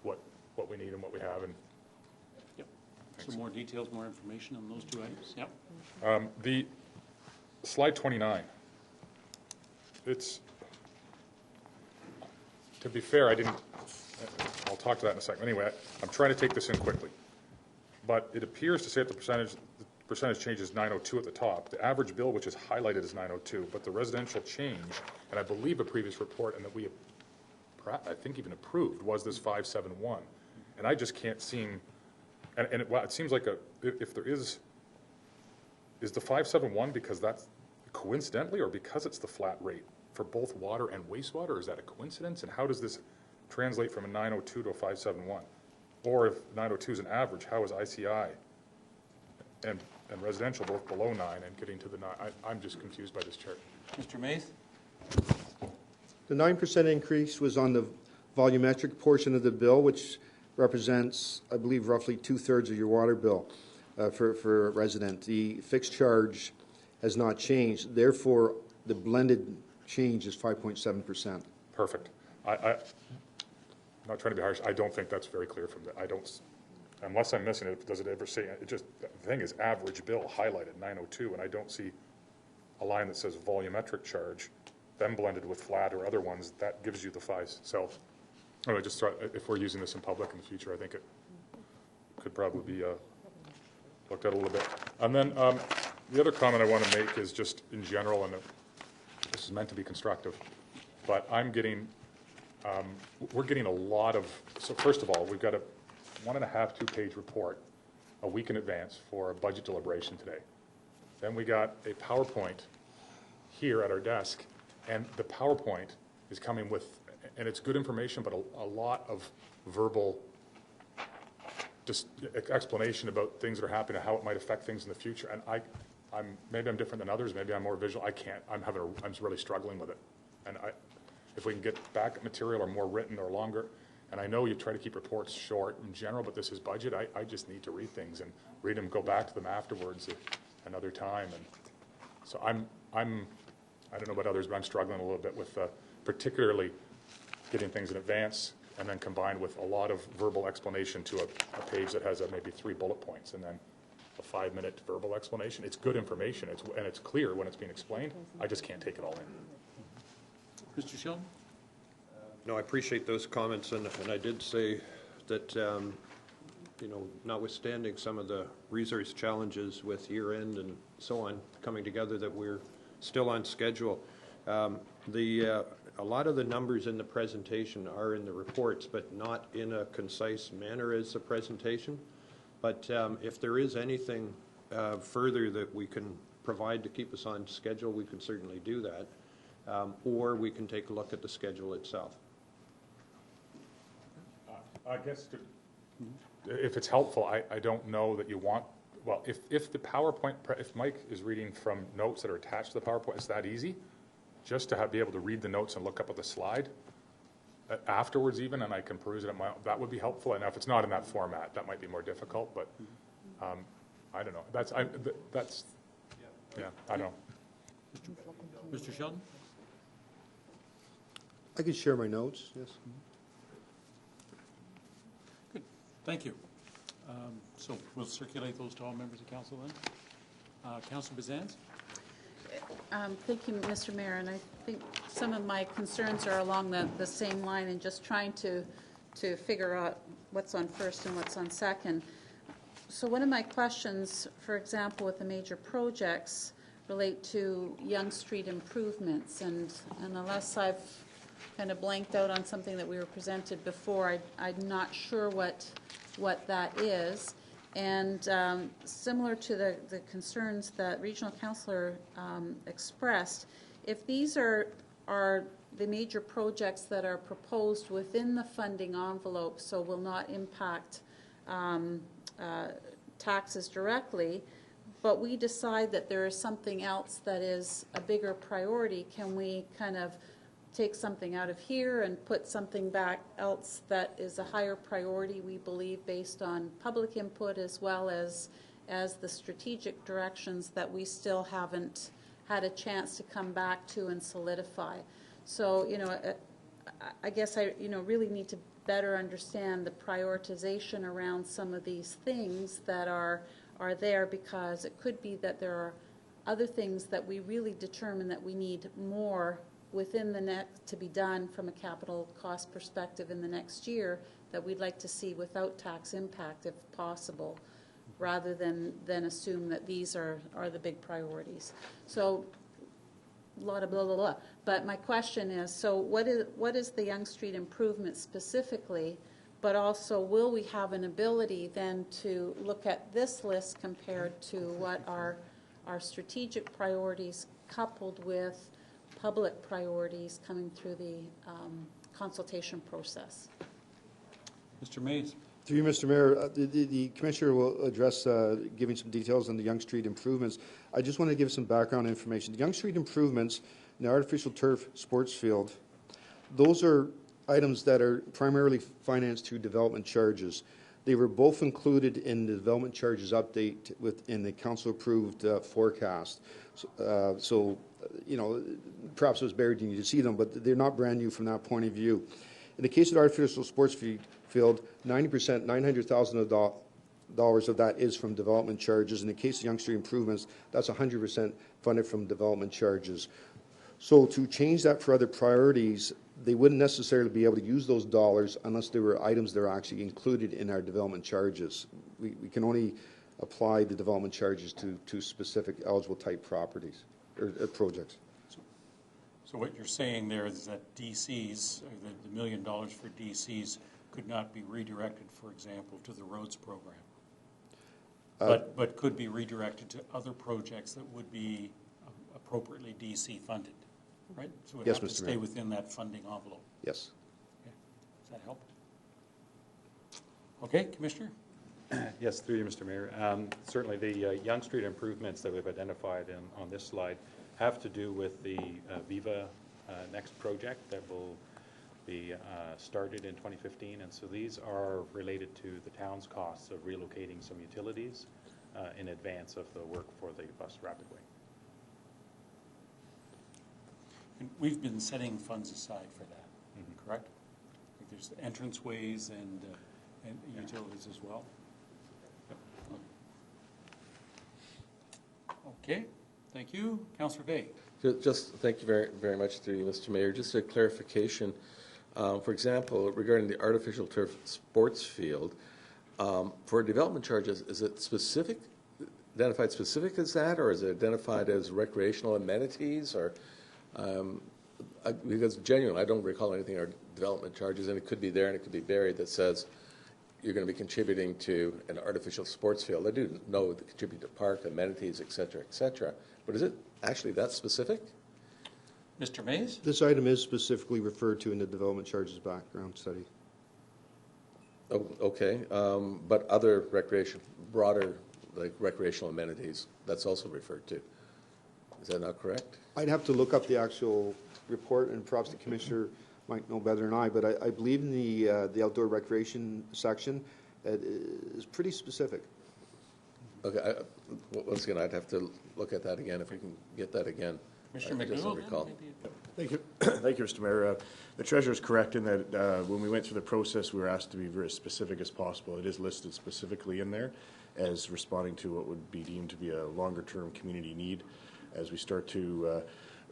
what we need and what we have. And yep. Some more details, more information on those two items. Yep. The slide 29. It's, to be fair, I'll talk to that in a second. Anyway, I'm trying to take this in quickly. But it appears to say that the percentage change is 902 at the top. The average bill, which is highlighted as 902, but the residential change, and I believe a previous report, and that we, I think even approved, was this 571. And I just can't seem, and it seems like if there is the 571 because that's coincidentally or because it's the flat rate for both water and wastewater, or is that a coincidence? And how does this translate from a 902 to a 571? Or if 902 is an average, how is ICI and residential both below 9 and getting to the 9? I'm just confused by this chart. Mr. Mays? The 9% increase was on the volumetric portion of the bill, which represents, I believe, roughly 2/3 of your water bill for a resident. The fixed charge has not changed. Therefore, the blended change is 5.7%. Perfect. I'm not trying to be harsh. I don't think that's very clear from that. unless I'm missing it, does it ever say, it just, the thing is average bill highlighted, 902, and I don't see a line that says volumetric charge, then blended with flat or other ones, that gives you the 5. So, anyway, just thought if we're using this in public in the future, I think it could probably be looked at a little bit. And then the other comment I want to make is just in general, and this is meant to be constructive, but I'm getting, we're getting a lot of, so first of all, we've got a 1.5, 2-page report a week in advance for a budget deliberation today. Then we got a PowerPoint here at our desk, and the PowerPoint is coming with, and it's good information, but a lot of verbal just explanation about things that are happening and how it might affect things in the future. And maybe I'm different than others. Maybe I'm more visual. I'm really struggling with it. And if we can get backup material or more written or longer, and I know you try to keep reports short in general, but this is budget. I just need to read things and read them, go back to them afterwards at another time. And so I don't know about others, but I'm struggling a little bit with particularly getting things in advance, and then combined with a lot of verbal explanation to a page that has maybe 3 bullet points, and then a 5-minute verbal explanation. It's good information, and it's clear when it's being explained. I just can't take it all in. Mr. Sheldon? No, I appreciate those comments, and I did say that, you know, notwithstanding some of the resource challenges with year-end and so on coming together, that we're still on schedule. A lot of the numbers in the presentation are in the reports, but not in a concise manner as the presentation. But if there is anything further that we can provide to keep us on schedule, we can certainly do that. Or we can take a look at the schedule itself. I guess if it's helpful, I don't know that you want, well, if the PowerPoint, if Mike is reading from notes that are attached to the PowerPoint, it's that easy, just to be able to read the notes and look up at the slide afterwards even, and I can peruse it at my own, that would be helpful. And if it's not in that format, that might be more difficult, but I don't know. That's yeah, I don't know. Mr. Sheldon? I could share my notes, yes. Good, thank you. So we'll circulate those to all members of council then. Councilor Bazans? Thank you, Mr. Mayor, and I think some of my concerns are along the same line and just trying to figure out what's on first and what's on second. So one of my questions, for example, with the major projects relate to Yonge Street improvements, and unless I've kind of blanked out on something that we were presented before, I'm not sure what that is. And similar to the concerns that Regional Councillor expressed, if these are the major projects that are proposed within the funding envelope, so will not impact taxes directly, but we decide that there is something else that is a bigger priority, can we kind of take something out of here and put something back else that is a higher priority, we believe, based on public input as well as the strategic directions that we still haven't had a chance to come back to and solidify. So, you know, I guess I, you know, really need to better understand the prioritization around some of these things that are there, because it could be that there are other things that we really determine that we need more within the next to be done from a capital cost perspective in the next year that we'd like to see without tax impact if possible, rather than assume that these are the big priorities. So a lot of blah, blah, blah. But my question is, so what is the Yonge Street improvement specifically, but also will we have an ability then to look at this list compared to what are our strategic priorities coupled with public priorities coming through the consultation process? Mr. Mays? Through you, Mr. Mayor, the Commissioner will address giving some details on the Yonge Street improvements. I just want to give some background information. The Yonge Street improvements in the artificial turf sports field, those are items that are primarily financed through development charges. They were both included in the development charges update within the council-approved forecast. So, you know, perhaps it was buried and you see them, but they're not brand new from that point of view. In the case of the artificial sports field, 90%, $900,000 dollars of that is from development charges. In the case of Yonge Street improvements, that's 100% funded from development charges. So to change that for other priorities, they wouldn't necessarily be able to use those dollars unless there were items that are actually included in our development charges. We can only apply the development charges to specific eligible type properties or projects. So what you're saying there is that DCs, or the $1 million for DCs, could not be redirected, for example, to the roads program, but could be redirected to other projects that would be appropriately DC funded, right? So it would Yes, have to Mr. stay Mayor. within that funding envelope. Yes. Okay. Does that help? Okay, Commissioner? Yes, through you, Mr. Mayor. Certainly the Yonge Street improvements that we've identified on this slide have to do with the Viva Next project that will be started in 2015, and so these are related to the town's costs of relocating some utilities in advance of the work for the bus rapidway. And we've been setting funds aside for that, correct? Like there's entranceways and utilities as well. Okay, thank you. Councillor Day. Just thank you very, very much through you, Mr. Mayor. Just a clarification. For example, regarding the artificial turf sports field, for development charges, is it identified specific as that, or is it identified as recreational amenities, or because genuinely, I don't recall anything in our development charges, and it could be there and it could be buried, that says you're going to be contributing to an artificial sports field. I do know that contribute to park, amenities, et cetera, but is it actually that specific? Mr. Mays? This item is specifically referred to in the development charges background study. Oh, okay, but other broader like recreational amenities, that's also referred to. Is that not correct? I'd have to look up the actual report, and perhaps the Commissioner might know better than I, but I believe in the outdoor recreation section, it is pretty specific. Okay, once again, I'd have to look at that again, if we can get that again. Commissioner I just don't McDougall, recall. then maybe. Thank you. Thank you, Mr. Mayor. The Treasurer is correct in that when we went through the process, we were asked to be very specific as possible. It is listed specifically in there as responding to what would be deemed to be a longer-term community need. As we start to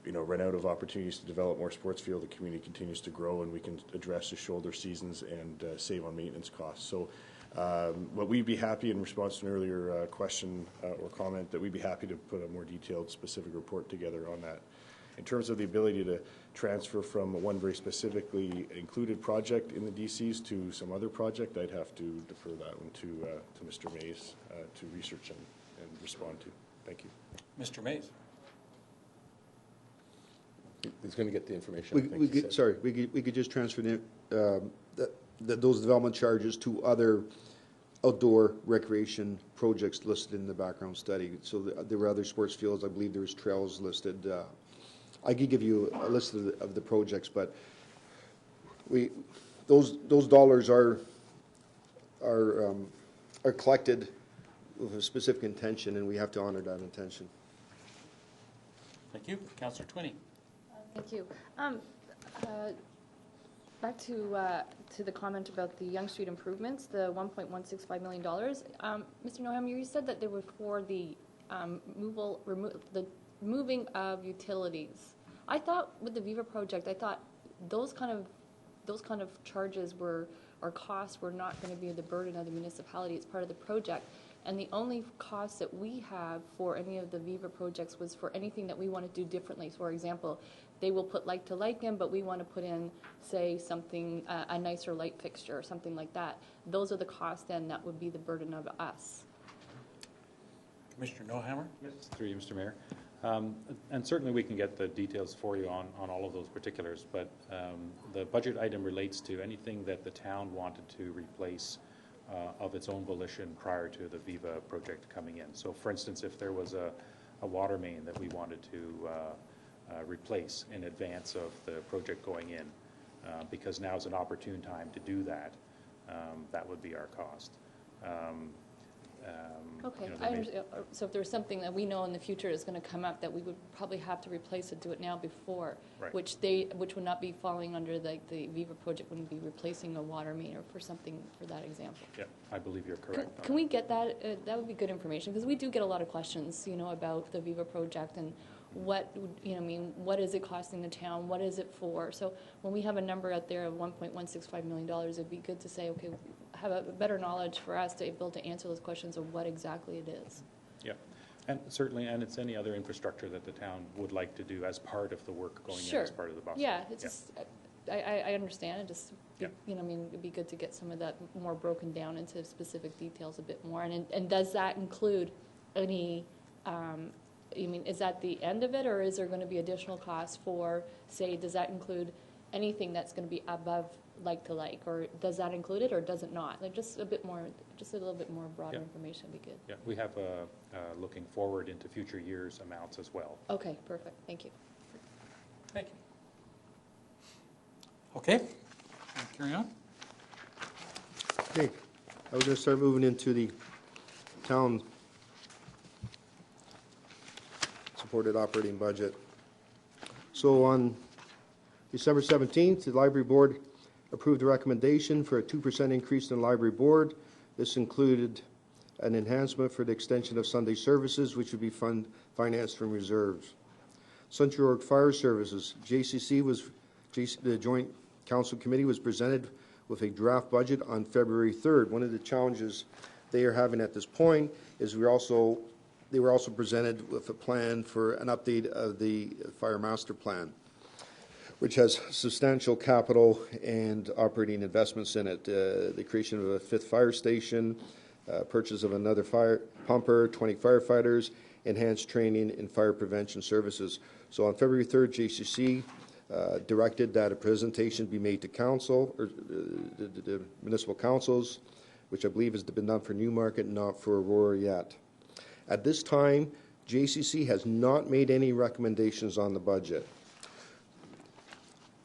run out of opportunities to develop more sports field, the community continues to grow, and we can address the shoulder seasons and save on maintenance costs. So what we'd be happy, in response to an earlier question or comment, that we'd be happy to put a more detailed, specific report together on that. In terms of the ability to transfer from one very specifically included project in the DCs to some other project, I'd have to defer that one to Mr. Mays to research and respond to. Thank you. Mr. Mays? He's going to get the information. We could just transfer those development charges to other outdoor recreation projects listed in the background study. So there were other sports fields. I believe there was trails listed. I could give you a list of the projects, but those dollars are collected with a specific intention, and we have to honor that intention. Thank you. Councillor Twinney. Thank you. Back to the comment about the Yonge Street improvements, the $1.165 million. Mr. Noham, you said that they were for the moving of utilities. I thought with the Viva project, I thought those kind of charges or costs were not going to be the burden of the municipality. It's part of the project. And the only cost that we have for any of the Viva projects was for anything that we want to do differently. So, for example, they will put like to like in, but we want to put in, say, something, a nicer light fixture or something like that. Those are the costs, then that would be the burden of us. Commissioner Nohammer? Yes, through you, Mr. Mayor. And certainly we can get the details for you on all of those particulars, but the budget item relates to anything that the town wanted to replace of its own volition prior to the Viva project coming in. So, for instance, if there was a water main that we wanted to replace in advance of the project going in, because now is an opportune time to do that, that would be our cost. Okay, there I may- understand. So if there's something that we know in the future is going to come up that we would probably have to replace it, do it now before, Right. which would not be falling under like the Viva project, wouldn't be replacing a water main or for something for that example. Yeah, I believe you're correct. Can we get that? That would be good information because we do get a lot of questions, about the Viva project and what, what is it costing the town? What is it for? So when we have a number out there of $1.165 million, it'd be good to say, okay, have a better knowledge for us to be able to answer those questions of what exactly it is. Yeah, and certainly, and it's any other infrastructure that the town would like to do as part of the work going in as part of the buffer. Yeah, it's just, I understand, it just, Yeah. it'd be good to get some of that more broken down into specific details a bit more. And does that include any, is that the end of it, or is there going to be additional costs for, say, does that include anything that's going to be above like to like, or does that include it, or does it not? Like just a little bit more broader Yeah. information would be good. Yeah, we have looking forward into future years amounts as well. Okay, perfect, thank you. Thank you. Okay, carry on. Okay, I was going to start moving into the town supported operating budget. So on December 17th, the library board approved a recommendation for a 2% increase in the library board. This included an enhancement for the extension of Sunday services, which would be financed from reserves. Central York Fire Services, the Joint Council Committee was presented with a draft budget on February 3rd. One of the challenges they are having at this point is they were also presented with a plan for an update of the Fire Master Plan, which has substantial capital and operating investments in it. The creation of a 5th fire station, purchase of another fire pumper, 20 firefighters, enhanced training in fire prevention services. So on February 3rd, JCC directed that a presentation be made to council, or the municipal councils, which I believe has been done for Newmarket, not for Aurora yet. At this time, JCC has not made any recommendations on the budget.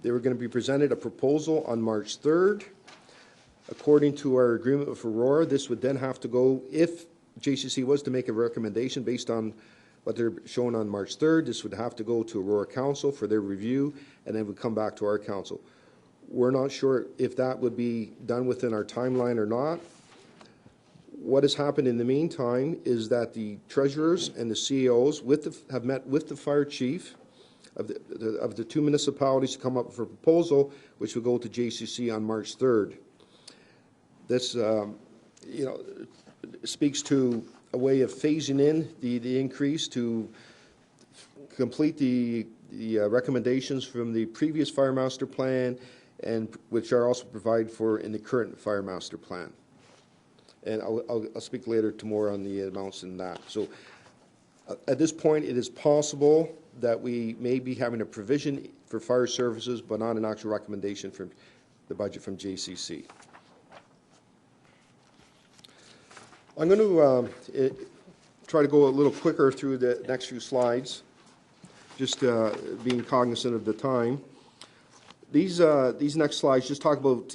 They were going to be presented a proposal on March 3rd. According to our agreement with Aurora, this would then have to go, if JCC was to make a recommendation based on what they're showing on March 3rd, this would have to go to Aurora Council for their review, and then would come back to our council. We're not sure if that would be done within our timeline or not. What has happened in the meantime is that the treasurers and the CEOs have met with the fire chief of the two municipalities to come up with a proposal, which will go to JCC on March 3rd. This, speaks to a way of phasing in the increase to complete the recommendations from the previous Fire Master Plan, and which are also provided for in the current Fire Master Plan. And I'll speak later tomorrow on the amounts in that. So at this point, it is possible that we may be having a provision for fire services, but not an actual recommendation from the budget from JCC. I'm going to try to go a little quicker through the next few slides, just being cognizant of the time. These next slides just talk about,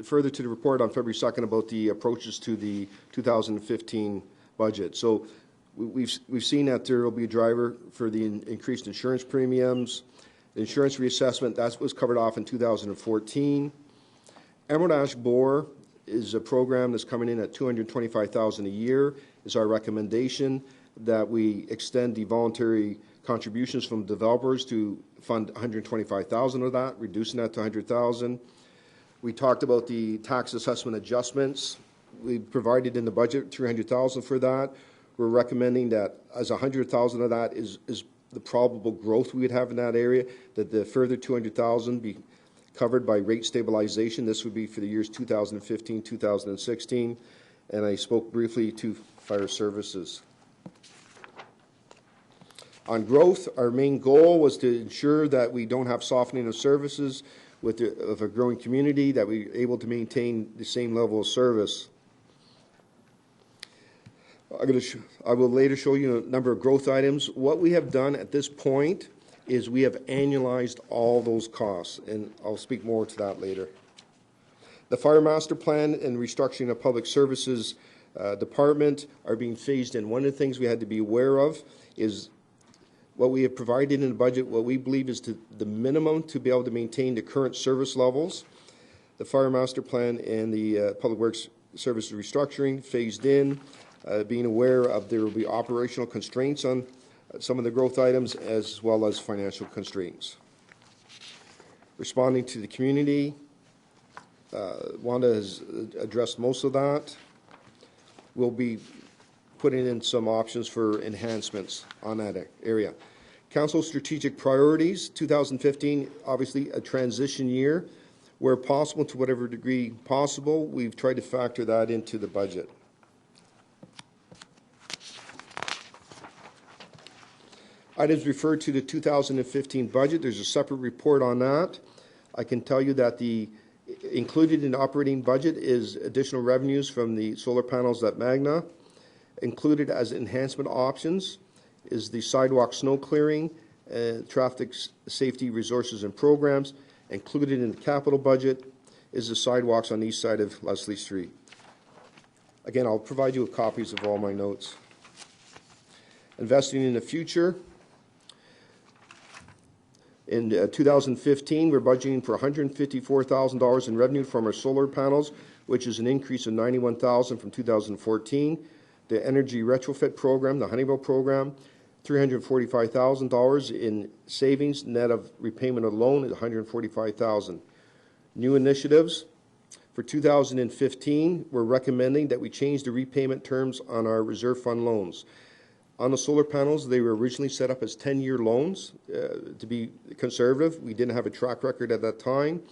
further to the report on February 2nd, about the approaches to the 2015 budget. So we've seen that there will be a driver for the increased insurance premiums. The insurance reassessment, that was covered off in 2014. Emerald Ash Borer is a program that's coming in at $225,000 a year. Is our recommendation that we extend the voluntary contributions from developers to fund $125,000 of that, reducing that to $100,000. We talked about the tax assessment adjustments. We provided in the budget $300,000 for that. We're recommending that as $100,000 of that is the probable growth we would have in that area, that the further $200,000 be covered by rate stabilization. This would be for the years 2015, 2016. And I spoke briefly to fire services. On growth, our main goal was to ensure that we don't have softening of services of a growing community, that we're able to maintain the same level of service. I will later show you a number of growth items. What we have done at this point is we have annualized all those costs, and I'll speak more to that later. The Fire Master Plan and restructuring of public services department are being phased in. One of the things we had to be aware of is what we have provided in the budget, what we believe is the minimum to be able to maintain the current service levels. The Fire Master Plan and the Public Works Services restructuring phased in, being aware of there will be operational constraints on some of the growth items as well as financial constraints. Responding to the community, Wanda has addressed most of that. We'll be putting in some options for enhancements on that area. Council strategic priorities, 2015, obviously a transition year. Where possible, to whatever degree possible, we've tried to factor that into the budget. Items referred to the 2015 budget, there's a separate report on that. I can tell you that the included in the operating budget is additional revenues from the solar panels at Magna. Included as enhancement options is the sidewalk snow clearing, traffic safety resources and programs. Included in the capital budget is the sidewalks on the east side of Leslie Street. Again, I'll provide you with copies of all my notes. Investing in the future. In 2015, we're budgeting for $154,000 in revenue from our solar panels, which is an increase of $91,000 from 2014. The energy retrofit program, the Honeywell program, $345,000 in savings, net of repayment of loan is $145,000. New initiatives for 2015, we're recommending that we change the repayment terms on our reserve fund loans. On the solar panels, they were originally set up as 10-year loans to be conservative. We didn't have a track record at that time.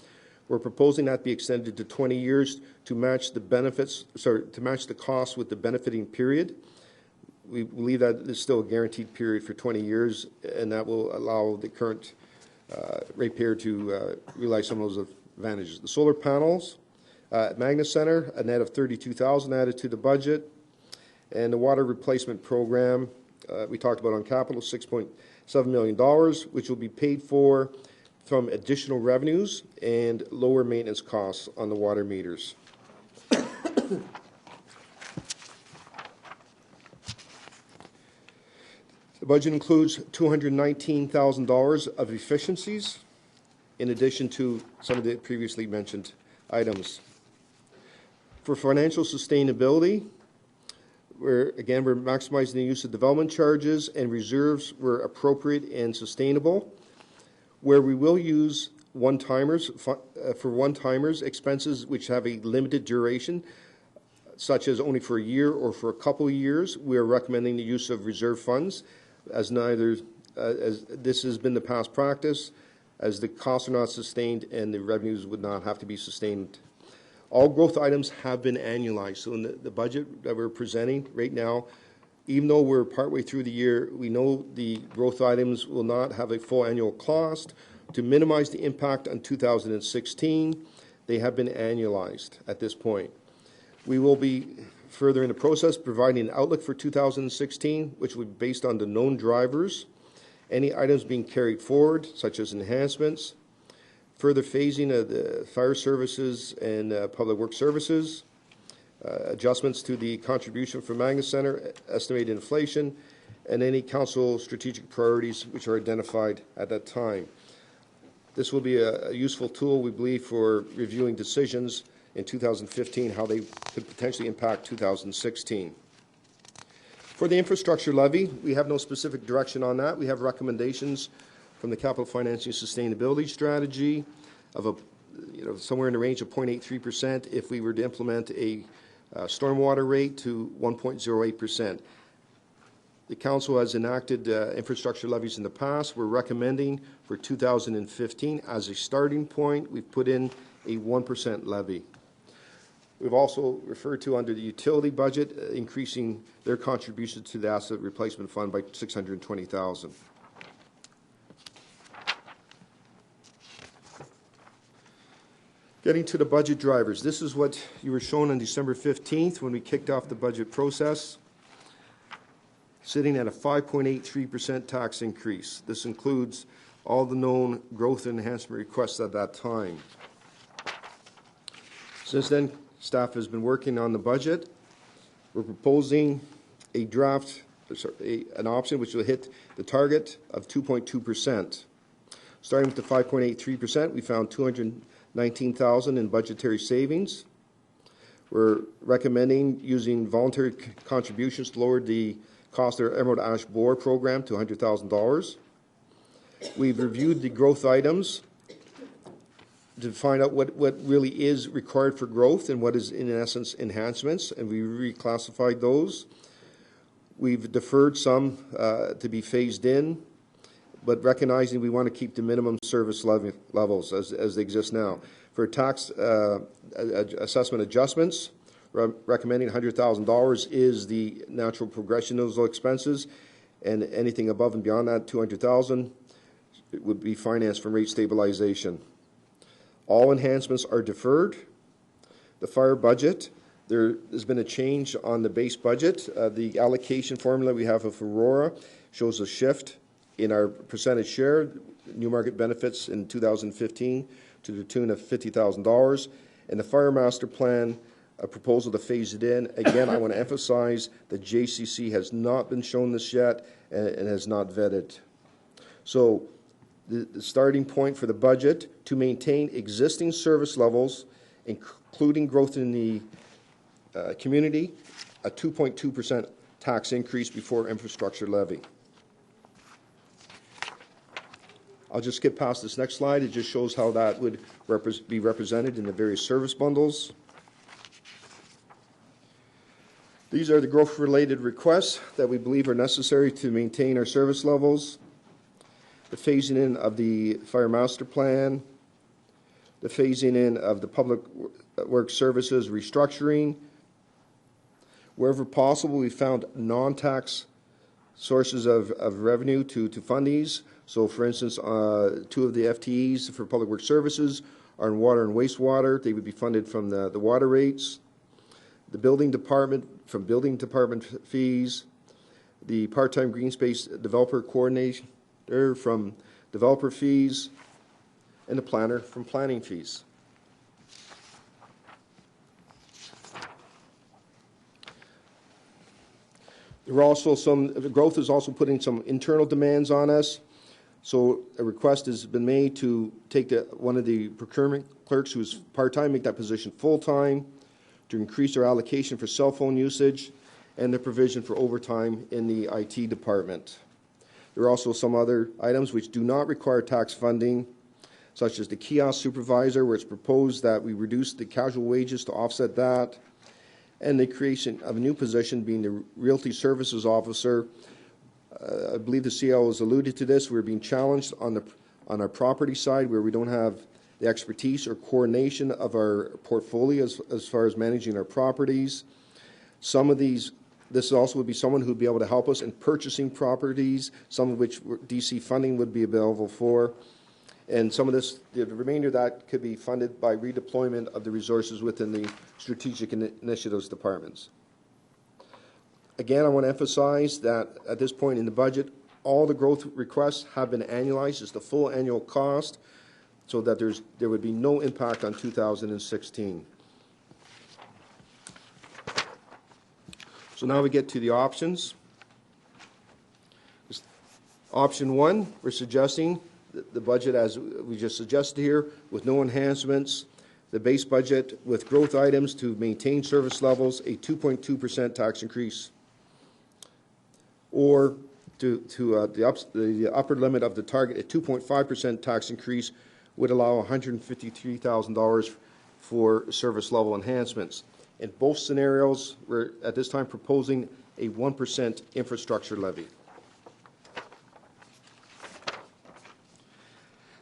We're proposing that be extended to 20 years to match the benefits, to match the cost with the benefiting period. We believe that there's still a guaranteed period for 20 years, and that will allow the current ratepayer to realize some of those advantages. The solar panels at Magna Center, a net of $32,000 added to the budget, and the water replacement program we talked about on capital, $6.7 million, which will be paid for from additional revenues and lower maintenance costs on the water meters. The budget includes $219,000 of efficiencies, in addition to some of the previously mentioned items. For financial sustainability, we're maximizing the use of development charges and reserves where appropriate and sustainable. Where we will use one-timers, for one-timers, expenses which have a limited duration, such as only for a year or for a couple of years, we are recommending the use of reserve funds, as this has been the past practice, as the costs are not sustained and the revenues would not have to be sustained. All growth items have been annualized. So in the budget that we're presenting right now, even though we're partway through the year, we know the growth items will not have a full annual cost. To minimize the impact on 2016, they have been annualized at this point. We will be further in the process providing an outlook for 2016, which will be based on the known drivers, any items being carried forward, such as enhancements, further phasing of the fire services and public works services, adjustments to the contribution from Magna Center, estimated inflation, and any council strategic priorities which are identified at that time. This will be a useful tool, we believe, for reviewing decisions in 2015, how they could potentially impact 2016. For the infrastructure levy, we have no specific direction on that. We have recommendations from the Capital Financing Sustainability Strategy of somewhere in the range of 0.83% if we were to implement a stormwater rate to 1.08%. The council has enacted infrastructure levies in the past. We're recommending for 2015 as a starting point, we've put in a 1% levy. We've also referred to under the utility budget, increasing their contribution to the asset replacement fund by $620,000. Getting to the budget drivers. This is what you were shown on December 15th when we kicked off the budget process, sitting at a 5.83% tax increase. This includes all the known growth enhancement requests at that time. Since then, staff has been working on the budget, We're proposing a draft, an option which will hit the target of 2.2%. Starting with the 5.83%, we found $219,000 in budgetary savings. We're recommending using voluntary contributions to lower the cost of our Emerald Ash Borer program to $100,000. We've reviewed the growth items to find out what really is required for growth and what is, in essence, enhancements, and we reclassified those. We've deferred some to be phased in, but recognizing we want to keep the minimum service levels as they exist now. For tax assessment adjustments, recommending $100,000 is the natural progression of those expenses, and anything above and beyond that, $200,000, it would be financed from rate stabilization. All enhancements are deferred. The fire budget, there has been a change on the base budget. The allocation formula we have of Aurora shows a shift in our percentage share, Newmarket benefits in 2015 to the tune of $50,000. And the fire master plan, a proposal to phase it in. Again, I want to emphasize that JCC has not been shown this yet and has not vetted. So the starting point for the budget to maintain existing service levels, including growth in the community, a 2.2% tax increase before infrastructure levy. I'll just skip past this next slide. It just shows how that would be represented in the various service bundles. These are the growth-related requests that we believe are necessary to maintain our service levels. The phasing in of the fire master plan, the phasing in of the public works services restructuring. Wherever possible, we found non-tax sources of revenue to fund these. So, for instance, 2 of the FTEs for public works services are in water and wastewater. They would be funded from the water rates. The building department from building department fees. The part-time green space developer coordinator from developer fees, and the planner from planning fees. There are also the growth is also putting some internal demands on us. So a request has been made to take one of the procurement clerks who is part-time, make that position full-time, to increase their allocation for cell phone usage, and the provision for overtime in the IT department. There are also some other items which do not require tax funding, such as the kiosk supervisor, where it's proposed that we reduce the casual wages to offset that, and the creation of a new position being the realty services officer. I believe the CL has alluded to this. We're being challenged on our property side where we don't have the expertise or coordination of our portfolio as far as managing our properties. Some of these, this also would be someone who would be able to help us in purchasing properties, some of which DC funding would be available for. And some of this, the remainder of that could be funded by redeployment of the resources within the strategic initiatives departments. Again, I want to emphasize that at this point in the budget, all the growth requests have been annualized as the full annual cost, so that there would be no impact on 2016. So now we get to the options. Option 1, we're suggesting the budget as we just suggested here, with no enhancements, the base budget with growth items to maintain service levels, a 2.2% tax increase, or the upper limit of the target, a 2.5% tax increase would allow $153,000 for service level enhancements. In both scenarios, we're at this time proposing a 1% infrastructure levy.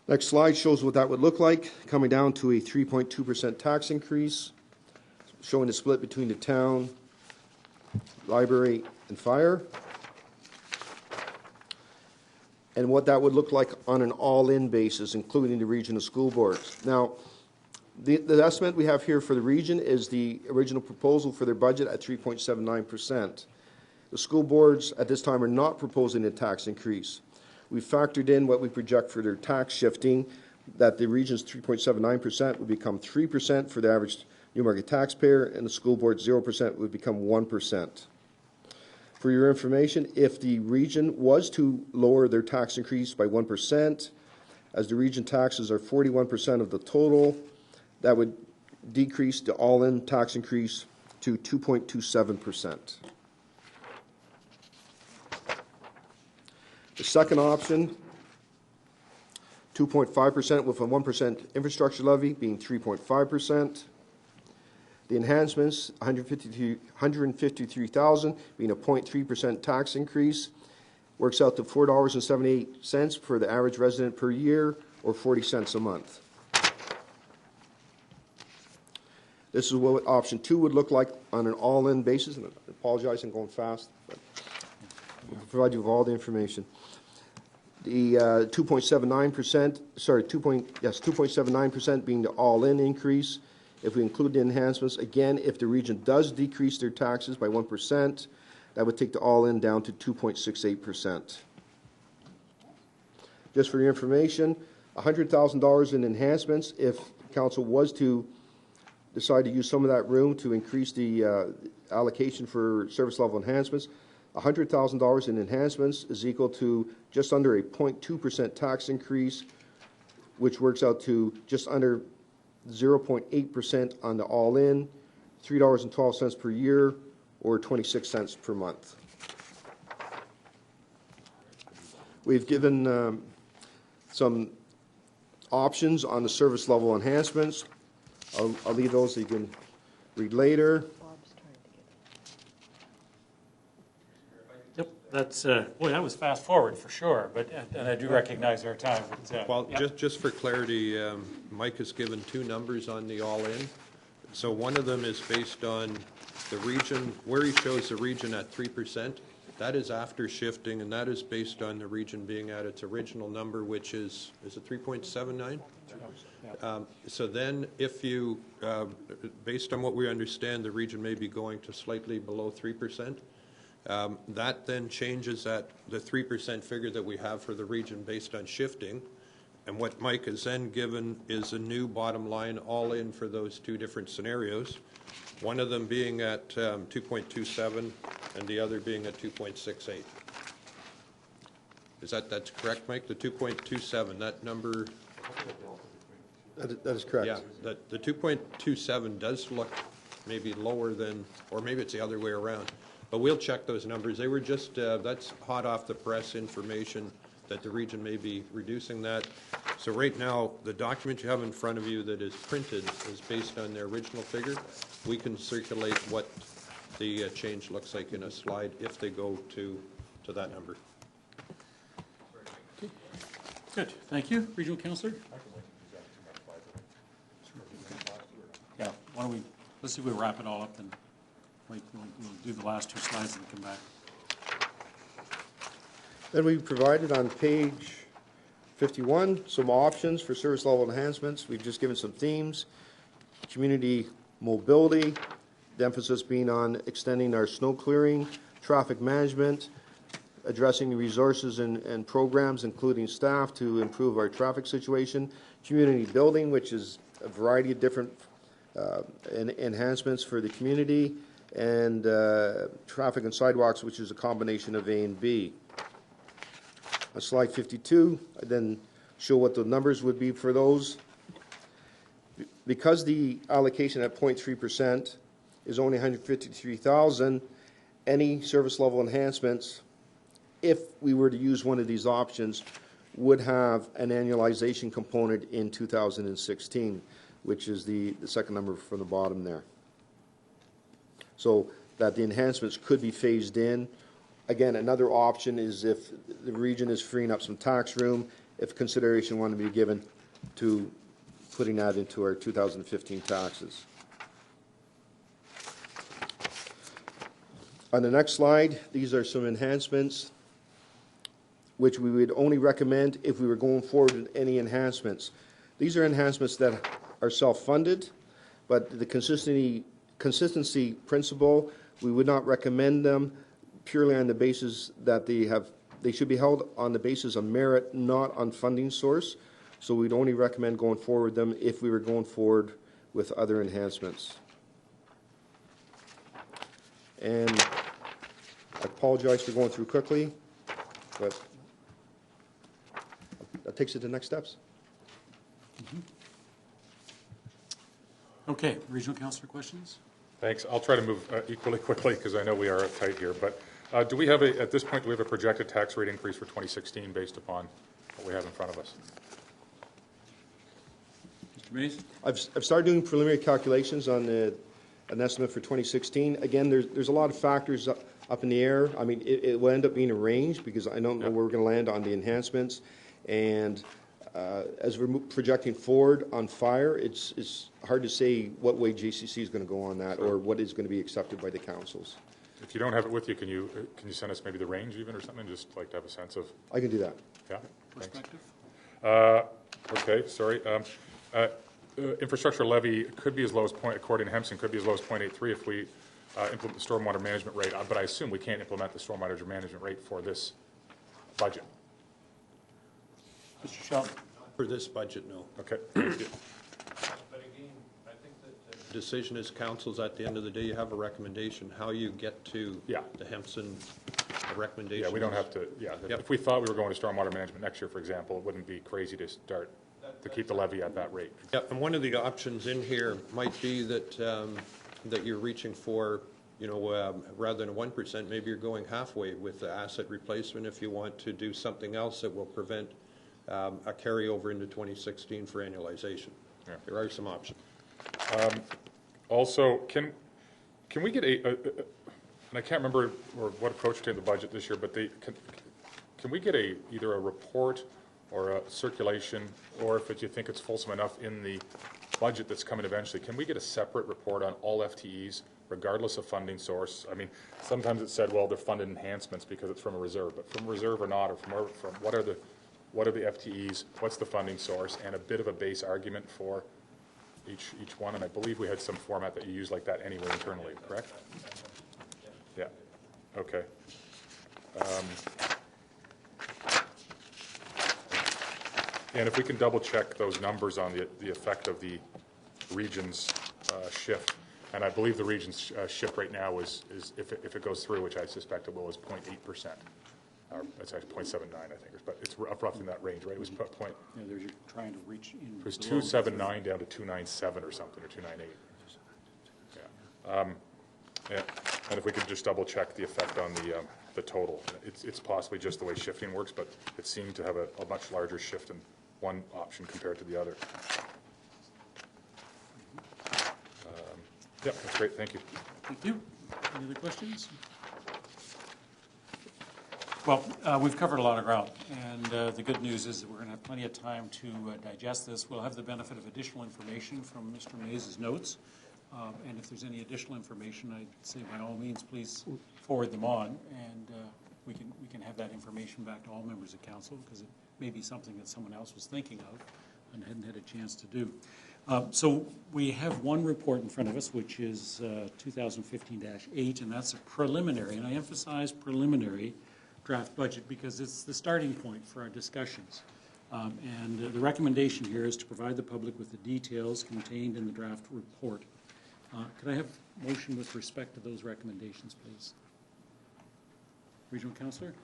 Next slide shows what that would look like, coming down to a 3.2% tax increase, showing the split between the town, library, and fire, and what that would look like on an all-in basis, including the regional school boards. Now, the estimate we have here for the region is the original proposal for their budget at 3.79%. The school boards at this time are not proposing a tax increase. We factored in what we project for their tax shifting, that the region's 3.79% would become 3% for the average Newmarket taxpayer, and the school board 0% would become 1%. For your information, if the region was to lower their tax increase by 1%, as the region taxes are 41% of the total, that would decrease the all-in tax increase to 2.27%. The second option, 2.5% with a 1% infrastructure levy being 3.5%. The enhancements, $153,000 being a 0.3% tax increase, works out to $4.78 for the average resident per year, or 40 cents a month. This is what option 2 would look like on an all-in basis. And I apologize, I'm going fast, but we'll provide you with all the information. The 2.79%, sorry, 2.79% being the all-in increase. If we include the enhancements, again, if the region does decrease their taxes by 1%, that would take the all-in down to 2.68%. Just for your information, $100,000 in enhancements, if council was to decide to use some of that room to increase the allocation for service level enhancements, $100,000 in enhancements is equal to just under a 0.2% tax increase, which works out to just under 0.8% on the all-in, $3.12 per year, or 26 cents per month. We've given some options on the service level enhancements. I'll leave those so you can read later. Yep, that's, boy, that was fast forward for sure, but, and I do recognize our time. But, Well, yep. just for clarity, Mike has given two numbers on the all-in. So one of them is based on the region, where he shows the region at 3%. That is after shifting, and that is based on the region being at its original number, which is it 3.79? So then if you, based on what we understand, the region may be going to slightly below 3%. That then changes that the 3% figure that we have for the region based on shifting. And what Mike has then given is a new bottom line all in for those two different scenarios. One of them being at 2.27 and the other being at 2.68. That's correct, Mike? The 2.27, that number? That is correct. Yeah, the 2.27 does look maybe lower than, or maybe it's the other way around. But we'll check those numbers. They were just, that's hot off the press information that the region may be reducing that. So right now, the document you have in front of you that is printed is based on their original figure. We can circulate what the change looks like in a slide if they go to that number. Okay. Good, thank you. Regional Councillor? Yeah, why don't we, let's see if we wrap it all up and we'll do the last two slides and come back. Then we provided on page 51 some options for service level enhancements. We've just given some themes. Community mobility, the emphasis being on extending our snow clearing, traffic management, addressing resources and programs, including staff, to improve our traffic situation. Community building, which is a variety of different enhancements for the community, and traffic and sidewalks, which is a combination of A and B. On slide 52, I then show what the numbers would be for those. Because the allocation at 0.3% is only $153,000, any service level enhancements, if we were to use one of these options, would have an annualization component in 2016, which is the second number from the bottom there. So that the enhancements could be phased in. Again, another option is if the region is freeing up some tax room, if consideration wanted to be given to putting that into our 2015 taxes. On the next slide, these are some enhancements which we would only recommend if we were going forward with any enhancements. These are enhancements that are self-funded, but the consistency principle, we would not recommend them purely on the basis that they should be held on the basis of merit, not on funding source. So we'd only recommend going forward with them if we were going forward with other enhancements. And I apologize for going through quickly, but that takes it to next steps. Okay, regional councillor questions? Thanks. I'll try to move equally quickly because I know we are tight here. But do we have at this point, do we have a projected tax rate increase for 2016 based upon what we have in front of us? Mr. Mays? I've started doing preliminary calculations on an estimate for 2016. Again, there's a lot of factors up in the air. I mean, it will end up being a range because I don't know where we're going to land on the enhancements. And as we're projecting forward on fire, it's hard to say what way JCC is going to go on that or what is going to be accepted by the councils. If you don't have it with you, can you send us maybe the range even or something? Just like to have a sense of. I can do that. Yeah. Perspective? Okay. Sorry. Infrastructure levy could be as low as according to Hempson, could be as low as 0.83 if we implement the stormwater management rate. But I assume we can't implement the stormwater management rate for this budget. Mr. Sheldon? For this budget, no. Okay. But again, I think that the decision as councils, at the end of the day, you have a recommendation. How you get to the Hempson recommendation. Yeah, we don't have to, If we thought we were going to stormwater management next year, for example, it wouldn't be crazy to start to keep the levy at that rate. Yeah, and one of the options in here might be that that you're reaching for, rather than 1%, maybe you're going halfway with the asset replacement if you want to do something else that will prevent a carryover into 2016 for annualization. Yeah. There are some options. Also, can we get and I can't remember what approach to the budget this year, but can we get either a report or a circulation, or if you think it's fulsome enough in the budget that's coming eventually, can we get a separate report on all FTEs, regardless of funding source? I mean, sometimes it's said, well, they're funded enhancements because it's from a reserve, but from reserve or not, or from what are the FTEs, what's the funding source, and a bit of a base argument for each one. And I believe we had some format that you use like that anyway internally, correct? Yeah. Okay. And if we can double check those numbers on the effect of the region's shift, and I believe the region's shift right now is if it goes through, which I suspect it will, is 0.8%. It's actually 0.79, I think, but it's roughly in that range, right? It was point. Yeah, you're trying to reach in. It was 279 down to 297 or something, or 298. Yeah. And if we could just double check the effect on the total, it's possibly just the way shifting works, but it seemed to have a much larger shift in one option compared to the other. Yeah, that's great. Thank you. Thank you. Any other questions? Well, we've covered a lot of ground, and the good news is that we're going to have plenty of time to digest this. We'll have the benefit of additional information from Mr. Mays' notes, and if there's any additional information, I'd say by all means, please forward them on, and we can have that information back to all members of council, because it may be something that someone else was thinking of and hadn't had a chance to do. So we have one report in front of us, which is 2015-8, and that's a preliminary, and I emphasize preliminary, draft budget because it's the starting point for our discussions. And the recommendation here is to provide the public with the details contained in the draft report. Could I have motion with respect to those recommendations, please? Regional Councillor?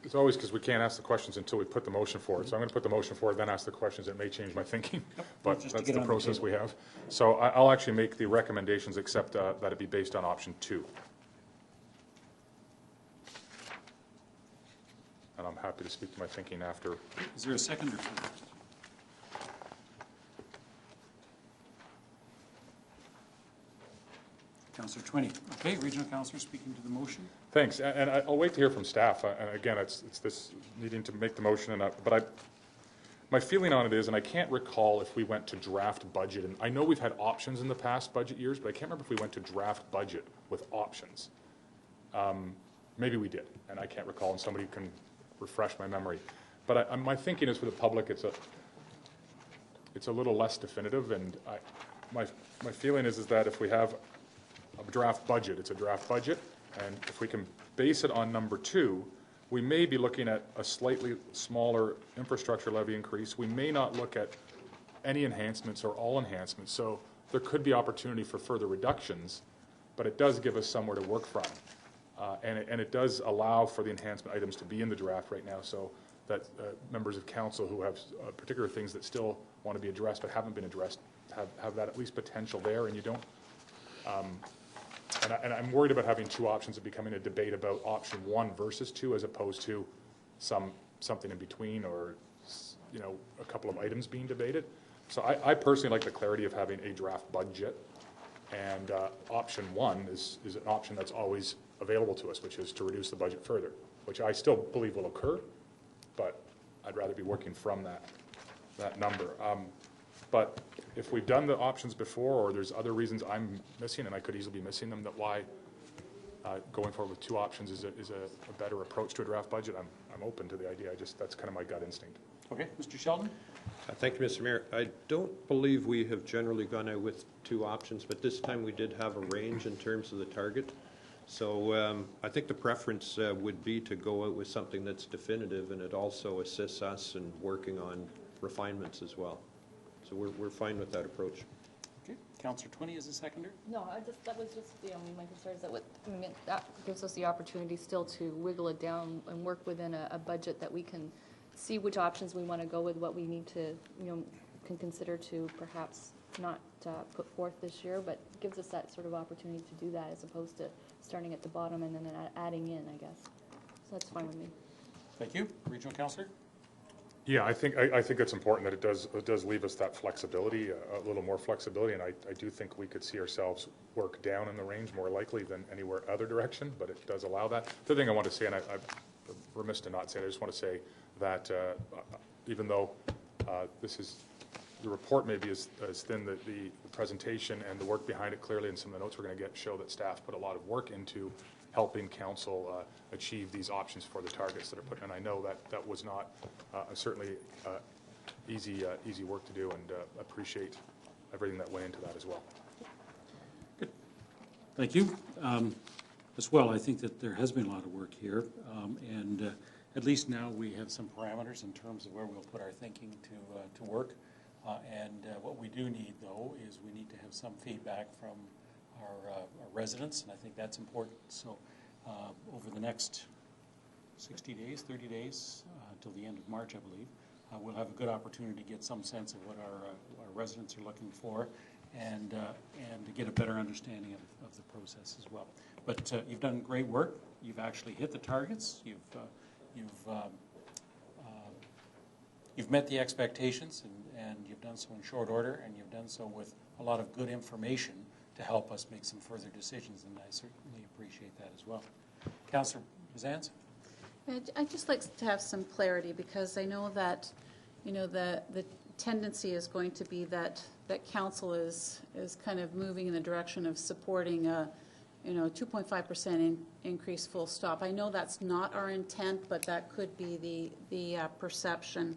It's always because we can't ask the questions until we put the motion forward. So I'm going to put the motion forward, then ask the questions. It may change my thinking, but that's the process we have. So I'll actually make the recommendations, except that it be based on option 2. And I'm happy to speak to my thinking after. Is there a seconder for that? Councillor Twinney. Okay, Regional Councillor speaking to the motion. Thanks, and I'll wait to hear from staff. And again, it's this needing to make the motion, but my feeling on it is, and I can't recall if we went to draft budget, and I know we've had options in the past budget years, but I can't remember if we went to draft budget with options. Maybe we did, and I can't recall, and somebody can refresh my memory. But my thinking is for the public, it's a little less definitive, and my feeling is that if we have a draft budget, it's a draft budget, and if we can base it on number 2, we may be looking at a slightly smaller infrastructure levy increase. We may not look at any enhancements or all enhancements, so there could be opportunity for further reductions but it does give us somewhere to work from. And it does allow for the enhancement items to be in the draft right now, so that members of council who have particular things that still want to be addressed but haven't been addressed have that at least potential there, and you don't. And I'm worried about having two options and becoming a debate about option 1 versus 2, as opposed to something in between, or a couple of items being debated. So I personally like the clarity of having a draft budget, and option 1 is an option that's always available to us, which is to reduce the budget further, which I still believe will occur, but I'd rather be working from that number. But if we've done the options before, or there's other reasons I'm missing, and I could easily be missing them, that why going forward with 2 options is a better approach to a draft budget, I'm open to the idea. That's kind of my gut instinct. Okay, Mr. Sheldon? Thank you, Mr. Mayor. I don't believe we have generally gone out with 2 options, but this time we did have a range in terms of the target. So I think the preference would be to go out with something that's definitive, and it also assists us in working on refinements as well. So we're fine with that approach. Okay, Councillor Twinney is a seconder. No, that was just my concern is that that gives us the opportunity still to wiggle it down and work within a budget that we can see which options we want to go with, what we need to, can consider to perhaps not put forth this year, but gives us that sort of opportunity to do that as opposed to starting at the bottom and then adding in, I guess. So that's fine with me. Thank you. Regional Councillor? Yeah, I think it's important that it does leave us that flexibility, a little more flexibility, and I do think we could see ourselves work down in the range more likely than anywhere other direction, but it does allow that. The other thing I want to say, and I'm remiss to not say it, I just want to say that even though the report maybe is thin, the presentation and the work behind it clearly, and some of the notes we're going to get show that staff put a lot of work into helping council achieve these options for the targets that are put in. And I know that was not certainly easy work to do, and appreciate everything that went into that as well. Good. Thank you. As well, I think that there has been a lot of work here, and at least now we have some parameters in terms of where we'll put our thinking to work. And what we do need, though, is we need to have some feedback from our residents, and I think that's important. So over the next 60 days, 30 days, until the end of March, I believe, we'll have a good opportunity to get some sense of what our residents are looking for, and to get a better understanding of the process as well. But you've done great work. You've actually hit the targets. You've met the expectations, and you've done so in short order, and you've done so with a lot of good information to help us make some further decisions, and I certainly appreciate that as well. Councillor Bazans? I'd just like to have some clarity, because I know that, the tendency is going to be that council is kind of moving in the direction of supporting a 2.5% increase full stop. I know that's not our intent, but that could be the perception.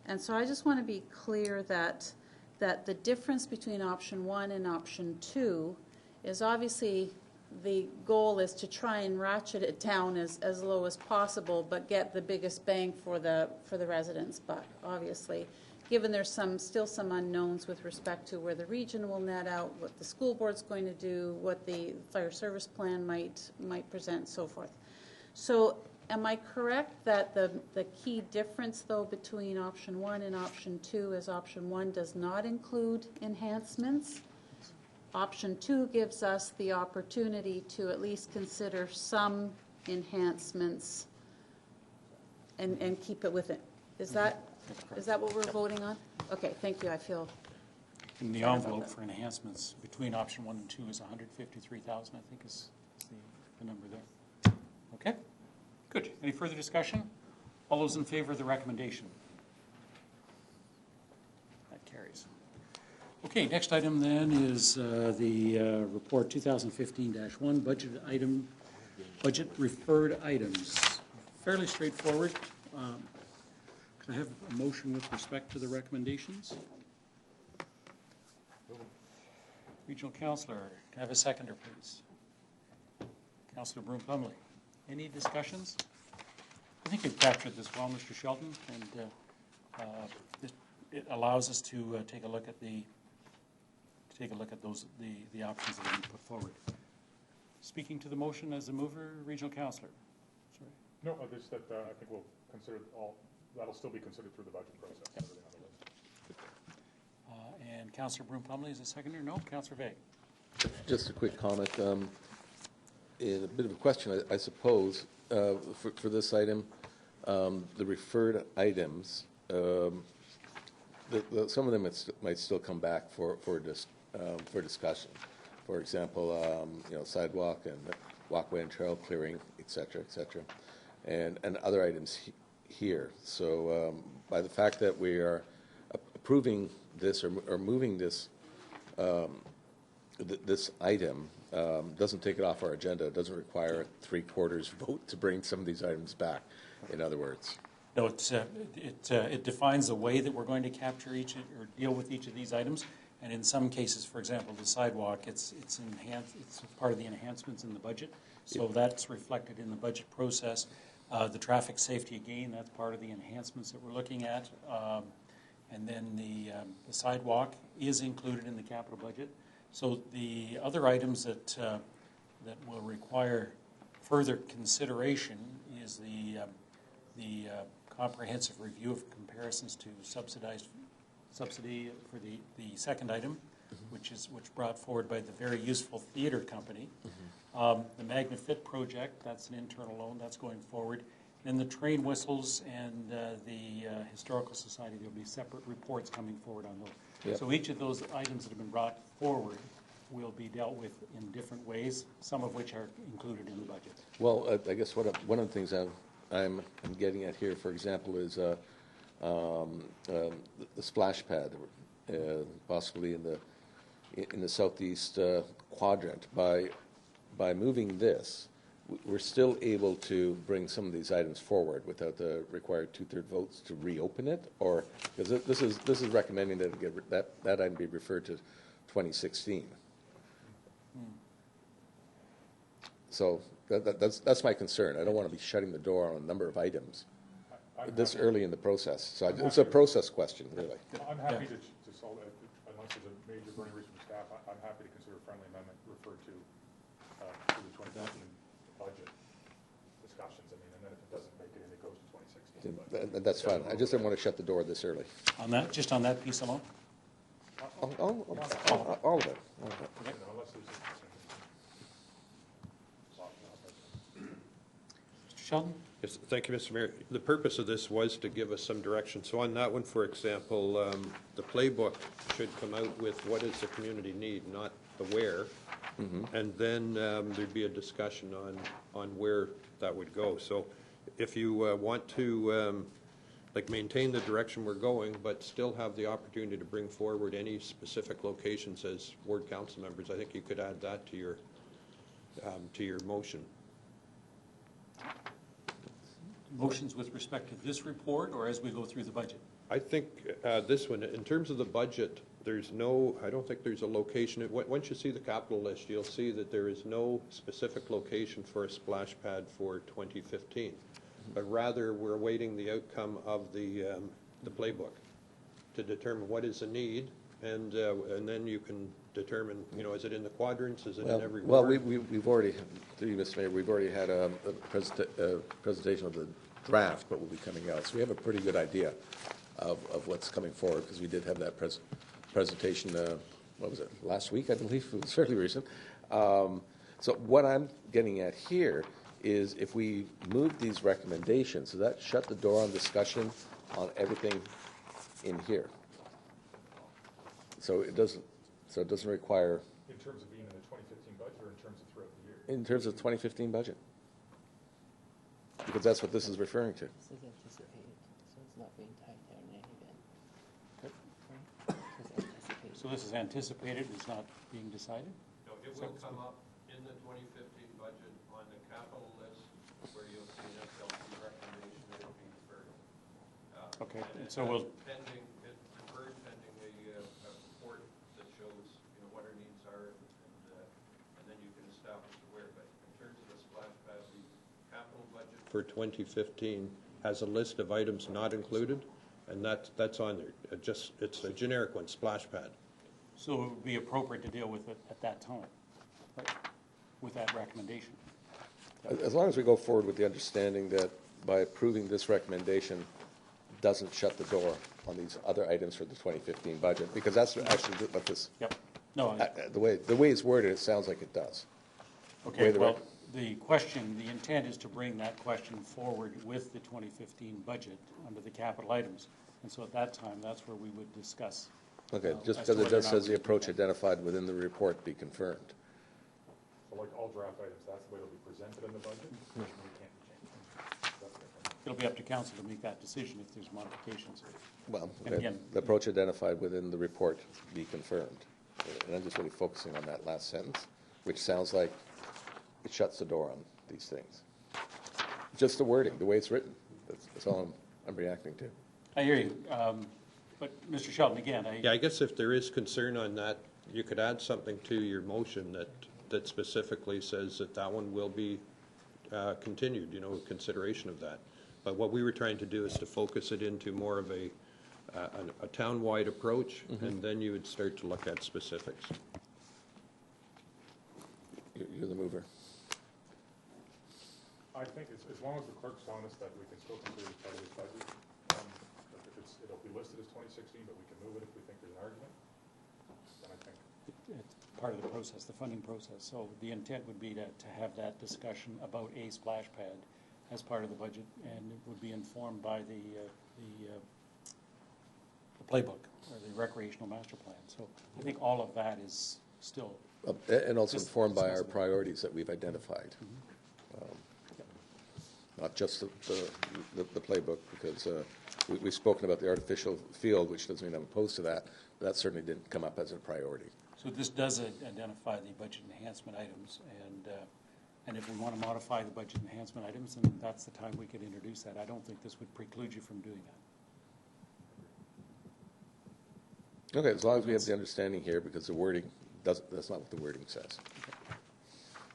And so I just want to be clear that the difference between option 1 and option 2 is obviously the goal is to try and ratchet it down as low as possible, but get the biggest bang for the residents. But obviously, given there's still some unknowns with respect to where the region will net out, what the school board's going to do, what the fire service plan might present, so forth. So am I correct that the key difference, though, between option 1 and option 2 is option 1 does not include enhancements? Option 2 gives us the opportunity to at least consider some enhancements and keep it within. Is that what we're voting on? Okay, thank you. I feel. And the envelope for enhancements between option 1 and 2 is 153,000, I think is the number there. Okay, good. Any further discussion? All those in favor of the recommendation? That carries. Okay, next item then is the report 2015-1 budget referred items. Fairly straightforward. Can I have a motion with respect to the recommendations? Regional Councillor, can I have a seconder, please? Councillor Broom-Plumley. Any discussions? I think you've captured this well, Mr. Shelton, and it allows us to take a look at the options that have been put forward. speaking to the motion as the mover, Regional Councillor? Sorry. No, just that I think we'll consider that'll still be considered through the budget process. Everything on the list. And Councillor Broom-Plumley is a seconder? No? Councillor Veigh? Just a quick comment. A bit of a question, I suppose, for this item. The referred items, some of them might still come back for discussion. For example, sidewalk and walkway and trail clearing, et cetera, and other items here. So by the fact that we are approving this or moving this this item, doesn't take it off our agenda. It doesn't require a 3/4 vote to bring some of these items back, in other words. No, it defines the way that we're going to capture each or deal with each of these items. And in some cases, for example, the sidewalk, it's enhanced. It's part of the enhancements in the budget, so that's reflected in the budget process. The traffic safety, again, that's part of the enhancements that we're looking at. And then the sidewalk is included in the capital budget. So the other items that will require further consideration is the comprehensive review of comparisons to subsidy for the second item, which brought forward by the very useful theater company. The MagnaFit project, that's an internal loan, that's going forward. Then the train whistles and the Historical Society, there'll be separate reports coming forward on those. Yep. So each of those items that have been brought forward will be dealt with in different ways, some of which are included in the budget. Well, I guess one of the things I'm getting at here, for example, is the splash pad, possibly in the southeast quadrant. By moving this, we're still able to bring some of these items forward without the required 2/3 votes to reopen it, or because this is recommending that that item be referred to 2016. So that's my concern. I don't want to be shutting the door on a number of items this early in the process. So it's a process question, really. I'm happy to solve it, unless there's a major burning reason from staff. I'm happy to consider a friendly amendment referred to the 2015 budget discussions. I mean, and then if it doesn't make it, it goes to 2016. That's fine. I just didn't want to shut the door this early. On that, just on that piece alone? All of it. Okay. Unless there's Mr. Sheldon? Yes, thank you, Mr. Mayor. The purpose of this was to give us some direction. So on that one, for example, the playbook should come out with what does the community need, not the where. And then there'd be a discussion on where that would go. So if you want to maintain the direction we're going, but still have the opportunity to bring forward any specific locations as ward council members, I think you could add that to your motion. Motions with respect to this report or as we go through the budget? I think this one, in terms of the budget, I don't think there's a location. Once you see the capital list, you'll see that there is no specific location for a splash pad for 2015. But rather, we're awaiting the outcome of the playbook to determine what is the need, and then you can determine, is it in the quadrants, is it in every Well, ward? we've already, through you, Mr. Mayor, we've already had a presentation of the draft, but will be coming out. So we have a pretty good idea of what's coming forward, because we did have that presentation, what was it, last week, I believe? It was fairly recent. So what I'm getting at here is if we move these recommendations, so that shut the door on discussion on everything in here. So it doesn't require. in terms of being in the 2015 budget or in terms of throughout the year? In terms of 2015 budget. Because that's what this is referring to. This is anticipated, so it's not being tied down in any event. So this is anticipated, it's not being decided? No, it will come up in the 2015 budget on the capital list where you'll see an SLC recommendation that will be deferred. Okay, so we'll. Pending a report that shows, what our needs are, and then you can establish where. But in terms of the splash pad, the capital budget for 2015 has a list of items not included, and that's on there. It's a generic one, splash pad. So it would be appropriate to deal with it at that time. Right? with that recommendation. As long as we go forward with the understanding that by approving this recommendation doesn't shut the door on these other items for the 2015 budget, because that's actually what this, Yep. No, the way it's worded, it sounds like it does. okay, well, the question, the intent is to bring that question forward with the 2015 budget under the capital items. And so at that time, that's where we would discuss. Okay, just as to because it whether or just not says we the can do approach that. identified within the report be confirmed. So like all draft items, that's the way they'll be presented in the budget? We can't change them. It'll be up to council to make that decision if there's modifications. Well, And again- the approach identified within the report be confirmed. And I'm just really focusing on that last sentence, which sounds like it shuts the door on these things. Just the wording, the way it's written, that's all I'm reacting to. I hear you. But Mr. Sheldon, again, Yeah, I guess if there is concern on that, you could add something to your motion that specifically says that that one will be continued, consideration of that. But what we were trying to do is to focus it into more of a town-wide approach, and then you would start to look at specifics. You're the mover. I think as long as the clerk's telling us that we can still consider it part of this budget, it'll be listed as 2016, but we can move it if we think there's an argument, then I think. it's part of the process, the funding process. So the intent would be to have that discussion about a splash pad as part of the budget, and it would be informed by the playbook or the recreational master plan. So I think all of that is still. And also Just informed by our discussable. priorities that we've identified. Not just the playbook, because we've spoken about the artificial field, which doesn't mean I'm opposed to that, but that certainly didn't come up as a priority. So this does identify the budget enhancement items, and if we want to modify the budget enhancement items, then that's the time we could introduce that. I don't think this would preclude you from doing that. Okay, as long as we have the understanding here, because the wording that's not what the wording says.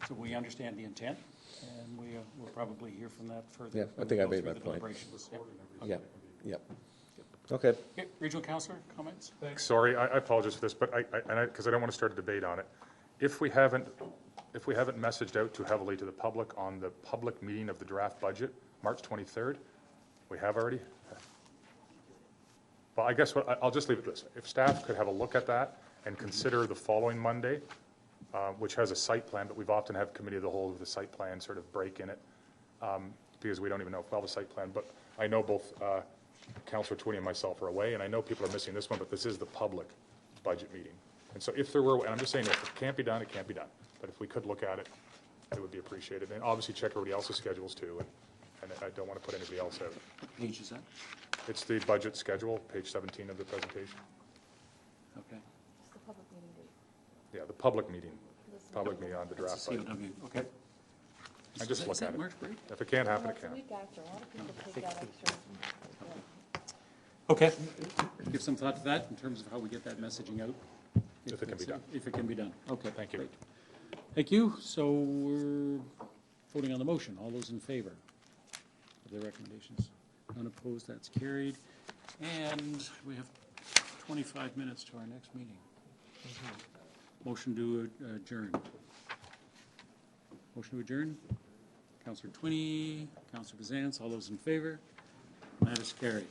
So we understand the intent, and we'll probably hear from that further. Yeah, I when think we I go made through my the point. deliberations. Yeah, yeah. Okay. Okay, Regional Councillor, comments? Sorry, I apologize for this, but because I don't want to start a debate on it. If we haven't messaged out too heavily to the public on the public meeting of the draft budget, March 23rd, we have already? Well, I guess I'll just leave it this way. If staff could have a look at that and consider the following Monday, which has a site plan, but we've often have committee of the whole with the site plan sort of break in it, because we don't even know if we'll have a site plan. But I know both Councillor Twitty and myself are away, and I know people are missing this one, but this is the public budget meeting. And so if there were, and I'm just saying, if it can't be done, it can't be done. But if we could look at it, it would be appreciated. And obviously check everybody else's schedules too, and I don't want to put anybody else out. What page is that? It's the budget schedule, page 17 of the presentation. Okay. It's the public meeting date. Yeah, the public meeting on the draft That's the budget. COW, okay. I just Is look that at it. March break? If it can't happen, Well, it it's a can't. week after. A lot of people take that extra. Okay. Give some thought to that in terms of how we get that messaging out. If it can be done. If it can be done. Okay. Thank you. Great. Thank you. So we're voting on the motion. All those in favor of the recommendations? None opposed, that's carried. And we have 25 minutes to our next meeting. Motion to adjourn. Motion to adjourn. Councillor Twinney, Councillor Bazance, all those in favor? That is carried.